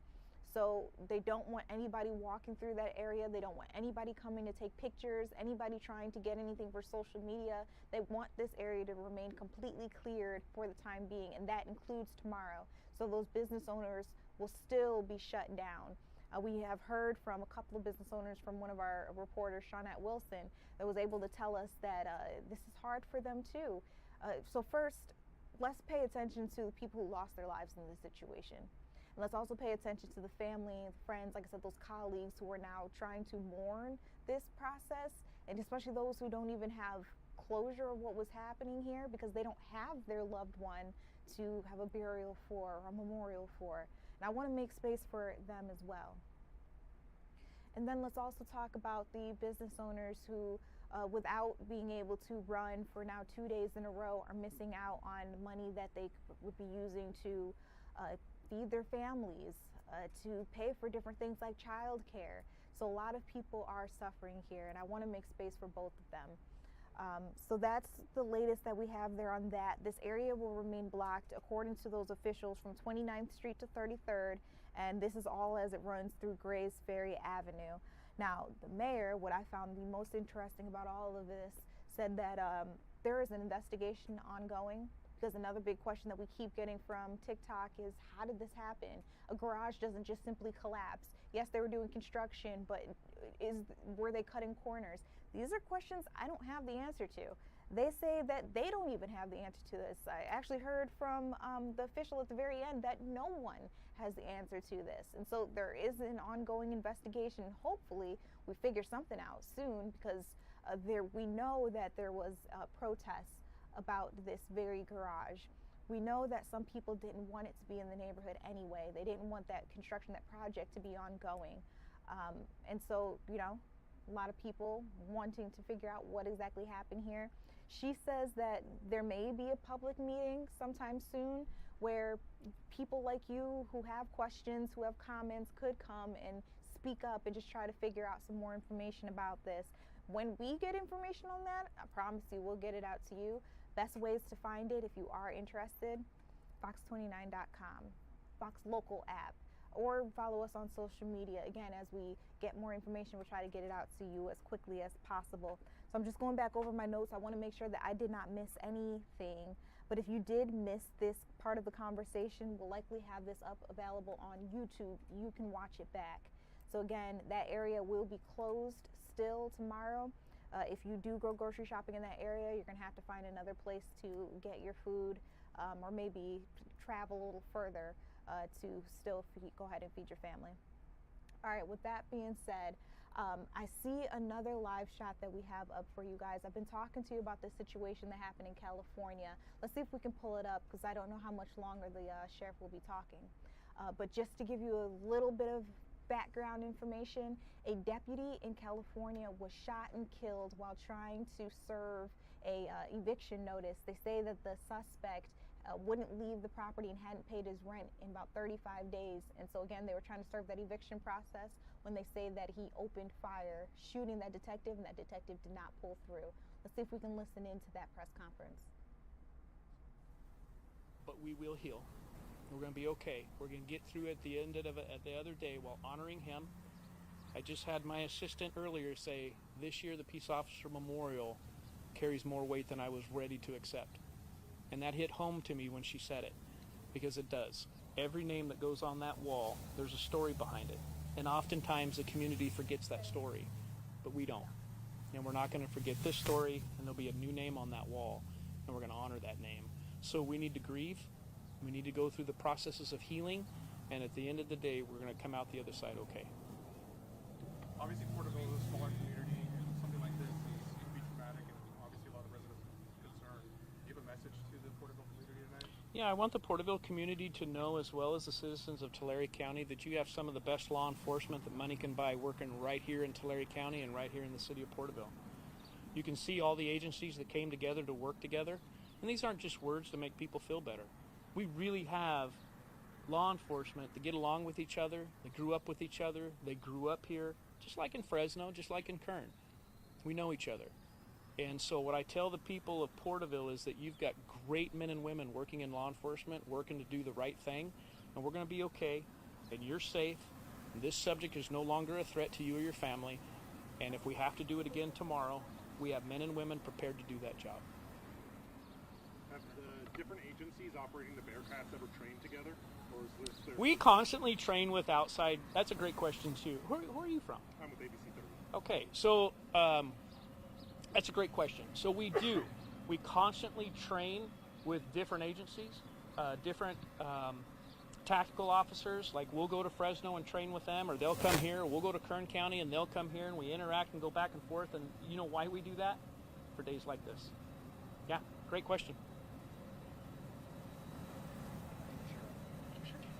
So they don't want anybody walking through that area. They don't want anybody coming to take pictures, anybody trying to get anything for social media. They want this area to remain completely cleared for the time being, and that includes tomorrow. So those business owners will still be shut down. We have heard from a couple of business owners, from one of our reporters, Shawnette Wilson, that was able to tell us that this is hard for them too. So first, let's pay attention to the people who lost their lives in this situation. And let's also pay attention to the family and friends, like I said, those colleagues who are now trying to mourn this process, and especially those who don't even have closure of what was happening here because they don't have their loved one to have a burial for or a memorial for. And I want to make space for them as well. And then let's also talk about the business owners who, without being able to run for now 2 days in a row, are missing out on money that they would be using to feed their families, to pay for different things like childcare. So a lot of people are suffering here, and I want to make space for both of them. So that's the latest that we have there on that. This area will remain blocked according to those officials from 29th Street to 33rd, and this is all as it runs through Grays Ferry Avenue. Now, the mayor, what I found the most interesting about all of this, said that there is an investigation ongoing, because another big question that we keep getting from TikTok is, how did this happen? A garage doesn't just simply collapse. Yes, they were doing construction, but were they cutting corners? These are questions I don't have the answer to. They say that they don't even have the answer to this. I actually heard from the official at the very end that no one has the answer to this. And so there is an ongoing investigation. Hopefully we figure something out soon, because we know that there was protests about this very garage. We know that some people didn't want it to be in the neighborhood anyway. They didn't want that construction, that project to be ongoing. And so, you know, a lot of people wanting to figure out what exactly happened here. She says that there may be a public meeting sometime soon where people like you who have questions, who have comments, could come and speak up and just try to figure out some more information about this. When we get information on that, I promise you we'll get it out to you. Best ways to find it if you are interested, fox29.com, Fox Local app, or follow us on social media. Again, as we get more information, we'll try to get it out to you as quickly as possible. So I'm just going back over my notes. I want to make sure that I did not miss anything. But if you did miss this part of the conversation, we'll likely have this up available on YouTube. You can watch it back. So again, that area will be closed still tomorrow. If you do go grocery shopping in that area, you're going to have to find another place to get your food, or maybe travel a little further to still go ahead and feed your family. All right, with that being said, I see another live shot that we have up for you guys. I've been talking to you about this situation that happened in California. Let's see if we can pull it up, because I don't know how much longer the sheriff will be talking. But just to give you a little bit of background information, a deputy in California was shot and killed while trying to serve a eviction notice. They say that the suspect wouldn't leave the property and hadn't paid his rent in about 35 days. And so again, they were trying to serve that eviction process when they say that he opened fire, shooting that detective, and that detective did not pull through. Let's see if we can listen into that press conference. But we will heal. We're going to be okay. We're going to get through at the end of it at the other day while honoring him. I just had my assistant earlier say, this year the Peace Officer Memorial carries more weight than I was ready to accept. And that hit home to me when she said it, because it does. Every name that goes on that wall, there's a story behind it. And oftentimes the community forgets that story, but we don't. And we're not going to forget this story, and there'll be a new name on that wall, and we're going to honor that name. So we need to grieve. We need to go through the processes of healing, and at the end of the day, we're going to come out the other side okay. Obviously, Porterville is a smaller community, and something like this can be traumatic, and obviously a lot of residents are concerned. Do you have a message to the Porterville community tonight? Yeah, I want the Porterville community to know, as well as the citizens of Tulare County, that you have some of the best law enforcement that money can buy working right here in Tulare County and right here in the city of Porterville. You can see all the agencies that came together to work together, and these aren't just words to make people feel better. We really have law enforcement that get along with each other. They grew up with each other. They grew up here, just like in Fresno, just like in Kern. We know each other. And so what I tell the people of Porterville is that you've got great men and women working in law enforcement, working to do the right thing, and we're going to be okay, and you're safe. And this subject is no longer a threat to you or your family, and if we have to do it again tomorrow, we have men and women prepared to do that job. Have the different agencies operating the Bearcats ever trained together? Or is this their We constantly train with outside. That's a great question, too. Who are you from? I'm with ABC 30. Okay, so that's a great question. So we do. We constantly train with different agencies, different tactical officers. Like we'll go to Fresno and train with them, or they'll come here. We'll go to Kern County and they'll come here, and we interact and go back and forth. And you know why we do that? For days like this. Yeah, great question.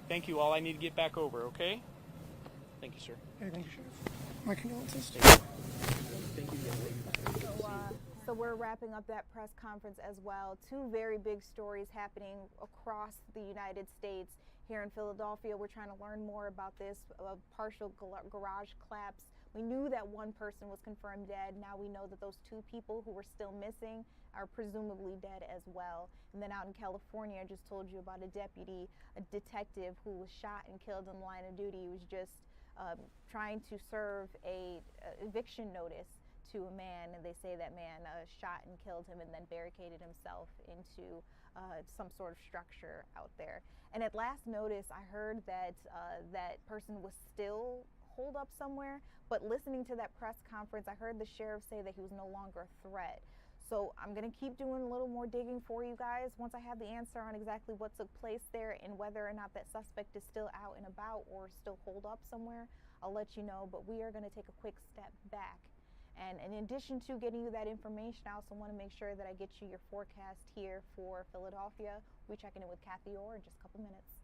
Thank you all. I need to get back over, okay? Thank you, sir. Hey, thank you, Sheriff. My condolences. So we're wrapping up that press conference as well. Two very big stories happening across the United States. Here in Philadelphia, we're trying to learn more about this partial garage collapse. We knew that one person was confirmed dead. Now we know that those two people who were still missing are presumably dead as well. And then out in California, I just told you about a detective who was shot and killed in the line of duty. He was just trying to serve a eviction notice to a man, and they say that man shot and killed him and then barricaded himself into some sort of structure out there. And at last notice, I heard that that person was still holed up somewhere, but listening to that press conference, I heard the sheriff say that he was no longer a threat. So I'm going to keep doing a little more digging for you guys. Once I have the answer on exactly what took place there and whether or not that suspect is still out and about or still holed up somewhere, I'll let you know. But we are going to take a quick step back. And in addition to getting you that information, I also want to make sure that I get you your forecast here for Philadelphia. We'll be checking in with Kathy Orr in just a couple minutes.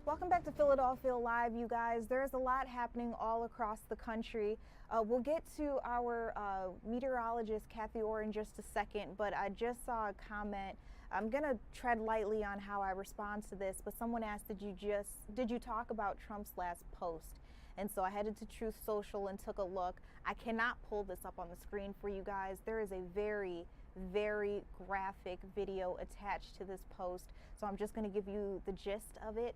Welcome back to Philadelphia Live, you guys. There's a lot happening all across the country. We'll get to our meteorologist, Kathy Orr, in just a second, but I just saw a comment. I'm going to tread lightly on how I respond to this, but someone asked, did you talk about Trump's last post? And so I headed to Truth Social and took a look. I cannot pull this up on the screen for you guys. There is a very, very graphic video attached to this post, so I'm just going to give you the gist of it.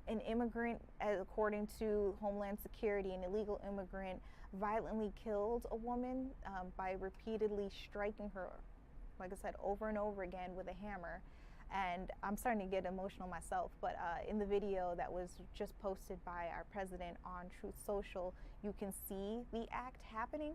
An immigrant, according to Homeland Security, an illegal immigrant violently killed a woman by repeatedly striking her, like I said, over and over again with a hammer. And I'm starting to get emotional myself, but in the video that was just posted by our president on Truth Social, you can see the act happening.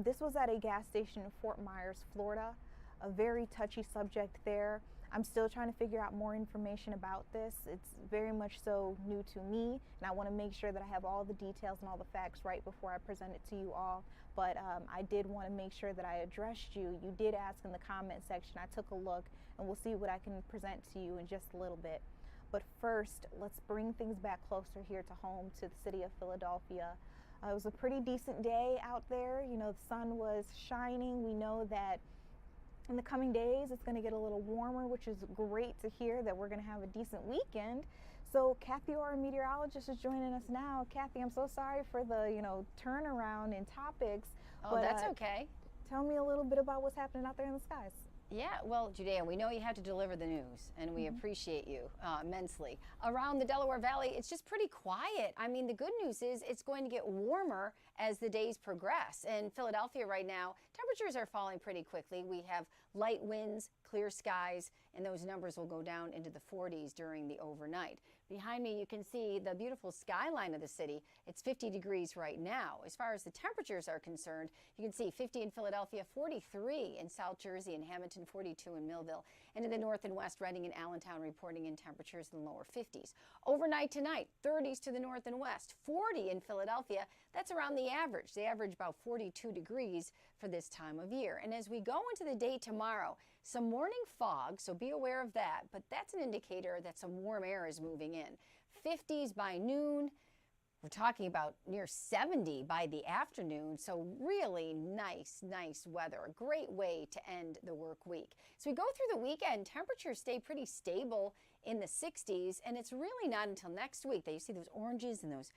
This was at a gas station in Fort Myers, Florida. A very touchy subject there. I'm still trying to figure out more information about this. It's very much so new to me, and I want to make sure that I have all the details and all the facts right before I present it to you all. But I did want to make sure that I addressed you. You did ask in the comment section. I took a look, and we'll see what I can present to you in just a little bit. But first, let's bring things back closer here to home, to the city of Philadelphia. It was a pretty decent day out there. You know, the sun was shining. We know that in the coming days, it's going to get a little warmer, which is great to hear that we're going to have a decent weekend. So Kathy, our meteorologist, is joining us now. Kathy, I'm so sorry for the, turnaround in topics. Oh, but, that's okay. Tell me a little bit about what's happening out there in the skies. Yeah, well, Judea, we know you have to deliver the news, and we appreciate you immensely. Around the Delaware Valley, it's just pretty quiet. I mean, the good news is it's going to get warmer as the days progress. In Philadelphia right now, temperatures are falling pretty quickly. We have light winds, clear skies, and those numbers will go down into the 40s during the overnight. Behind me, you can see the beautiful skyline of the city. It's 50 degrees right now. As far as the temperatures are concerned, you can see 50 in Philadelphia, 43 in South Jersey and Hamilton, 42 in Millville. And in the north and west, Reading and Allentown reporting in temperatures in the lower 50s. Overnight tonight, 30s to the north and west, 40 in Philadelphia. That's around the average. They average about 42 degrees for this time of year. And as we go into the day tomorrow, some morning fog, so be aware of that, but that's an indicator that some warm air is moving in. 50s by noon. We're talking about near 70 by the afternoon, so really nice weather. A great way to end the work week. So we go through the weekend, temperatures stay pretty stable in the 60s, and it's really not until next week that you see those oranges and those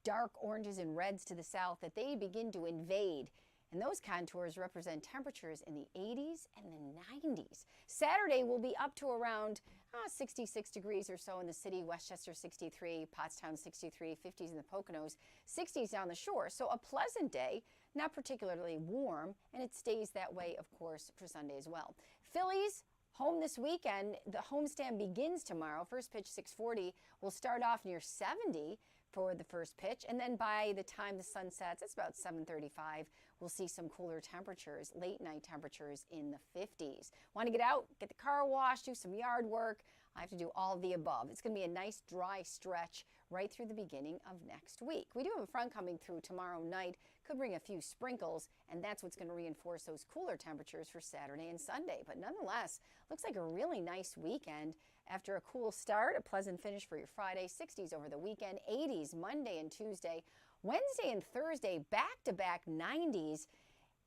dark oranges and reds to the south that they begin to invade. And those contours represent temperatures in the 80s and the 90s. Saturday will be up to around 66 degrees or so in the city. Westchester 63, Pottstown 63, 50s in the Poconos, 60s down the shore. So a pleasant day, not particularly warm, and it stays that way, of course, for Sunday as well. Phillies home this weekend. The homestand begins tomorrow. First pitch 6:40. We'll start off near 70 for the first pitch, and then by the time the sun sets, it's about 7:35, we'll see some cooler temperatures, late night temperatures in the 50s. Want to get out, get the car washed, do some yard work? I have to do all of the above. It's going to be a nice dry stretch right through the beginning of next week. We do have a front coming through tomorrow night, could bring a few sprinkles, and that's what's going to reinforce those cooler temperatures for Saturday and Sunday. But nonetheless, looks like a really nice weekend. After a cool start, a pleasant finish for your Friday, 60s over the weekend, 80s Monday and Tuesday, Wednesday and Thursday, back-to-back 90s.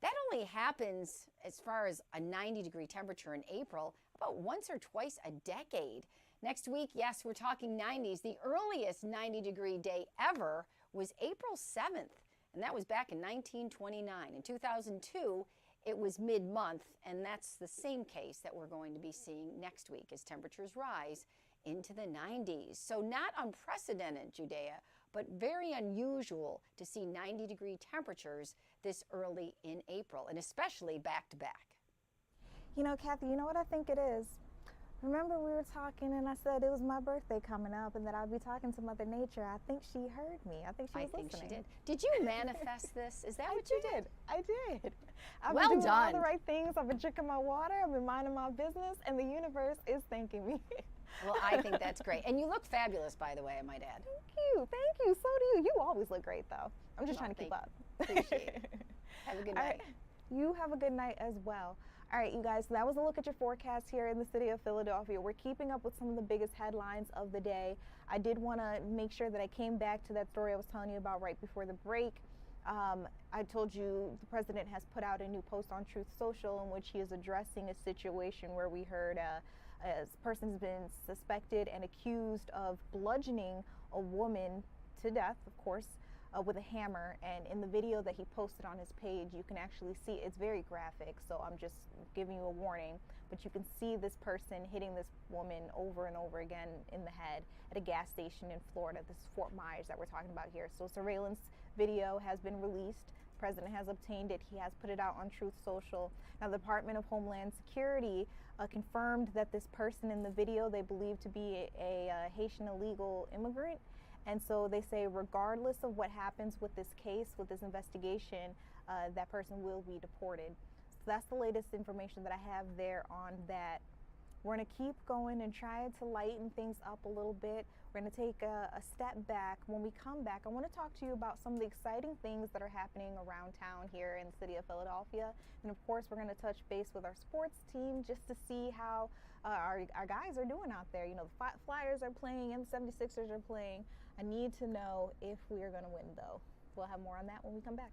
That only happens as far as a 90-degree temperature in April about once or twice a decade. Next week, yes, we're talking 90s. The earliest 90-degree day ever was April 7th, and that was back in 1929. In 2002, it was mid-month, and that's the same case that we're going to be seeing next week as temperatures rise into the 90s. So not unprecedented, Judea, but very unusual to see 90-degree temperatures this early in April, and especially back-to-back. You know, Kathy, you know what I think it is? Remember we were talking and I said it was my birthday coming up and that I'd be talking to Mother Nature. I think she heard me. I think she was listening. She did. Did you manifest this? Is that what you did? I did. I've well been doing done. all the right things. I've been drinking my water. I've been minding my business, and the universe is thanking me. Well, I think that's great. And you look fabulous, by the way, I might add. Thank you. So do you. You always look great, though. I'm just trying to keep up. Appreciate it. Have a good night. Right. You have a good night as well. All right, you guys, so that was a look at your forecast here in the city of Philadelphia. We're keeping up with some of the biggest headlines of the day. I did want to make sure that I came back to that story I was telling you about right before the break. I told you the president has put out a new post on Truth Social in which he is addressing a situation where we heard a person has been suspected and accused of bludgeoning a woman to death, of course, with a hammer. And in the video that he posted on his page, you can actually see it's very graphic, so I'm just giving you a warning, but you can see this person hitting this woman over and over again in the head at a gas station in Florida. This is Fort Myers that we're talking about here. So surveillance video has been released. The president has obtained it. He has put it out on Truth Social. Now, the Department of Homeland Security confirmed that this person in the video they believe to be a Haitian illegal immigrant. And so they say regardless of what happens with this case, with this investigation, that person will be deported. So that's the latest information that I have there on that. We're going to keep going and try to lighten things up a little bit. We're going to take a step back. When we come back, I want to talk to you about some of the exciting things that are happening around town here in the city of Philadelphia. And of course, we're going to touch base with our sports team just to see how our guys are doing out there. You know, the Flyers are playing and the 76ers are playing. I need to know if we are going to win, though. We'll have more on that when we come back.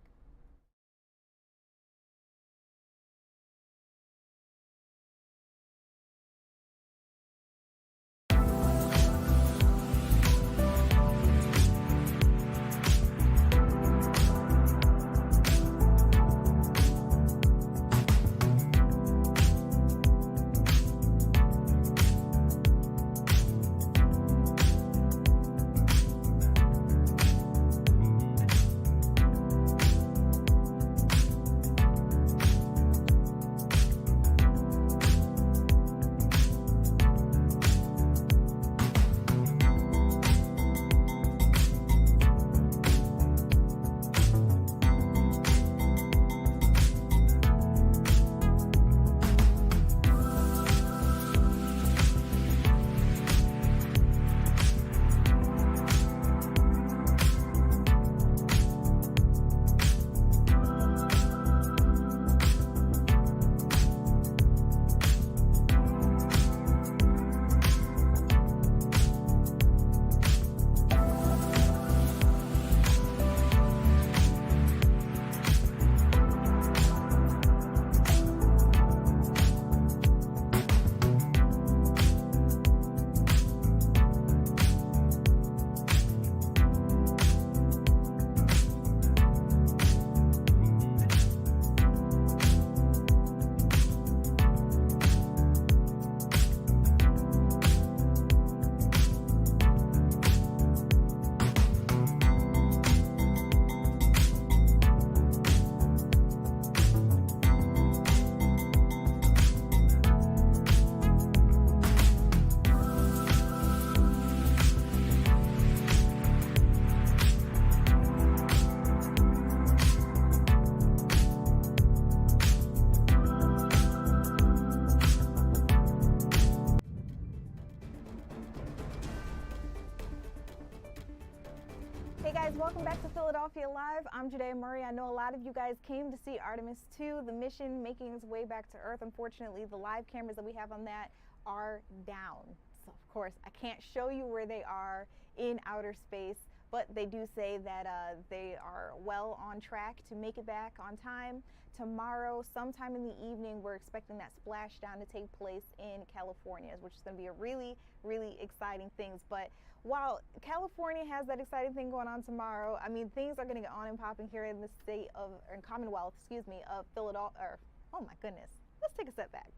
Hey guys, welcome back to Philadelphia Live. I'm Judea Murray. I know a lot of you guys came to see Artemis 2, the mission making its way back to Earth. Unfortunately, the live cameras that we have on that are down. So of course, I can't show you where they are in outer space, but they do say that they are well on track to make it back on time. Tomorrow, sometime in the evening, we're expecting that splashdown to take place in California, which is going to be a really, really exciting thing. But while California has that exciting thing going on tomorrow, I mean, things are going to get on and popping here in the state of, or in Commonwealth, excuse me, of Philadelphia, or, oh my goodness, let's take a step back.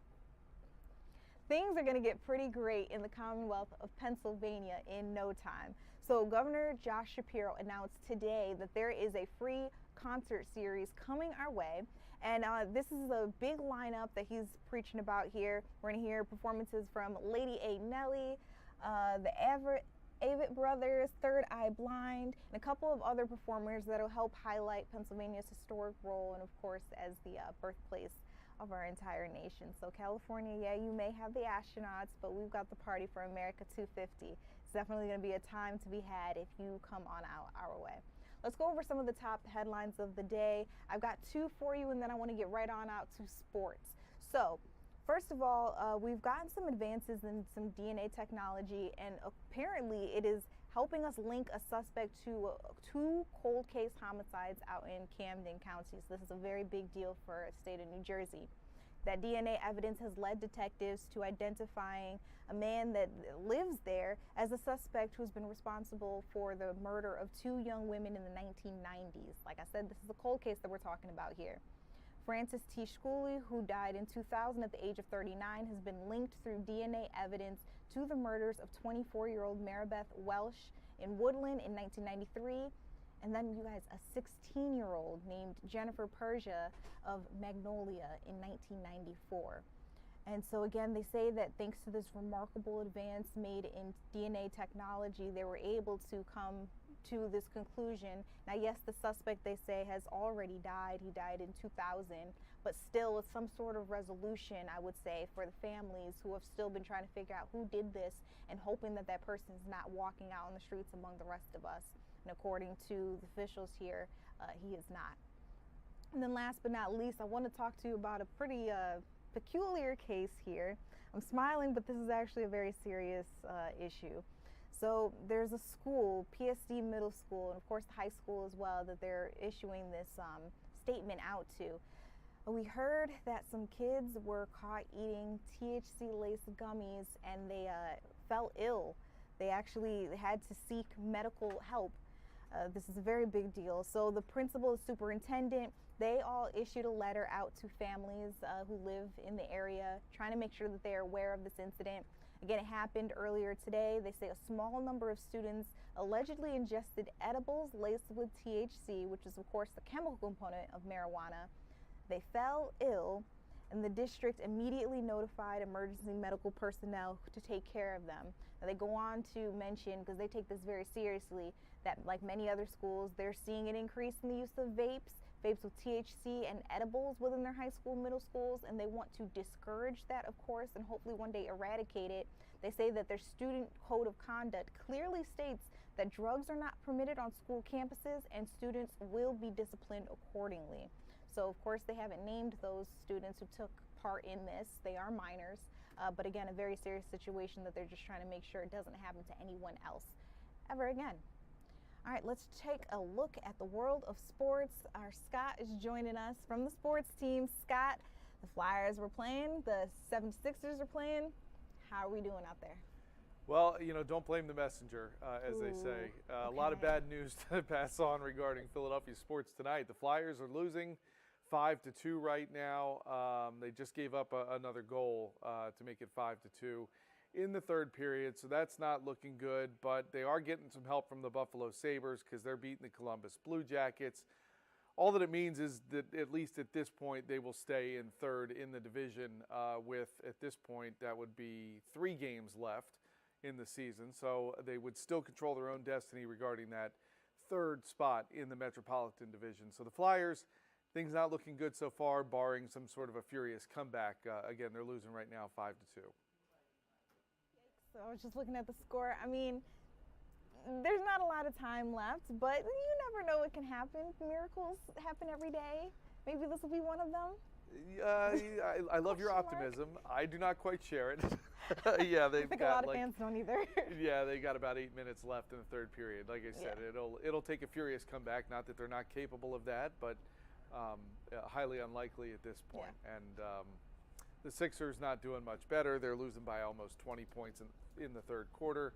Things are going to get pretty great in the Commonwealth of Pennsylvania in no time. So Governor Josh Shapiro announced today that there is a free concert series coming our way. And this is a big lineup that he's preaching about here. We're going to hear performances from Lady A. Nelly, the Avett Brothers, Third Eye Blind, and a couple of other performers that will help highlight Pennsylvania's historic role and, of course, as the birthplace of our entire nation. So California, yeah, you may have the astronauts, but we've got the Party for America 250. It's definitely going to be a time to be had if you come on out our way. Let's go over some of the top headlines of the day. I've got two for you, and then I want to get right on out to sports. So first of all, we've gotten some advances in some DNA technology, and apparently it is helping us link a suspect to two cold case homicides out in Camden County. So this is a very big deal for the state of New Jersey. That DNA evidence has led detectives to identifying a man that lives there as a suspect who's been responsible for the murder of two young women in the 1990s. Like I said, this is a cold case that we're talking about here. Francis T. Schooley, who died in 2000 at the age of 39, has been linked through DNA evidence to the murders of 24-year-old Maribeth Welsh in Woodland in 1993, and then you guys, a 16-year-old named Jennifer Persia of Magnolia in 1994. And so again, they say that thanks to this remarkable advance made in DNA technology, they were able to come to this conclusion. Now, yes, the suspect, they say, has already died. He died in 2000, but still with some sort of resolution, I would say, for the families who have still been trying to figure out who did this and hoping that that person is not walking out on the streets among the rest of us. And according to the officials here, he is not. And then last but not least, I want to talk to you about a pretty peculiar case here. I'm smiling, but this is actually a very serious issue. So there's a school, PSD Middle School, and of course the high school as well, that they're issuing this statement out to. We heard that some kids were caught eating THC-laced gummies and they fell ill. They actually had to seek medical help. This is a very big deal. So the principal, the superintendent, they all issued a letter out to families who live in the area, trying to make sure that they're aware of this incident. Again, it happened earlier today. They say a small number of students allegedly ingested edibles laced with THC, which is of course the chemical component of marijuana. They fell ill, and the district immediately notified emergency medical personnel to take care of them. Now, they go on to mention, because they take this very seriously, that like many other schools, they're seeing an increase in the use of vapes with THC and edibles within their high school, middle schools, and they want to discourage that, of course, and hopefully one day eradicate it. They say that their student code of conduct clearly states that drugs are not permitted on school campuses and students will be disciplined accordingly. So, of course, they haven't named those students who took part in this. They are minors, but again, a very serious situation that they're just trying to make sure it doesn't happen to anyone else ever again. All right, let's take a look at the world of sports. Our Scott is joining us from the sports team. Scott, the Flyers were playing, the 76ers are playing. How are we doing out there? Well, you know, don't blame the messenger, as they say. A lot of bad news to pass on regarding Philadelphia sports tonight. The Flyers are losing 5-2 right now. They just gave up another goal to make it 5-2 in the third period, so that's not looking good, but they are getting some help from the Buffalo Sabres because they're beating the Columbus Blue Jackets. All that it means is that at least at this point they will stay in third in the division with, at this point, that would be 3 games left in the season, so they would still control their own destiny regarding that third spot in the Metropolitan Division. So the Flyers, things not looking good so far, barring some sort of a furious comeback. Again, they're losing right now 5-2. So I was just looking at the score. I mean, there's not a lot of time left, but you never know what can happen. Miracles happen every day. Maybe this will be one of them. I love your optimism. I do not quite share it. Yeah, they've I think got a lot of like, fans don't either. yeah, they got about 8 minutes left in the third period. Like I said, it'll take a furious comeback. Not that they're not capable of that, but highly unlikely at this point. And the Sixers not doing much better. They're losing by almost 20 points in the third quarter.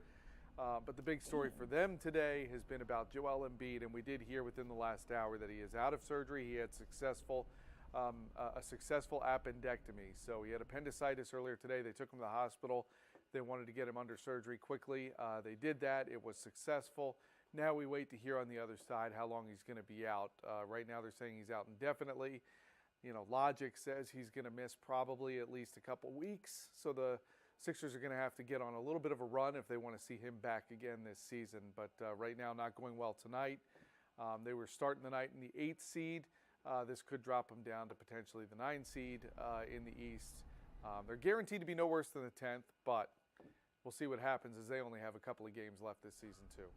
But the big story for them today has been about Joel Embiid, and we did hear within the last hour that he is out of surgery. He had a successful appendectomy. So he had appendicitis earlier today. They took him to the hospital. They wanted to get him under surgery quickly. They did that. It was successful. Now we wait to hear on the other side how long he's going to be out. Right now they're saying he's out indefinitely. You know, logic says he's going to miss probably at least a couple weeks. So the Sixers are going to have to get on a little bit of a run if they want to see him back again this season. But right now, not going well tonight. They were starting the night in the 8th seed. This could drop them down to potentially the 9 seed in the East. They're guaranteed to be no worse than the 10th, but we'll see what happens as they only have a couple of games left this season too.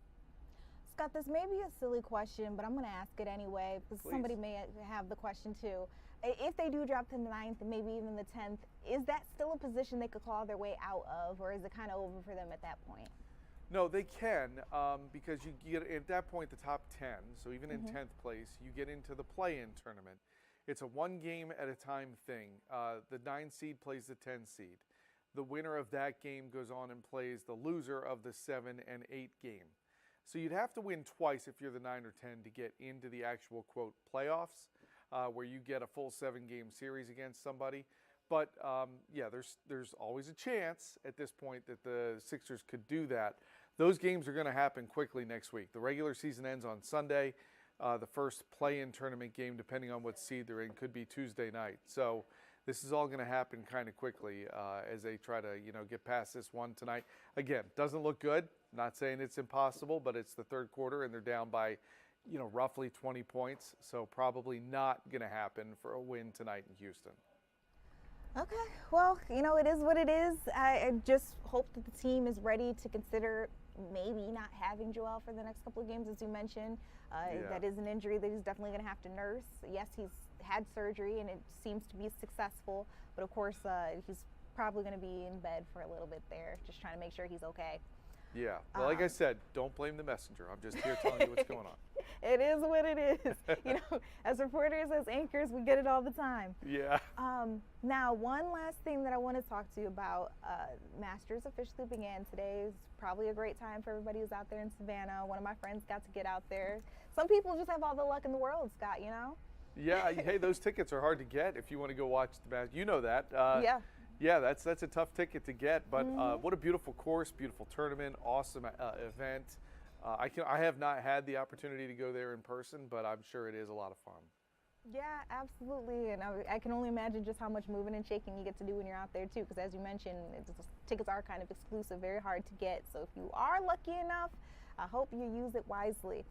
Scott, this may be a silly question, but I'm going to ask it anyway because somebody may have the question too. If they do drop to the 9th and maybe even the 10th, is that still a position they could claw their way out of, or is it kind of over for them at that point? No, they can because you get at that point the top 10. So even in 10th place, you get into the play-in tournament. It's a one game at a time thing. The 9 seed plays the 10 seed. The winner of that game goes on and plays the loser of the 7 and 8 game. So you'd have to win twice if you're the 9 or 10 to get into the actual quote playoffs, where you get a full 7-game series against somebody. But yeah, there's always a chance at this point that the Sixers could do that. Those games are going to happen quickly next week. The regular season ends on Sunday. The first play-in tournament game, depending on what seed they're in, could be Tuesday night. So this is all going to happen kind of quickly as they try to, get past this one tonight. Again, doesn't look good. Not saying it's impossible, but it's the third quarter and they're down by, roughly 20 points. So probably not going to happen for a win tonight in Houston. Okay, well, it is what it is. I just hope that the team is ready to consider maybe not having Joel for the next couple of games, as you mentioned. That is an injury that he's definitely going to have to nurse. Yes, he's had surgery and it seems to be successful, but of course he's probably going to be in bed for a little bit there, just trying to make sure he's okay. Yeah, well, like I said, don't blame the messenger. I'm just here telling you what's going on. It is what it is. As reporters, as anchors, we get it all the time. Yeah. Now, one last thing that I want to talk to you about. Masters officially began today. It's probably a great time for everybody who's out there in Savannah. One of my friends got to get out there. Some people just have all the luck in the world, Scott, Yeah, hey, those tickets are hard to get if you want to go watch the Masters. You know that. Yeah. Yeah, that's a tough ticket to get, but what a beautiful course, beautiful tournament, awesome event. I have not had the opportunity to go there in person, but I'm sure it is a lot of fun. Yeah, absolutely, and I can only imagine just how much moving and shaking you get to do when you're out there too, because as you mentioned, tickets are kind of exclusive, very hard to get. So if you are lucky enough, I hope you use it wisely.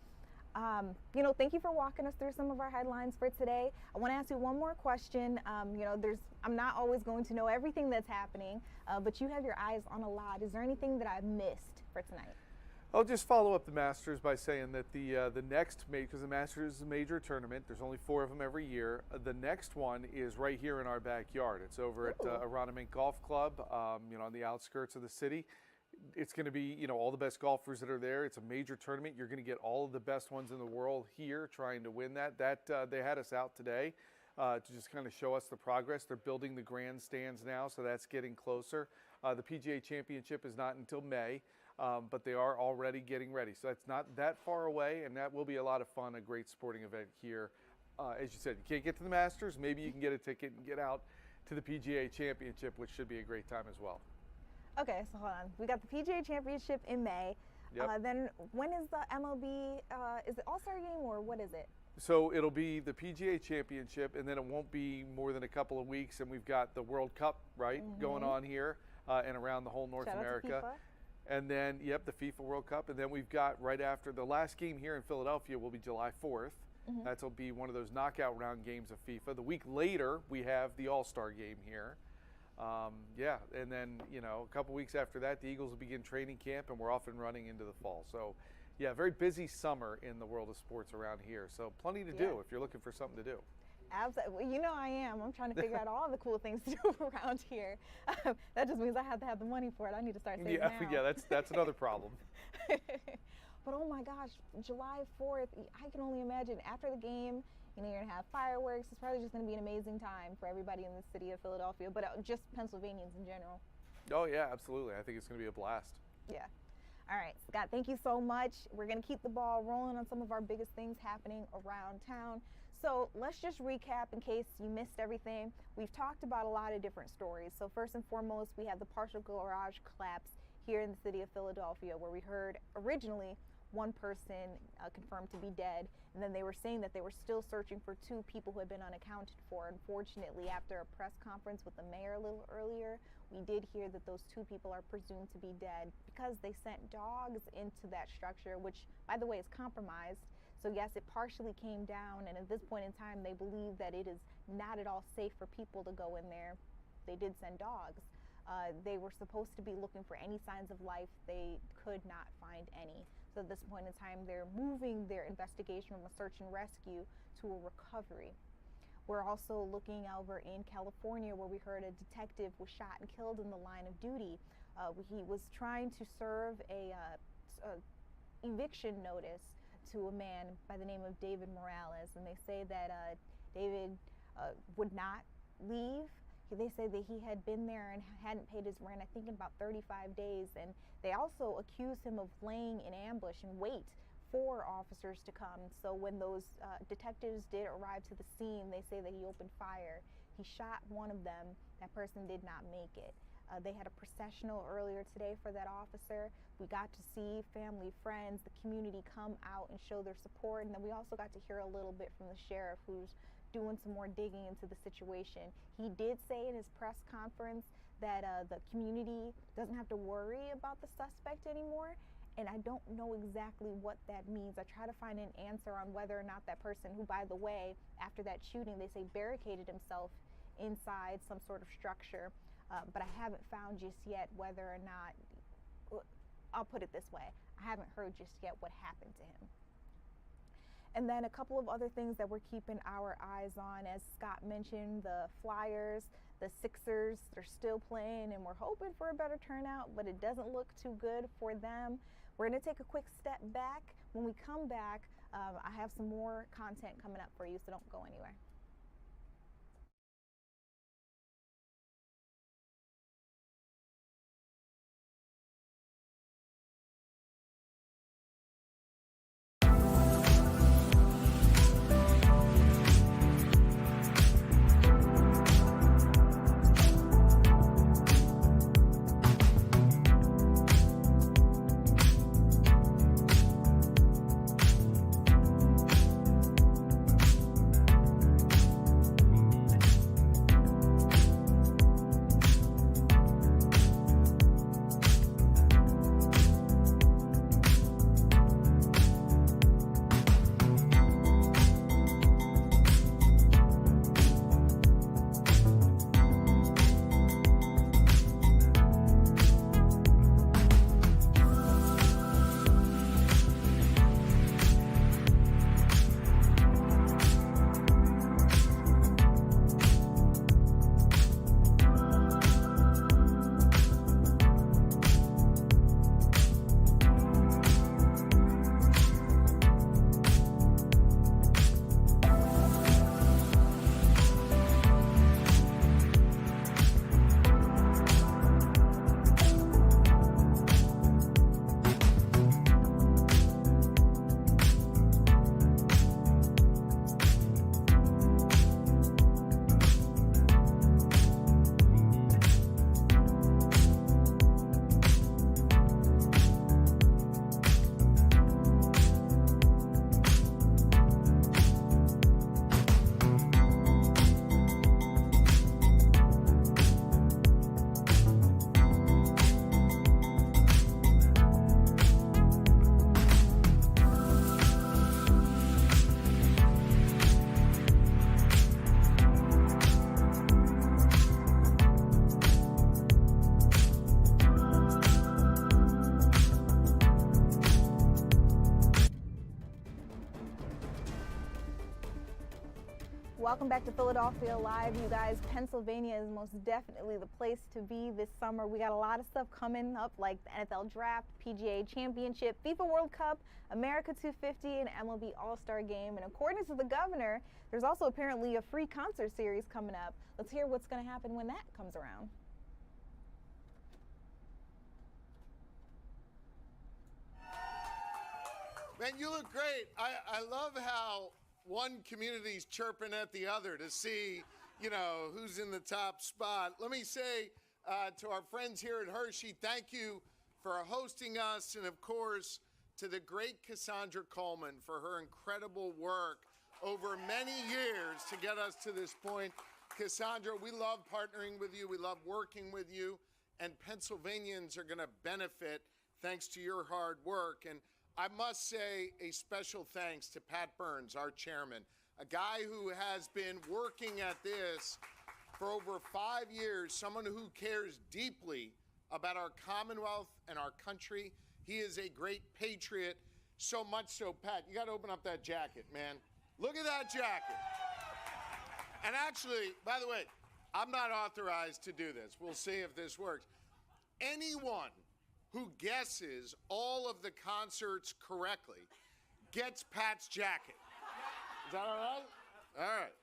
Thank you for walking us through some of our headlines for today. I want to ask you one more question. I'm not always going to know everything that's happening, but you have your eyes on a lot. Is there anything that I've missed for tonight? I'll just follow up the Masters by saying that the next, because the Masters is a major tournament, there's only 4 of them every year. The next one is right here in our backyard. It's over at Aronimink Golf Club, on the outskirts of the city. It's going to be, all the best golfers that are there. It's a major tournament. You're going to get all of the best ones in the world here trying to win that. They had us out today to just kind of show us the progress. They're building the grandstands now, so that's getting closer. The PGA Championship is not until May, but they are already getting ready. So that's not that far away, and that will be a lot of fun, a great sporting event here. As you said, you can't get to the Masters. Maybe you can get a ticket and get out to the PGA Championship, which should be a great time as well. Okay, so hold on. We got the PGA Championship in May. Yep. Then when is the MLB, is it All-Star Game or what is it? So it'll be the PGA Championship, and then it won't be more than a couple of weeks, and we've got the World Cup, going on here and around the whole North America. And then, the FIFA World Cup. And then we've got right after the last game here in Philadelphia will be July 4th. That'll be one of those knockout round games of FIFA. The week later, we have the All-Star Game here. Yeah, and then, a couple weeks after that, the Eagles will begin training camp, and we're off and running into the fall. So, yeah, very busy summer in the world of sports around here. So plenty to do if you're looking for something to do. Absolutely. You know I am. I'm trying to figure out all the cool things to do around here. That just means I have to have the money for it. I need to start saving now. Yeah, that's another problem. But oh my gosh, July 4th, I can only imagine after the game, you're going to have fireworks. It's probably just going to be an amazing time for everybody in the city of Philadelphia, but just Pennsylvanians in general. Oh, yeah, absolutely. I think it's going to be a blast. Yeah. All right, Scott, thank you so much. We're going to keep the ball rolling on some of our biggest things happening around town. So let's just recap in case you missed everything. We've talked about a lot of different stories. So first and foremost, we have the partial garage collapse here in the city of Philadelphia, where we heard originally one person confirmed to be dead, and then they were saying that they were still searching for 2 people who had been unaccounted for. Unfortunately, after a press conference with the mayor a little earlier, we did hear that those 2 people are presumed to be dead because they sent dogs into that structure, which, by the way, is compromised. So yes, it partially came down, and at this point in time, they believe that it is not at all safe for people to go in there. They did send dogs. They were supposed to be looking for any signs of life. They could not find any. So at this point in time, they're moving their investigation from a search and rescue to a recovery. We're also looking over in California, where we heard a detective was shot and killed in the line of duty. He was trying to serve a eviction notice to a man by the name of David Morales, and they say that David would not leave. They say that he had been there and hadn't paid his rent, I think, in about 35 days. And they also accuse him of laying in ambush and wait for officers to come. So when those detectives did arrive to the scene, they say that he opened fire. He shot one of them. That person did not make it. They had a processional earlier today for that officer. We got to see family, friends, the community come out and show their support. And then we also got to hear a little bit from the sheriff, who's doing some more digging into the situation. He did say in his press conference that the community doesn't have to worry about the suspect anymore, and I don't know exactly what that means. I try to find an answer on whether or not that person, who, by the way, after that shooting, they say barricaded himself inside some sort of structure, but I haven't found just yet whether or not, I'll put it this way, I haven't heard just yet what happened to him. And then a couple of other things that we're keeping our eyes on, as Scott mentioned, the Flyers, the Sixers, they're still playing, and we're hoping for a better turnout, but it doesn't look too good for them. We're going to take a quick step back. When we come back, I have some more content coming up for you, so don't go anywhere. Welcome back to Philadelphia Live, you guys. Pennsylvania is most definitely the place to be this summer. We got a lot of stuff coming up like the NFL Draft, PGA Championship, FIFA World Cup, America 250, and MLB All-Star Game. And according to the governor, there's also apparently a free concert series coming up. Let's hear what's going to happen when that comes around. Man, you look great. I love how one community's chirping at the other to see, you know, who's in the top spot. Let me say to our friends here at Hershey, thank you for hosting us, and of course, to the great Cassandra Coleman for her incredible work over many years to get us to this point. Cassandra, we love partnering with you. We love working with you, and Pennsylvanians are going to benefit thanks to your hard work. And I must say a special thanks to Pat Burns, our chairman, a guy who has been working at this for over 5 years, someone who cares deeply about our Commonwealth and our country. He is a great patriot, so much so, Pat, you got to open up that jacket, man. Look at that jacket. And actually, by the way, I'm not authorized to do this. We'll see if this works. Anyone who guesses all of the concerts correctly gets Pat's jacket. Is that all right? All right.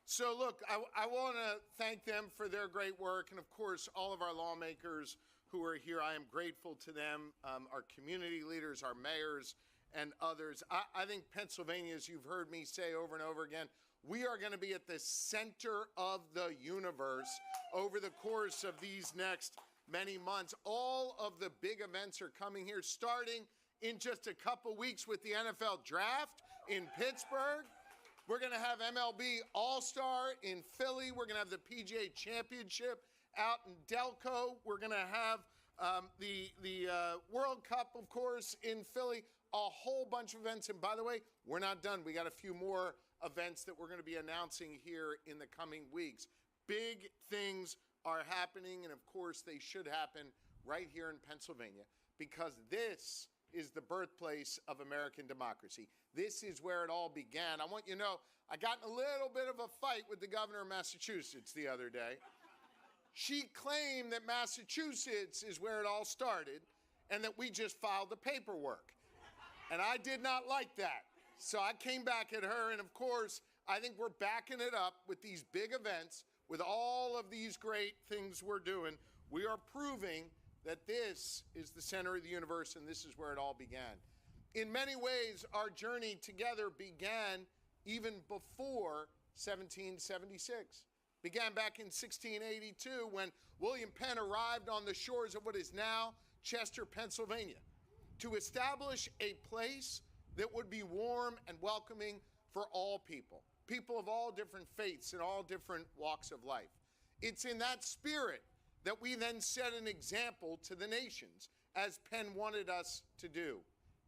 So look, I want to thank them for their great work, and of course, all of our lawmakers who are here. I am grateful to them, our community leaders, our mayors, and others. I think Pennsylvania, as you've heard me say over and over again, we are going to be at the center of the universe over the course of these next many months. All of the big events are coming here, starting in just a couple weeks with the NFL Draft in Pittsburgh. We're going to have MLB All-Star in Philly. We're going to have the PGA Championship out in Delco. We're going to have the World Cup, of course, in Philly. A whole bunch of events. And by the way, we're not done. We got a few more events that we're going to be announcing here in the coming weeks. Big things are happening, and of course, they should happen right here in Pennsylvania, because this is the birthplace of American democracy. This is where it all began. I want you to know, I got in a little bit of a fight with the governor of Massachusetts the other day. She claimed that Massachusetts is where it all started and that we just filed the paperwork. And I did not like that. So I came back at her, and of course, I think we're backing it up with these big events, with all of these great things we're doing. We are proving that this is the center of the universe, and this is where it all began. In many ways, our journey together began even before 1776. Began back in 1682 when William Penn arrived on the shores of what is now Chester, Pennsylvania, to establish a place that would be warm and welcoming for all people, people of all different faiths and all different walks of life. It's in that spirit that we then set an example to the nations, as Penn wanted us to do.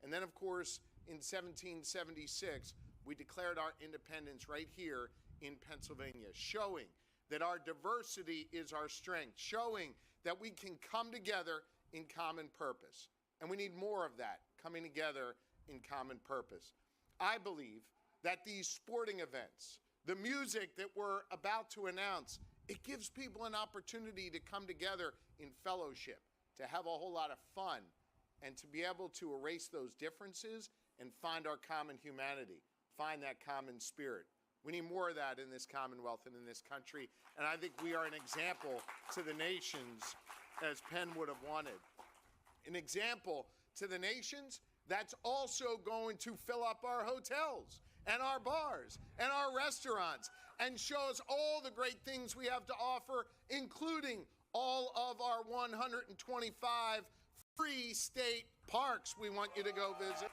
And then, of course, in 1776, we declared our independence right here in Pennsylvania, showing that our diversity is our strength, showing that we can come together in common purpose. And we need more of that, coming together in common purpose. I believe that these sporting events, the music that we're about to announce, it gives people an opportunity to come together in fellowship, to have a whole lot of fun, and to be able to erase those differences and find our common humanity, find that common spirit. We need more of that in this Commonwealth and in this country, and I think we are an example to the nations, as Penn would have wanted. An example to the nations that's also going to fill up our hotels and our bars and our restaurants and show us all the great things we have to offer, including all of our 125 free state parks we want you to go visit.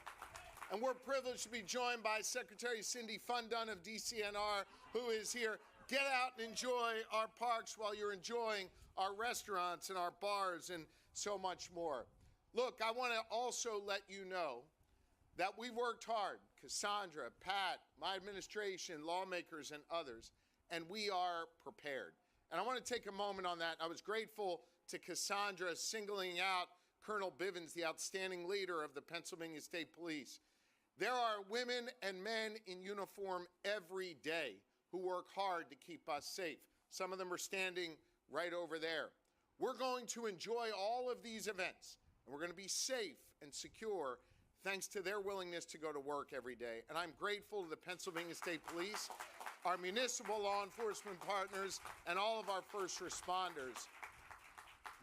And we're privileged to be joined by Secretary Cindy Fundun of DCNR, who is here. Get out and enjoy our parks while you're enjoying our restaurants and our bars and so much more. Look, I want to also let you know that we've worked hard, Cassandra, Pat, my administration, lawmakers, and others, and we are prepared. And I want to take a moment on that. I was grateful to Cassandra singling out Colonel Bivens, the outstanding leader of the Pennsylvania State Police. There are women and men in uniform every day who work hard to keep us safe. Some of them are standing right over there. We're going to enjoy all of these events, and we're going to be safe and secure thanks to their willingness to go to work every day. And I'm grateful to the Pennsylvania State Police, our municipal law enforcement partners, and all of our first responders.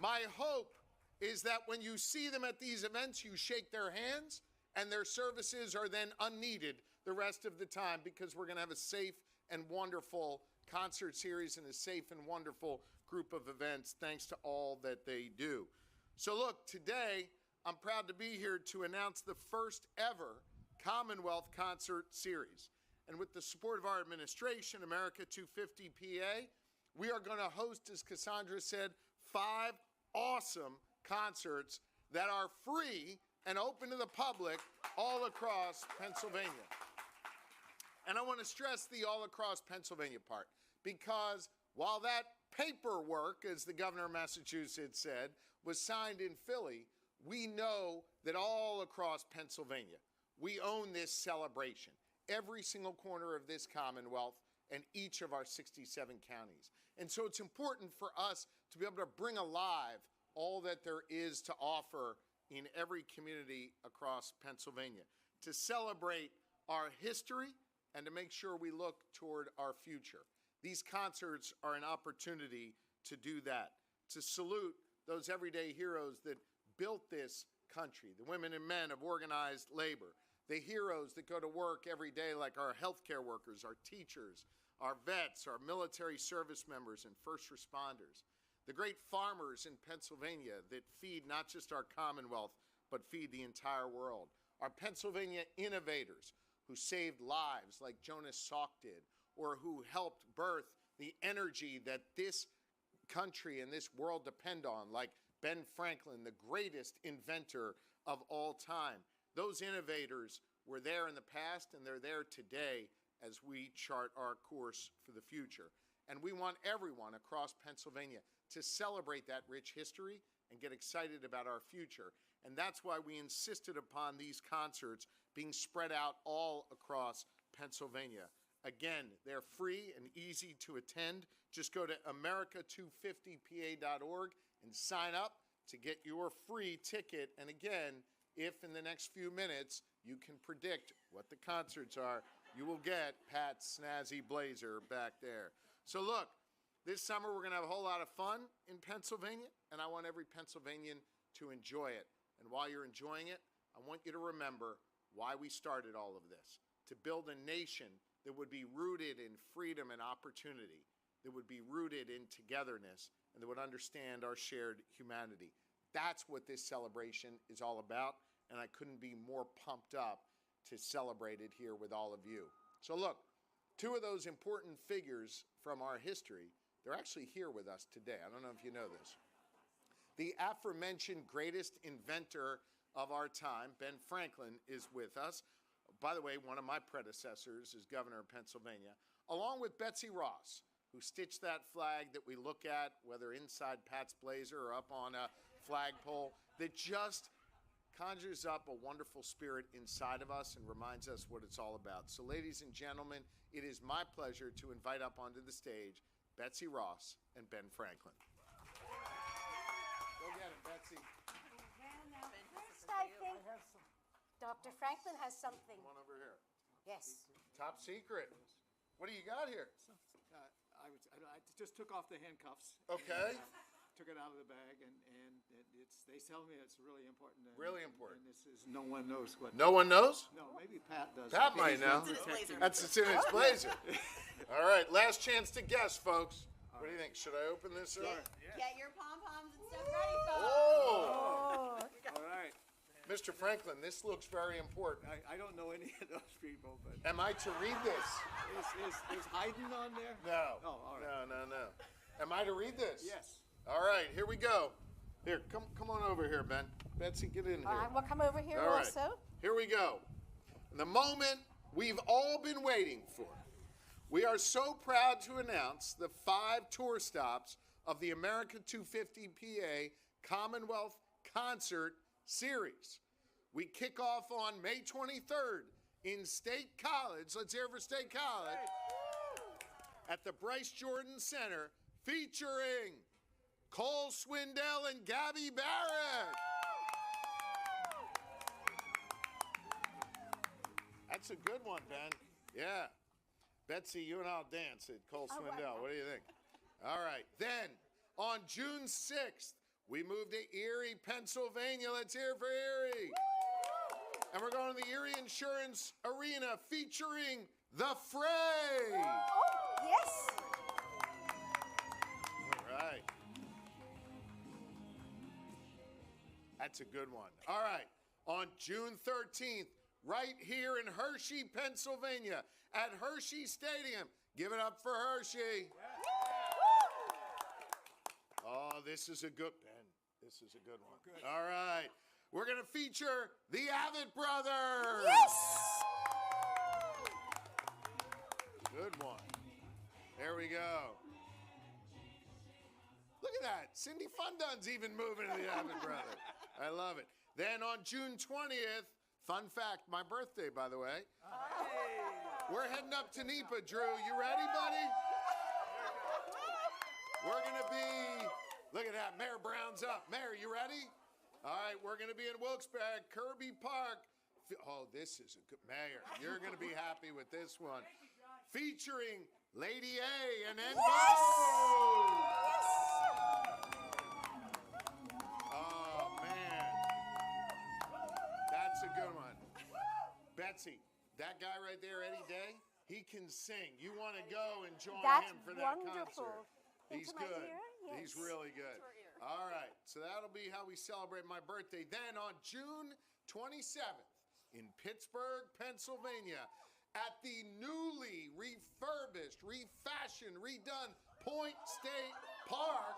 My hope is that when you see them at these events, you shake their hands, and their services are then unneeded the rest of the time, because we're going to have a safe and wonderful concert series and a safe and wonderful group of events thanks to all that they do. So look, today I'm proud to be here to announce the first ever Commonwealth Concert Series. And with the support of our administration, America 250 PA, we are going to host, as Cassandra said, 5 awesome concerts that are free and open to the public all across Pennsylvania. And I want to stress the all across Pennsylvania part, because while that paperwork, as the governor of Massachusetts said, was signed in Philly, we know that all across Pennsylvania, we own this celebration. Every single corner of this Commonwealth and each of our 67 counties. And so it's important for us to be able to bring alive all that there is to offer in every community across Pennsylvania, to celebrate our history and to make sure we look toward our future. These concerts are an opportunity to do that, to salute those everyday heroes that built this country, the women and men of organized labor, the heroes that go to work every day like our healthcare workers, our teachers, our vets, our military service members and first responders, the great farmers in Pennsylvania that feed not just our Commonwealth, but feed the entire world, our Pennsylvania innovators who saved lives like Jonas Salk did, or who helped birth the energy that this country and this world depend on, like Ben Franklin, the greatest inventor of all time. Those innovators were there in the past, and they're there today as we chart our course for the future. And we want everyone across Pennsylvania to celebrate that rich history and get excited about our future. And that's why we insisted upon these concerts being spread out all across Pennsylvania. Again, they're free and easy to attend. Just go to america250pa.org and sign up to get your free ticket. And again, if in the next few minutes you can predict what the concerts are, you will get Pat's snazzy blazer back there. So look, this summer we're going to have a whole lot of fun in Pennsylvania, and I want every Pennsylvanian to enjoy it. And while you're enjoying it, I want you to remember why we started all of this: to build a nation that would be rooted in freedom and opportunity, that would be rooted in togetherness, and that would understand our shared humanity. That's what this celebration is all about, and I couldn't be more pumped up to celebrate it here with all of you. So look, 2 of those important figures from our history, they're actually here with us today. I don't know if you know this. The aforementioned greatest inventor of our time, Ben Franklin, is with us. By the way, one of my predecessors as governor of Pennsylvania, along with Betsy Ross, who stitched that flag that we look at, whether inside Pat's blazer or up on a flagpole, that just conjures up a wonderful spirit inside of us and reminds us what it's all about. So ladies and gentlemen, it is my pleasure to invite up onto the stage Betsy Ross and Ben Franklin. Go get him, Betsy. First, I think Dr. Franklin has something. Come on over here. Yes. Top secret. What do you got here? I just took off the handcuffs. Okay. Took it out of the bag, and they tell me it's really important. Really important. And this is, no one knows what. No one knows? No, maybe Pat does. Pat might know. That's it's in his blazer. All right, last chance to guess, folks. What do you think? Should I open this? Get your pom-poms and stuff ready, folks. Oh! All right. Mr. Franklin, this looks very important. I don't know any of those people, but. Am I to read this? Is Haydn on there? No. Oh, all right. No. Am I to read this? Yes. All right, here we go. Here, come on over here, Ben. Betsy, get in here. All right, we'll come over here All right. also. Here we go. The moment we've all been waiting for. We are so proud to announce the 5 tour stops of the America 250 PA Commonwealth Concert Series. We kick off on May 23rd in State College. Let's hear it for State College. at the Bryce Jordan Center featuring Cole Swindell and Gabby Barrett. That's a good one, Ben. Yeah. Betsy, you and I'll dance at Cole Swindell. What do you think? All right. Then, on June 6th, we move to Erie, Pennsylvania. Let's hear for Erie. And we're going to the Erie Insurance Arena featuring The Fray. Oh, yes. All right. That's a good one. All right. On June 13th, right here in Hershey, Pennsylvania, at Hershey Stadium. Give it up for Hershey. Oh, this is a good, Ben. This is a good one. Good. All right. We're going to feature the Abbott Brothers. Yes. Good one. There we go. Look at that. Cindy Fundun's even moving to the Abbott Brothers. I love it. Then on June 20th, fun fact, my birthday, by the way. We're heading up to NEPA, Drew. You ready, buddy? We're going to be, look at that, Mayor Brown's up. Mayor, you ready? All right, we're going to be in Wilkes-Barre, Kirby Park. Oh, this is a good, Mayor, you're going to be happy with this one. Featuring Lady A and N. Oh, man. That's a good one. Betsy, that guy right there, Eddie Day, he can sing. You want to go and join him for that concert. He's good. Yes. He's really good. All right, so that'll be how we celebrate my birthday. Then on June 27th in Pittsburgh, Pennsylvania, at the newly refurbished, refashioned, redone Point State Park.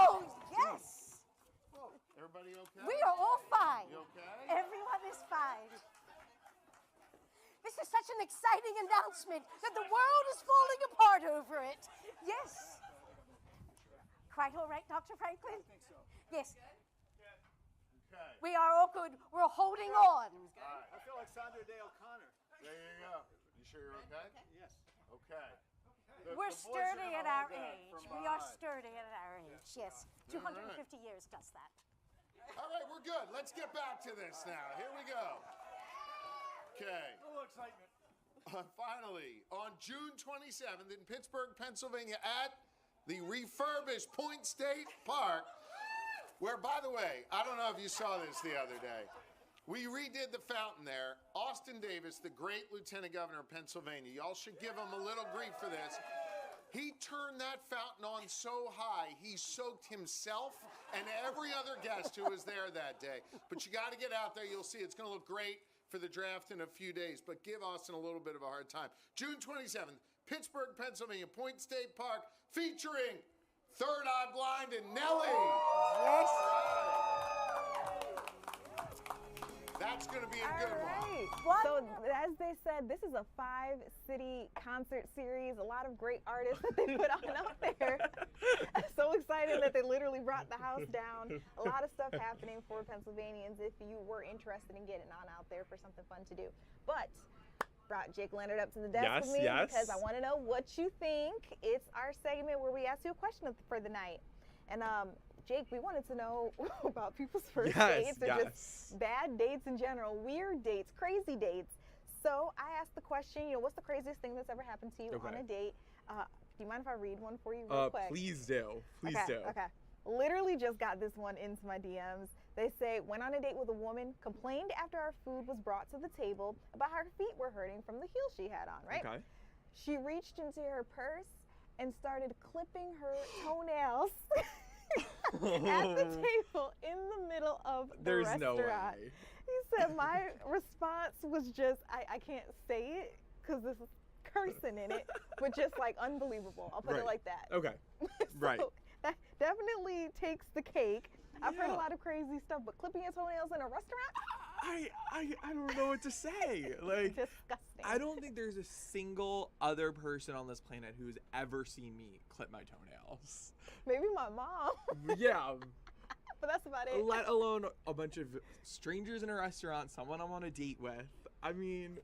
Oh, yes. Whoa, everybody okay? We are all fine. You okay? Everyone is fine. This is such an exciting announcement that the world is falling apart over it. Yes. Quite all right, Dr. Franklin? I think so. Yes. Okay. We are all good. We're holding on. Right. I feel like Sandra Day O'Connor. There you go. You sure you're okay? Yes. Okay. We're sturdy at our age. We are sturdy at our age. Yes. 250 years does that. All right, we're good. Let's get back to this now. Here we go. Okay. A little excitement. Finally, on June 27th in Pittsburgh, Pennsylvania, at the refurbished Point State Park, where, by the way, I don't know if you saw this the other day. We redid the fountain there. Austin Davis, the great Lieutenant Governor of Pennsylvania, y'all should give him a little grief for this. He turned that fountain on so high, he soaked himself and every other guest who was there that day. But you got to get out there. You'll see it's going to look great for the draft in a few days, but give Austin a little bit of a hard time. June 27th, Pittsburgh, Pennsylvania, Point State Park, featuring Third Eye Blind and Nelly. Yes. That's going to be a good one. What? So, as they said, this is a 5-city concert series. A lot of great artists that they put on out there. So excited that they literally brought the house down. A lot of stuff happening for Pennsylvanians if you were interested in getting on out there for something fun to do. But brought Jake Leonard up to the desk with me because I want to know what you think. It's our segment where we ask you a question for the night. And Jake, we wanted to know about people's first dates or just bad dates in general, weird dates, crazy dates. So I asked the question, what's the craziest thing that's ever happened to you on a date? Do you mind if I read one for you real quick? Please do. Please do. Okay. Literally just got this one into my DMs. They say, went on a date with a woman, complained after our food was brought to the table about how her feet were hurting from the heels she had on, right? Okay. She reached into her purse and started clipping her toenails at the table in the middle of the restaurant. No way. He said, my response was just, I can't say it because this is cursing in it, but just like unbelievable. I'll put it like that. Okay. Right. That definitely takes the cake. I've heard a lot of crazy stuff, but clipping your toenails in a restaurant? I don't know what to say. Like, disgusting. I don't think there's a single other person on this planet who's ever seen me clip my toenails. Maybe my mom. Yeah. But that's about it. Let alone a bunch of strangers in a restaurant, someone I'm on a date with. I mean,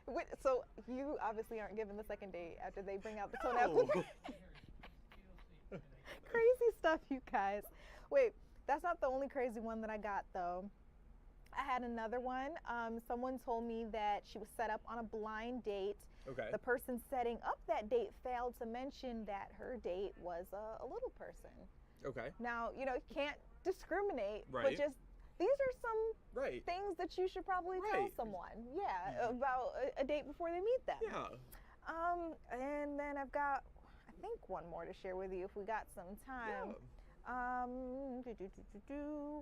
Wait, so you obviously aren't giving the second date after they bring out the toenail clippers. Crazy stuff, you guys. Wait, that's not the only crazy one that I got though. I had another one. Someone told me that she was set up on a blind date. Okay. The person setting up that date failed to mention that her date was a little person. Okay. Now, you can't discriminate, but Right. just these are some Right. things that you should probably tell Right. someone. Yeah, about a date before they meet them. Yeah. And then I've got, I think, one more to share with you if we got some time.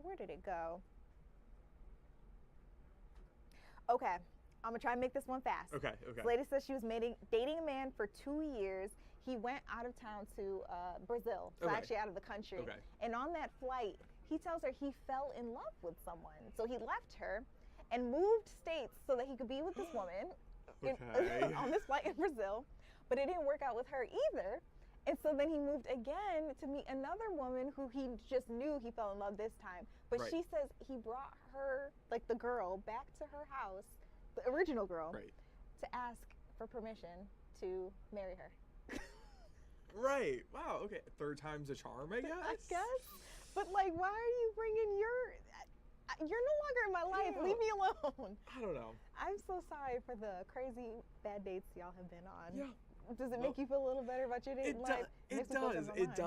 Where did it go? Okay, I'm gonna try and make this one fast. Okay. This lady says she was dating a man for 2 years. He went out of town to Brazil, so Okay. actually out of the country. Okay. And on that flight, he tells her he fell in love with someone. So he left her and moved states so that he could be with this woman Okay. on this flight in Brazil. But it didn't work out with her either. And so then he moved again to meet another woman who he just knew he fell in love this time. But Right. she says he brought her, like the girl, back to her house, the original girl, Right. to ask for permission to marry her. Right. Wow. Okay. Third time's a charm, I guess. I guess. But like, why are you bringing you're no longer in my life. Yeah. Leave me alone. I don't know. I'm so sorry for the crazy bad dates y'all have been on. Yeah. Does it make you feel a little better about your dating life? It Makes me feel does. better about It mine. does.